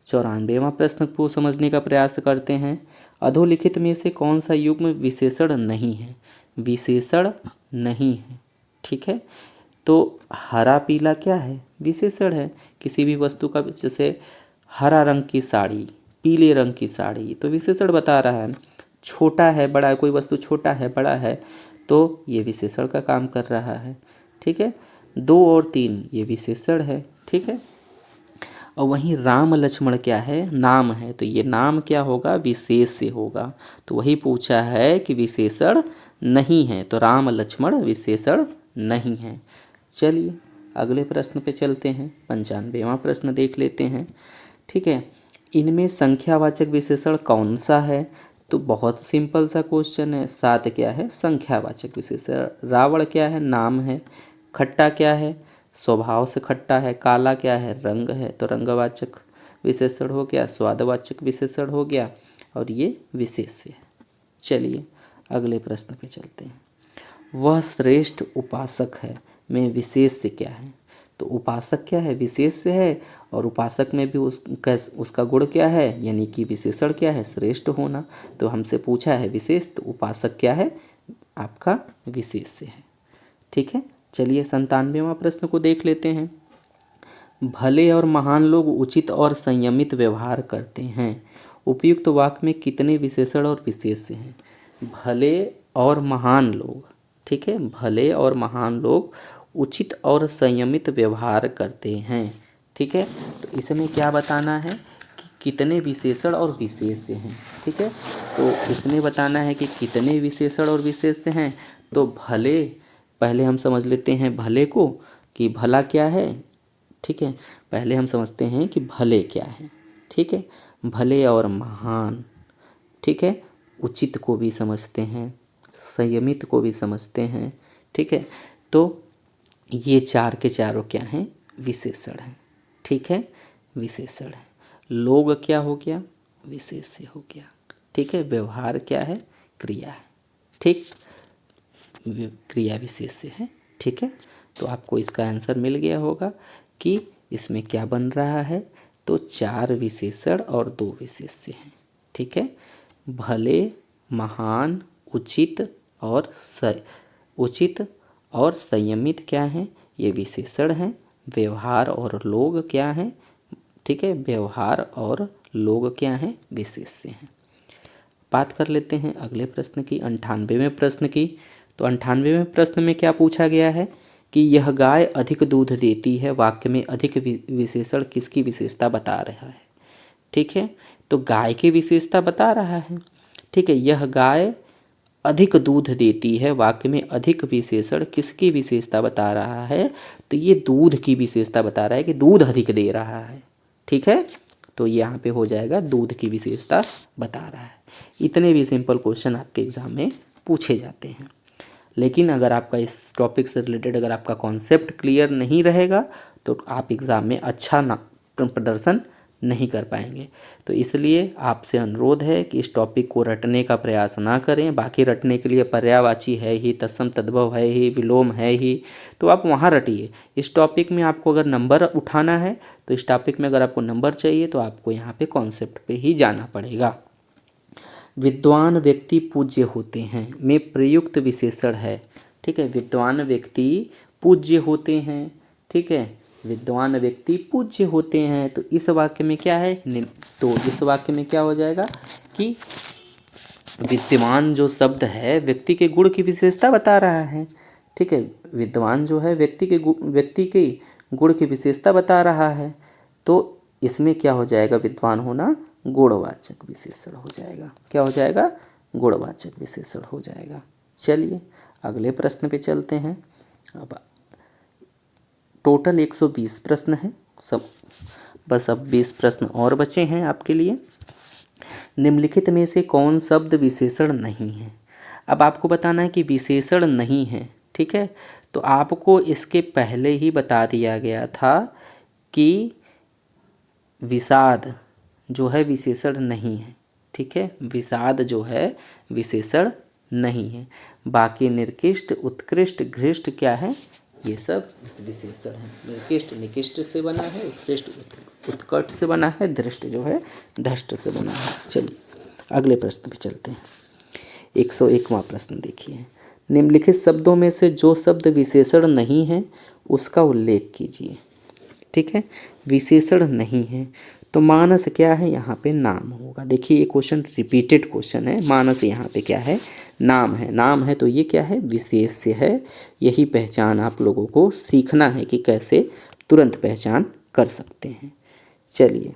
94वां प्रश्न को समझने का प्रयास करते हैं। अधोलिखित में से कौन सा युग्म विशेषण नहीं है, विशेषण नहीं है, ठीक है। तो हरा पीला क्या है, विशेषण है किसी भी वस्तु का। जैसे हरा रंग की साड़ी, पीले रंग की साड़ी, तो विशेषण बता रहा है। छोटा है बड़ा है, कोई वस्तु छोटा है बड़ा है, तो ये विशेषण का काम कर रहा है, ठीक है। 2 और 3 ये विशेषण है, ठीक है। और वहीं राम लक्ष्मण क्या है, नाम है, तो ये नाम क्या होगा, विशेष से होगा। तो वही पूछा है कि विशेषण नहीं है, तो राम लक्ष्मण विशेषण नहीं है। चलिए अगले प्रश्न पे चलते हैं। 95वां प्रश्न देख लेते हैं, ठीक है। इनमें संख्यावाचक विशेषण कौन सा है, तो बहुत सिंपल सा क्वेश्चन है। 7 क्या है, संख्यावाचक विशेषण। रावण क्या है, नाम है। खट्टा क्या है, स्वभाव से खट्टा है। काला क्या है, रंग है, तो रंगवाचक विशेषण हो गया, स्वादवाचक विशेषण हो गया, और ये विशेष है। चलिए अगले प्रश्न पे चलते हैं। वह श्रेष्ठ उपासक है में विशेष्य क्या है? तो उपासक क्या है? विशेष्य है। और उपासक में भी उसका गुण क्या है, यानी कि विशेषण क्या है? श्रेष्ठ होना। तो हमसे पूछा है विशेष, तो उपासक क्या है? आपका विशेष्य है। ठीक है, चलिए 97वां प्रश्न को देख लेते हैं। भले और महान लोग उचित और संयमित व्यवहार करते हैं। उपयुक्त वाक्य में कितने विशेषण और विशेष्य हैं? भले और महान लोग, ठीक है, भले और महान लोग उचित और संयमित व्यवहार करते हैं। ठीक है, तो इसमें क्या बताना है कि कितने विशेषण और विशेष्य हैं। ठीक है, तो इसमें बताना है कि कितने विशेषण और विशेष्य हैं। तो भले, पहले हम समझ लेते हैं भले को कि भला क्या है। ठीक है, पहले हम समझते हैं कि भले क्या है। ठीक है, भले और महान। ठीक है, उचित को भी समझते हैं, संयमित को भी समझते हैं। ठीक है, तो ये चार के चारों क्या हैं? विशेषण हैं। ठीक है, विशेषण है। लोग क्या हो गया? विशेष्य हो गया। ठीक है, व्यवहार क्या है? क्रिया है। ठीक, क्रिया विशेष्य है। ठीक है, तो आपको इसका आंसर मिल गया होगा कि इसमें क्या बन रहा है। तो 4 विशेषण और 2 विशेष्य हैं। ठीक है, भले, महान, उचित और संयमित क्या हैं? ये विशेषण हैं। व्यवहार और लोग क्या हैं? ठीक है, व्यवहार और लोग क्या हैं? विशेष्य हैं। बात कर लेते हैं अगले प्रश्न की, 98वें प्रश्न की। तो 98वें प्रश्न में क्या पूछा गया है कि यह गाय अधिक दूध देती है। वाक्य में अधिक विशेषण किसकी विशेषता बता रहा है? ठीक है, तो गाय की विशेषता बता रहा है। ठीक है, यह गाय अधिक दूध देती है। वाक्य में अधिक विशेषण किसकी विशेषता बता रहा है? तो ये दूध की विशेषता बता रहा है कि दूध अधिक दे रहा है। ठीक है, तो यहाँ पे हो जाएगा दूध की विशेषता बता रहा है। इतने भी सिंपल क्वेश्चन आपके एग्जाम में पूछे जाते हैं। लेकिन अगर आपका इस टॉपिक से रिलेटेड अगर आपका कॉन्सेप्ट क्लियर नहीं रहेगा तो आप एग्ज़ाम में अच्छा प्रदर्शन नहीं कर पाएंगे। तो इसलिए आपसे अनुरोध है कि इस टॉपिक को रटने का प्रयास ना करें। बाकी रटने के लिए पर्यायवाची है ही, तत्सम तद्भव है ही, विलोम है ही, तो आप वहाँ रटिए। इस टॉपिक में आपको अगर नंबर उठाना है, तो इस टॉपिक में अगर आपको नंबर चाहिए तो आपको यहाँ पे कॉन्सेप्ट पे ही जाना पड़ेगा। विद्वान व्यक्ति पूज्य होते हैं में प्रयुक्त विशेषण है। ठीक है, विद्वान व्यक्ति पूज्य होते हैं। ठीक है, विद्वान व्यक्ति पूज्य होते हैं। तो इस वाक्य में क्या है? तो इस वाक्य में क्या हो जाएगा कि विद्वान जो शब्द है व्यक्ति के गुण की विशेषता बता रहा है। ठीक है, विद्वान जो है व्यक्ति के गुण की विशेषता बता रहा है। तो इसमें क्या हो जाएगा? विद्वान होना गुणवाचक विशेषण हो जाएगा। क्या हो जाएगा? गुणवाचक विशेषण हो जाएगा। चलिए अगले प्रश्न पे चलते हैं। अब टोटल 120 प्रश्न हैं सब, बस अब 20 प्रश्न और बचे हैं आपके लिए। निम्नलिखित में से कौन शब्द विशेषण नहीं है? अब आपको बताना है कि विशेषण नहीं है। ठीक है, तो आपको इसके पहले ही बता दिया गया था कि विषाद जो है विशेषण नहीं है। ठीक है, विषाद जो है विशेषण नहीं है। बाकी निर्कृष्ट, उत्कृष्ट, घृष्ट क्या है? ये सब विशेषण है। निर्कृष्ट निकृष्ट से बना है, उत्कृष्ट उत्कट से बना है, धृष्ट जो है धष्ट से बना है। चलिए अगले प्रश्न पे चलते हैं। 101वां प्रश्न देखिए। निम्नलिखित शब्दों में से जो शब्द विशेषण नहीं है उसका उल्लेख कीजिए। ठीक है, विशेषण नहीं है तो मानस क्या है? यहाँ पे नाम होगा। देखिए ये क्वेश्चन रिपीटेड क्वेश्चन है। मानस यहाँ पे क्या है? नाम है। नाम है तो ये क्या है? विशेष्य है। यही पहचान आप लोगों को सीखना है कि कैसे तुरंत पहचान कर सकते हैं। चलिए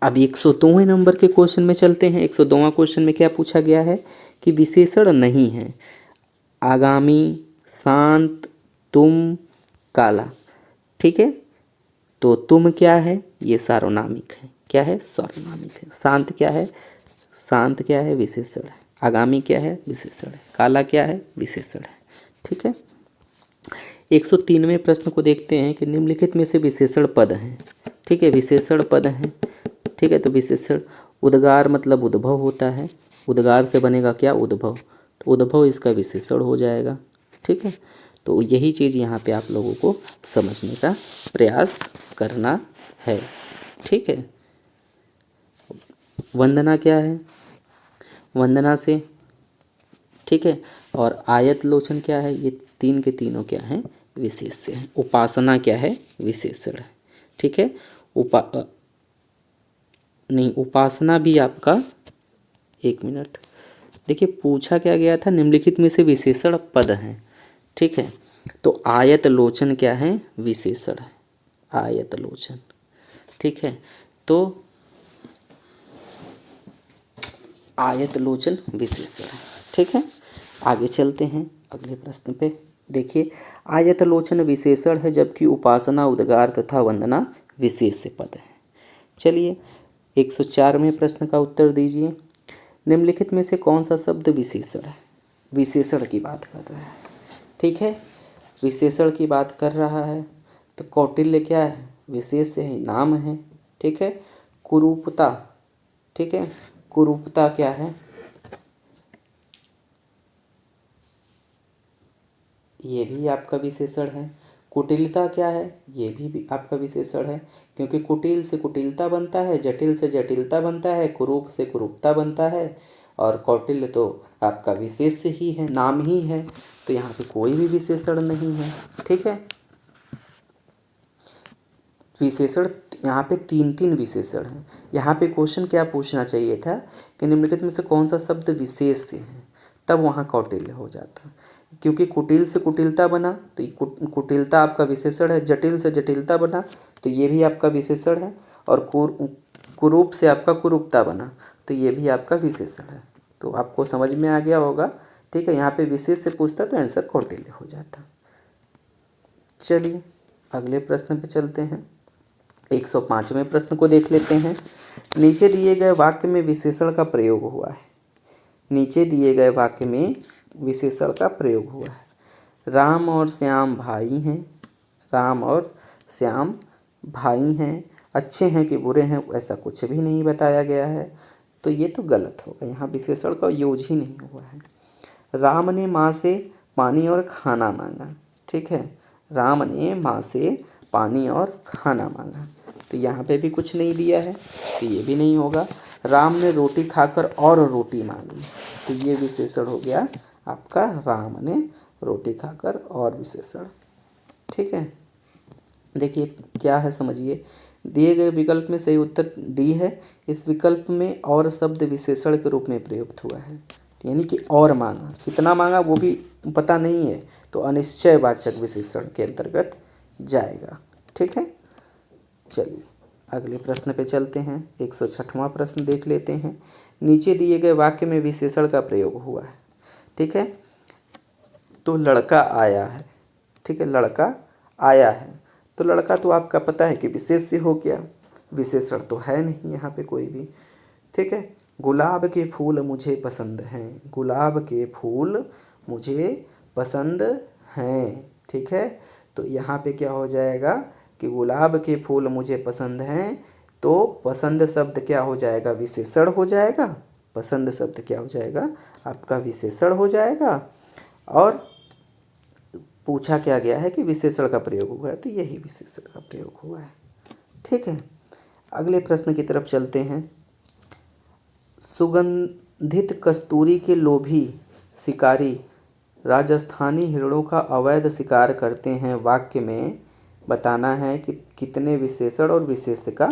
अब 102वें नंबर के क्वेश्चन में चलते हैं। 102वां क्वेश्चन में क्या पूछा गया है कि विशेषण नहीं है आगामी, शांत, तुम, काला। ठीक है, तो तुम क्या है? ये सार्वनामिक है। क्या है? सार्वनामिक है। शांत क्या है? शांत क्या है? विशेषण है। आगामी क्या है? विशेषण है। काला क्या है? विशेषण है। ठीक है, 103वें प्रश्न को देखते हैं कि निम्नलिखित में से विशेषण पद हैं। ठीक है, विशेषण पद हैं। ठीक है, तो विशेषण उद्गार मतलब उद्भव होता है, उद्गार से बनेगा क्या, उद्भव, तो उद्भव इसका विशेषण हो जाएगा। ठीक है, तो यही चीज़ यहाँ पे आप लोगों को समझने का प्रयास करना है। ठीक है, वंदना क्या है, वंदना से, ठीक है, और आयत लोचन क्या है, ये तीन के तीनों क्या हैं, विशेष्य हैं। उपासना क्या है, विशेषण है। ठीक है, नहीं, उपासना भी आपका, एक मिनट, देखिए पूछा क्या गया था, निम्नलिखित में से विशेषण पद हैं। ठीक है, तो आयत लोचन क्या है, विशेषण है, आयत लोचन। ठीक है, तो आयत लोचन विशेषण है। ठीक है, आगे चलते हैं अगले प्रश्न पे। देखिए, आयत लोचन विशेषण है जबकि उपासना, उद्गार तथा वंदना विशेष्य पद है। चलिए 104वें प्रश्न का उत्तर दीजिए। निम्नलिखित में से कौन सा शब्द विशेषण है, विशेषण की बात कर रहा है। ठीक है, विशेषण की बात कर रहा है, तो कौटिल्य क्या है, विशेष्य है, नाम है। ठीक है, कुरूपता, ठीक है, कुरूपता क्या है, ये भी आपका विशेषण है। कुटिलता क्या है, ये भी आपका विशेषण है, क्योंकि कुटिल से कुटिलता बनता है, जटिल से जटिलता बनता है, कुरूप से कुरूपता बनता है, और कौटिल्य तो आपका विशेष्य ही है, नाम ही है, तो यहाँ पे कोई भी विशेषण नहीं है। ठीक है, विशेषण यहाँ पे तीन तीन विशेषण हैं। यहाँ पे क्वेश्चन क्या पूछना चाहिए था कि निम्नलिखित में से कौन सा शब्द विशेष्य है, तब वहाँ कौटिल्य हो जाता, क्योंकि कुटिल से कुटिलता बना तो ये कुटिलता आपका विशेषण है, जटिल से जटिलता बना तो ये भी आपका विशेषण है, और कुरूप से आपका कुरूपता बना तो ये भी आपका विशेषण है। तो आपको समझ में आ गया होगा। ठीक है, यहाँ पे विशेष से पूछता तो आंसर कौटिल्य हो जाता। चलिए अगले प्रश्न पे चलते हैं। 105वें प्रश्न को देख लेते हैं। नीचे दिए गए वाक्य में विशेषण का प्रयोग हुआ है, नीचे दिए गए वाक्य में विशेषण का प्रयोग हुआ है। राम और श्याम भाई हैं, राम और श्याम भाई हैं, अच्छे हैं कि बुरे हैं ऐसा कुछ भी नहीं बताया गया है, तो ये तो गलत होगा, यहाँ विशेषण का यूज ही नहीं हुआ है। राम ने माँ से पानी और खाना मांगा। ठीक है, राम ने माँ से पानी और खाना मांगा, तो यहाँ पे भी कुछ नहीं दिया है, तो ये भी नहीं होगा। राम ने रोटी खाकर और रोटी मांगी, तो ये विशेषण हो गया आपका, राम ने रोटी खाकर और विशेषण। ठीक है, देखिए क्या है, समझिए, दिए गए विकल्प में सही उत्तर डी है। इस विकल्प में और शब्द विशेषण के रूप में प्रयुक्त हुआ है, यानी कि और मांगा, कितना मांगा वो भी पता नहीं है, तो अनिश्चयवाचक विशेषण के अंतर्गत जाएगा। ठीक है, चलिए अगले प्रश्न पे चलते हैं। 106वां प्रश्न देख लेते हैं। नीचे दिए गए वाक्य में विशेषण का प्रयोग हुआ है। ठीक है, तो लड़का आया है। ठीक है, लड़का आया है, तो लड़का तो आपका पता है कि विशेष्य हो गया, विशेषण तो है नहीं यहाँ पे कोई भी। ठीक है, गुलाब के फूल मुझे पसंद हैं, गुलाब के फूल मुझे पसंद हैं। ठीक है, तो यहाँ पे क्या हो जाएगा कि गुलाब के फूल मुझे पसंद हैं, तो पसंद शब्द क्या हो जाएगा, विशेषण हो जाएगा, पसंद शब्द क्या हो जाएगा आपका, विशेषण हो जाएगा। और पूछा क्या गया है कि विशेषण का प्रयोग हुआ है, तो यही विशेषण का प्रयोग हुआ है। ठीक है, अगले प्रश्न की तरफ चलते हैं। सुगंधित कस्तूरी के लोभी शिकारी राजस्थानी हिरणों का अवैध शिकार करते हैं, वाक्य में बताना है कि कितने विशेषण और विशेष्य का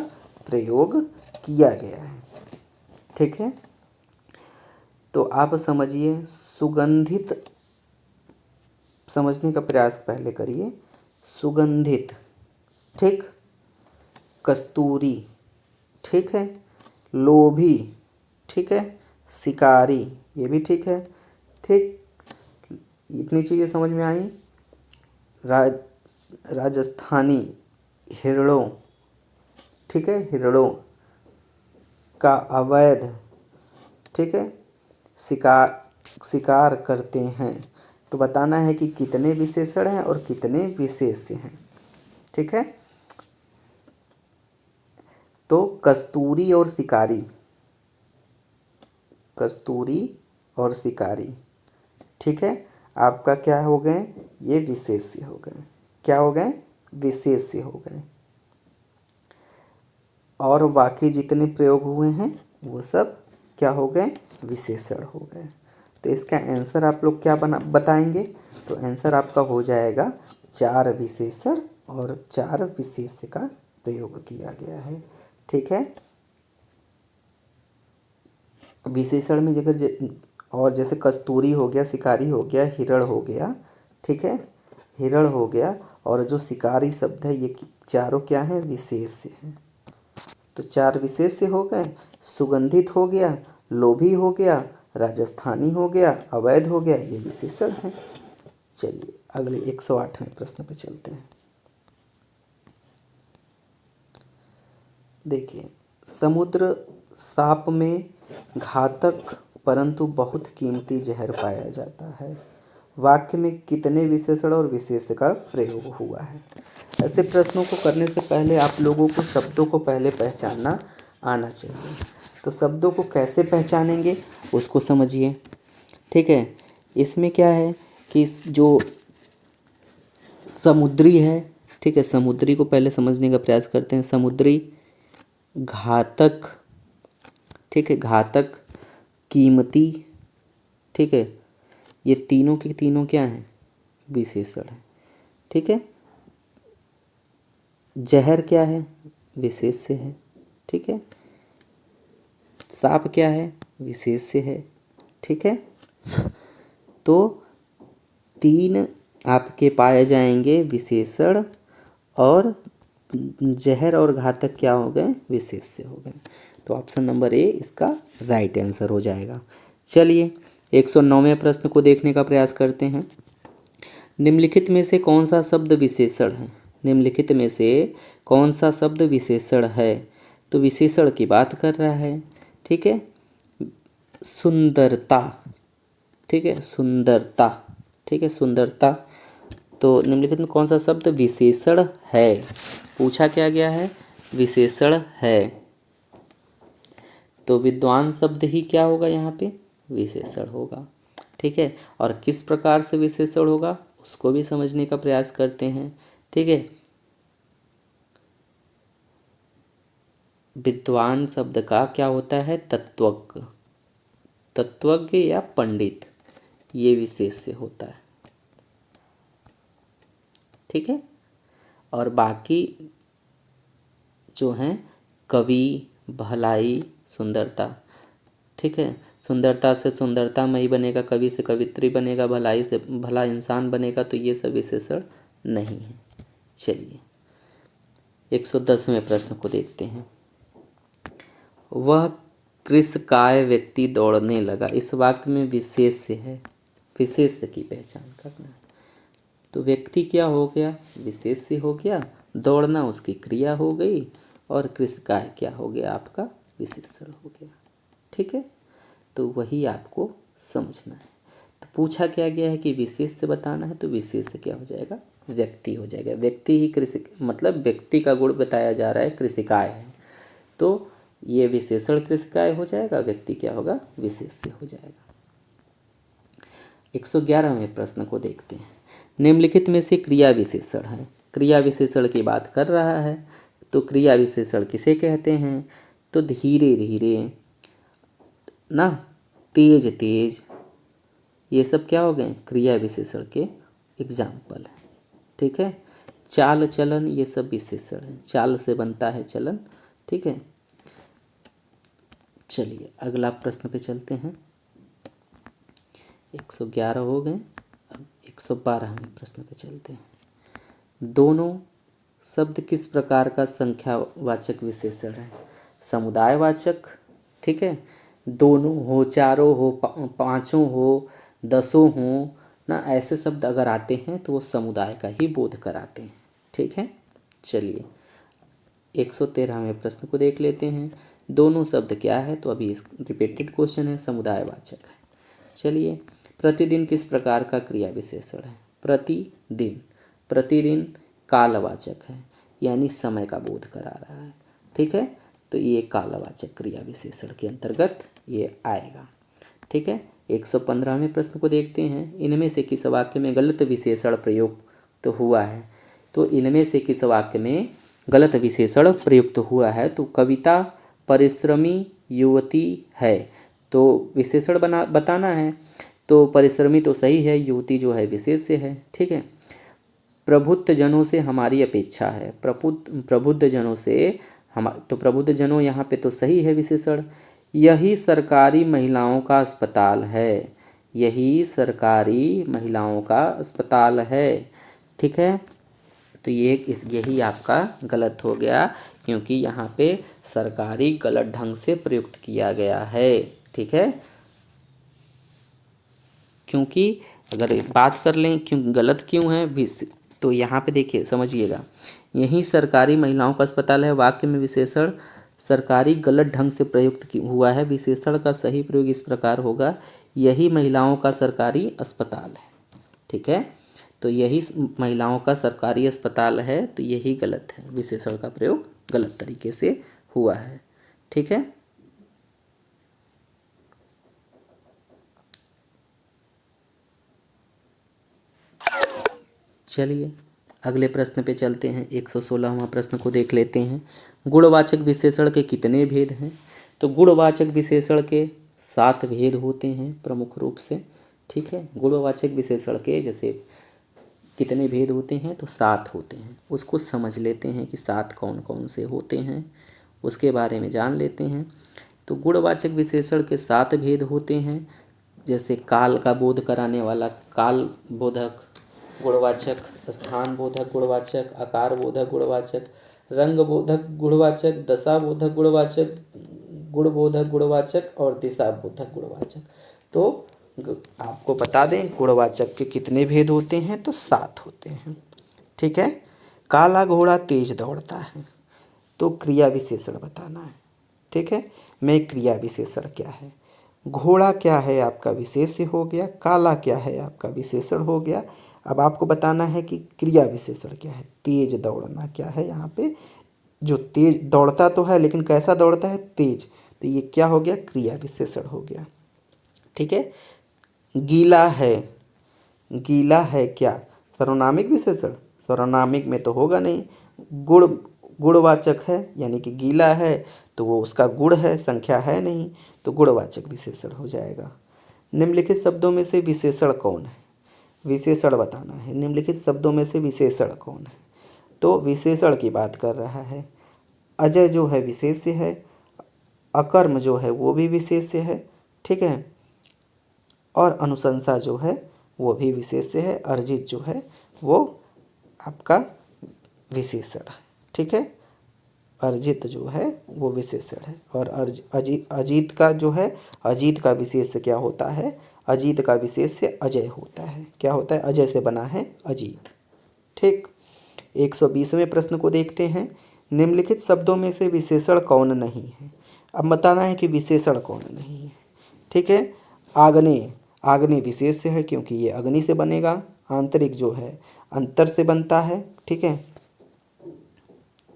प्रयोग किया गया है। ठीक है, तो आप समझिए, सुगंधित समझने का प्रयास पहले करिए। सुगंधित, ठीक, कस्तूरी, ठीक है, लोभी, ठीक है, शिकारी, ये भी ठीक है। ठीक, इतनी चीज़ें समझ में आई। राजस्थानी हिरणों, ठीक है, हिरणों का अवैध, ठीक है, शिकार करते हैं, तो बताना है कि कितने विशेषण हैं और कितने विशेष्य हैं। ठीक है, तो कस्तूरी और शिकारी, कस्तूरी और शिकारी। ठीक है, आपका क्या हो गए, ये विशेष्य हो गए। क्या हो गए, विशेष्य हो गए। और बाकी जितने प्रयोग हुए हैं वो सब क्या हो गए, विशेषण हो गए। तो इसका आंसर आप लोग क्या बताएंगे, तो आंसर आपका हो जाएगा 4 विशेषण और 4 विशेष्य का प्रयोग किया गया है। ठीक है, विशेषण में अगर और जैसे कस्तूरी हो गया, शिकारी हो गया, हिरण हो गया। ठीक है, हिरण हो गया, और जो शिकारी शब्द है ये चारों क्या है, विशेष्य हैं। तो 4 विशेष्य हो गए, सुगंधित हो गया, लोभी हो गया, राजस्थानी हो गया, अवैध हो गया, ये विशेषण है। चलिए अगले 108वें प्रश्न पे चलते हैं। देखिए, समुद्र साप में घातक परंतु बहुत कीमती जहर पाया जाता है। वाक्य में कितने विशेषण और विशेष्य का प्रयोग हुआ है। ऐसे प्रश्नों को करने से पहले आप लोगों को शब्दों को पहले पहचानना आना चाहिए। तो शब्दों को कैसे पहचानेंगे उसको समझिए। ठीक है, इसमें क्या है कि जो समुद्री है, ठीक है, समुद्री को पहले समझने का प्रयास करते हैं। समुद्री, घातक, ठीक है, घातक, कीमती, ठीक है, ये तीनों के तीनों क्या हैं, विशेषण है। ठीक है, जहर क्या है, विशेष्य है। ठीक है, सांप क्या है, विशेष्य है। ठीक है, तो 3 आपके पाए जाएंगे विशेषण, और जहर और घातक क्या हो गए, विशेष्य हो गए। तो ऑप्शन नंबर ए इसका राइट आंसर हो जाएगा। चलिए 109वें प्रश्न को देखने का प्रयास करते हैं। निम्नलिखित में से कौन सा शब्द विशेषण है, निम्नलिखित में से कौन सा शब्द विशेषण है। तो विशेषण की बात कर रहा है। ठीक है, सुंदरता, ठीक है, सुंदरता, ठीक है, सुंदरता। तो निम्नलिखित में कौन सा शब्द विशेषण है, पूछा क्या गया है, विशेषण है। तो विद्वान शब्द ही क्या होगा यहाँ पे, विशेषण होगा। ठीक है, और किस प्रकार से विशेषण होगा उसको भी समझने का प्रयास करते हैं। ठीक है, विद्वान शब्द का क्या होता है, तत्वज्ञ, तत्वज्ञ या पंडित, ये विशेष्य होता है। ठीक है, और बाकी जो हैं कवि, भलाई, सुंदरता। ठीक है, सुंदरता से सुंदरतामयी बनेगा, कवि से कवित्री बनेगा, भलाई से भला इंसान बनेगा, तो ये सब विशेषण नहीं है। चलिए 110वें प्रश्न को देखते हैं। वह कृशकाय व्यक्ति दौड़ने लगा। इस वाक्य में विशेष्य है, विशेष्य की पहचान करना है। तो व्यक्ति क्या हो गया, विशेष्य हो गया, दौड़ना उसकी क्रिया हो गई, और कृशकाय क्या हो गया, आपका विशेषण हो गया। ठीक है, तो वही आपको समझना है। तो पूछा क्या गया है कि विशेष्य बताना है, तो विशेष्य क्या हो जाएगा, व्यक्ति हो जाएगा। व्यक्ति ही कृषि, मतलब व्यक्ति का गुण बताया जा रहा है, कृषिकाय है, तो ये विशेषण कृषिकाय हो जाएगा, व्यक्ति क्या होगा, विशेष्य हो जाएगा। 111वें प्रश्न को देखते हैं। निम्नलिखित में से क्रिया विशेषण है, क्रिया विशेषण की बात कर रहा है। तो क्रिया विशेषण किसे कहते हैं, तो धीरे धीरे ना, तेज तेज, ये सब क्या हो गए, क्रिया विशेषण के एग्जाम्पल है। ठीक है, चाल चलन, ये सब विशेषण है, चाल से बनता है चलन। ठीक है, चलिए अगला प्रश्न पे चलते हैं। 111 हो गए, अब 112वें प्रश्न पे चलते हैं। दोनों शब्द किस प्रकार का संख्यावाचक विशेषण है, समुदायवाचक। ठीक है, दोनों हो, चारों हो, पांचों हो, 10 हो ना, ऐसे शब्द अगर आते हैं तो वो समुदाय का ही बोध कराते हैं। ठीक है, चलिए 113वें प्रश्न को देख लेते हैं। दोनों शब्द क्या है, तो अभी रिपीटेड क्वेश्चन है, समुदायवाचक है। चलिए, प्रतिदिन किस प्रकार का क्रिया विशेषण है, प्रतिदिन, प्रतिदिन कालवाचक है, यानी समय का बोध करा रहा है। ठीक है, तो ये कालवाचक क्रिया विशेषण के अंतर्गत ये आएगा। ठीक है। 115वें प्रश्न को देखते हैं। इनमें से किस वाक्य में गलत विशेषण प्रयुक्त हुआ है? तो इनमें से किस वाक्य में गलत विशेषण प्रयुक्त हुआ है? तो कविता परिश्रमी युवती है, तो विशेषण बताना है। तो परिश्रमी तो सही है, युवती जो है विशेष्य है। ठीक है। प्रबुद्ध जनों से हमारी अपेक्षा है, प्रबुद्ध जनों से तो प्रबुद्ध जनों यहाँ पे तो सही है विशेषण। यही सरकारी महिलाओं का अस्पताल है, यही सरकारी महिलाओं का अस्पताल है। ठीक है। तो यही आपका गलत हो गया, क्योंकि यहाँ पे सरकारी गलत ढंग से प्रयुक्त किया गया है। ठीक है। क्योंकि अगर बात कर लें क्यों गलत क्यों है, तो यहाँ पे देखिए समझिएगा, यही सरकारी महिलाओं का अस्पताल है, वाक्य में विशेषण सरकारी गलत ढंग से प्रयुक्त हुआ है। विशेषण का सही प्रयोग इस प्रकार होगा, यही महिलाओं का सरकारी अस्पताल है। ठीक है। तो यही महिलाओं का सरकारी अस्पताल है, तो यही गलत है, विशेषण का प्रयोग गलत तरीके से हुआ है। ठीक है। चलिए अगले प्रश्न पे चलते हैं। 116वां प्रश्न को देख लेते हैं। गुणवाचक विशेषण के कितने भेद हैं? तो गुणवाचक विशेषण के 7 भेद होते हैं प्रमुख रूप से। ठीक है। गुणवाचक विशेषण के जैसे कितने भेद होते हैं? तो 7 होते हैं। उसको समझ लेते हैं कि 7 कौन कौन से होते हैं, उसके बारे में जान लेते हैं। तो गुणवाचक विशेषण के 7 भेद होते हैं। जैसे काल का बोध कराने वाला काल बोधक गुणवाचक, स्थान बोधक गुणवाचक, आकार बोधक गुणवाचक, रंग बोधक गुणवाचक, दशा बोधक गुणवाचक, गुण बोधक गुणवाचक और दिशा बोधक गुणवाचक। तो आपको बता दें गुणवाचक के कितने भेद होते हैं? तो 7 होते हैं। ठीक है। काला घोड़ा तेज दौड़ता है, तो क्रिया विशेषण बताना है। ठीक है। में क्रिया विशेषण क्या है? घोड़ा क्या है आपका विशेष्य हो गया, काला क्या है आपका विशेषण हो गया। अब आपको बताना है कि क्रिया विशेषण क्या है। तेज दौड़ना क्या है? यहाँ पे जो तेज दौड़ता तो है, लेकिन कैसा दौड़ता है? तेज। तो ये क्या हो गया? क्रिया विशेषण हो गया। ठीक है। गीला है, गीला है क्या? सर्वनामिक विशेषण, सर्वनामिक में तो होगा नहीं। गुणवाचक है, यानी कि गीला है तो वो उसका गुण है, संख्या है नहीं, तो गुणवाचक विशेषण हो जाएगा। निम्नलिखित शब्दों में से विशेषण कौन है? विशेषण बताना है। निम्नलिखित शब्दों में से विशेषण कौन है? तो विशेषण की बात कर रहा है। अजय जो है विशेष्य है, अकर्म जो है वो भी विशेष्य है। ठीक है। और अनुशंसा जो है वो भी विशेष्य है। अर्जित जो है वो आपका विशेषण है। ठीक है। अर्जित जो है वो विशेषण है। और अजीत का जो है, अजीत का विशेष्य क्या होता है? अजीत का विशेष्य अजय होता है। क्या होता है? अजय से बना है अजीत। ठीक। 120वें प्रश्न को देखते हैं। निम्नलिखित शब्दों में से विशेषण कौन नहीं है? अब बताना है कि विशेषण कौन नहीं है। ठीक है। आग्नेय, आग्नेय विशेष्य है क्योंकि ये अग्नि से बनेगा। आंतरिक जो है अंतर से बनता है। ठीक है।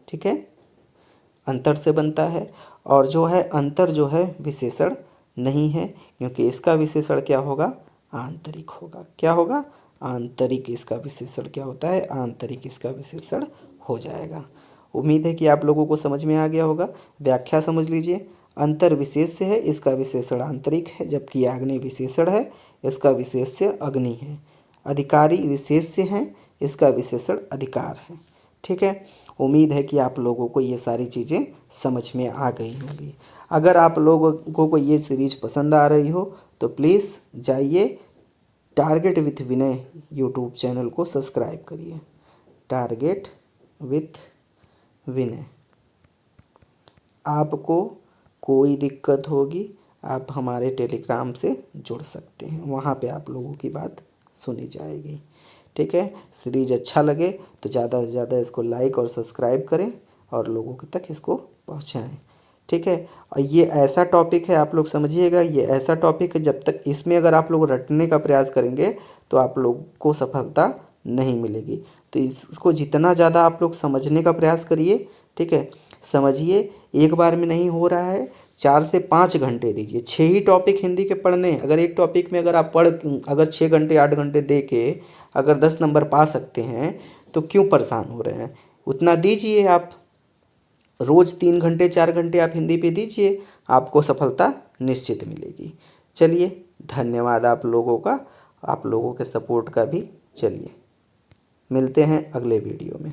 ठीक है। अंतर से बनता है। और जो है अंतर जो है विशेषण नहीं है, क्योंकि इसका विशेषण क्या होगा? आंतरिक होगा। क्या होगा? आंतरिक इसका विशेषण क्या होता है? आंतरिक इसका विशेषण हो जाएगा। उम्मीद है कि आप लोगों को समझ में आ गया होगा। व्याख्या समझ लीजिए। अंतर विशेष्य है, इसका विशेषण आंतरिक है, जबकि आग्नेय विशेषण है, इसका विशेष्य अग्नि है। अधिकारी विशेष्य है, इसका विशेषण अधिकार है। ठीक है। उम्मीद है कि आप लोगों को ये सारी चीज़ें समझ में आ गई होंगी। अगर आप लोगों को ये सीरीज पसंद आ रही हो तो प्लीज़ जाइए target with Vinay YouTube channel को सब्सक्राइब करिए। टारगेट विथ विनय। आपको कोई दिक्कत होगी आप हमारे टेलीग्राम से जुड़ सकते हैं, वहाँ पे आप लोगों की बात सुनी जाएगी। ठीक है। सीरीज अच्छा लगे तो ज़्यादा से ज़्यादा इसको लाइक और सब्सक्राइब करें और लोगों तक इसको पहुँचाएँ। ठीक है। और ये ऐसा टॉपिक है, आप लोग समझिएगा, ये ऐसा टॉपिक है जब तक इसमें अगर आप लोग रटने का प्रयास करेंगे तो आप लोग को सफलता नहीं मिलेगी। तो इसको जितना ज़्यादा आप लोग समझने का प्रयास करिए। ठीक है। समझिए, एक बार में नहीं हो रहा है 4 से 5 घंटे दीजिए। 6 ही टॉपिक हिंदी के पढ़ने हैं। अगर एक टॉपिक में अगर आप अगर 6 घंटे 8 घंटे दे के अगर 10 नंबर पा सकते हैं तो क्यों परेशान हो रहे हैं। उतना दीजिए आप। रोज़ 3 घंटे 4 घंटे आप हिंदी पे दीजिए, आपको सफलता निश्चित मिलेगी। चलिए, धन्यवाद आप लोगों का, आप लोगों के सपोर्ट का भी। चलिए, मिलते हैं अगले वीडियो में।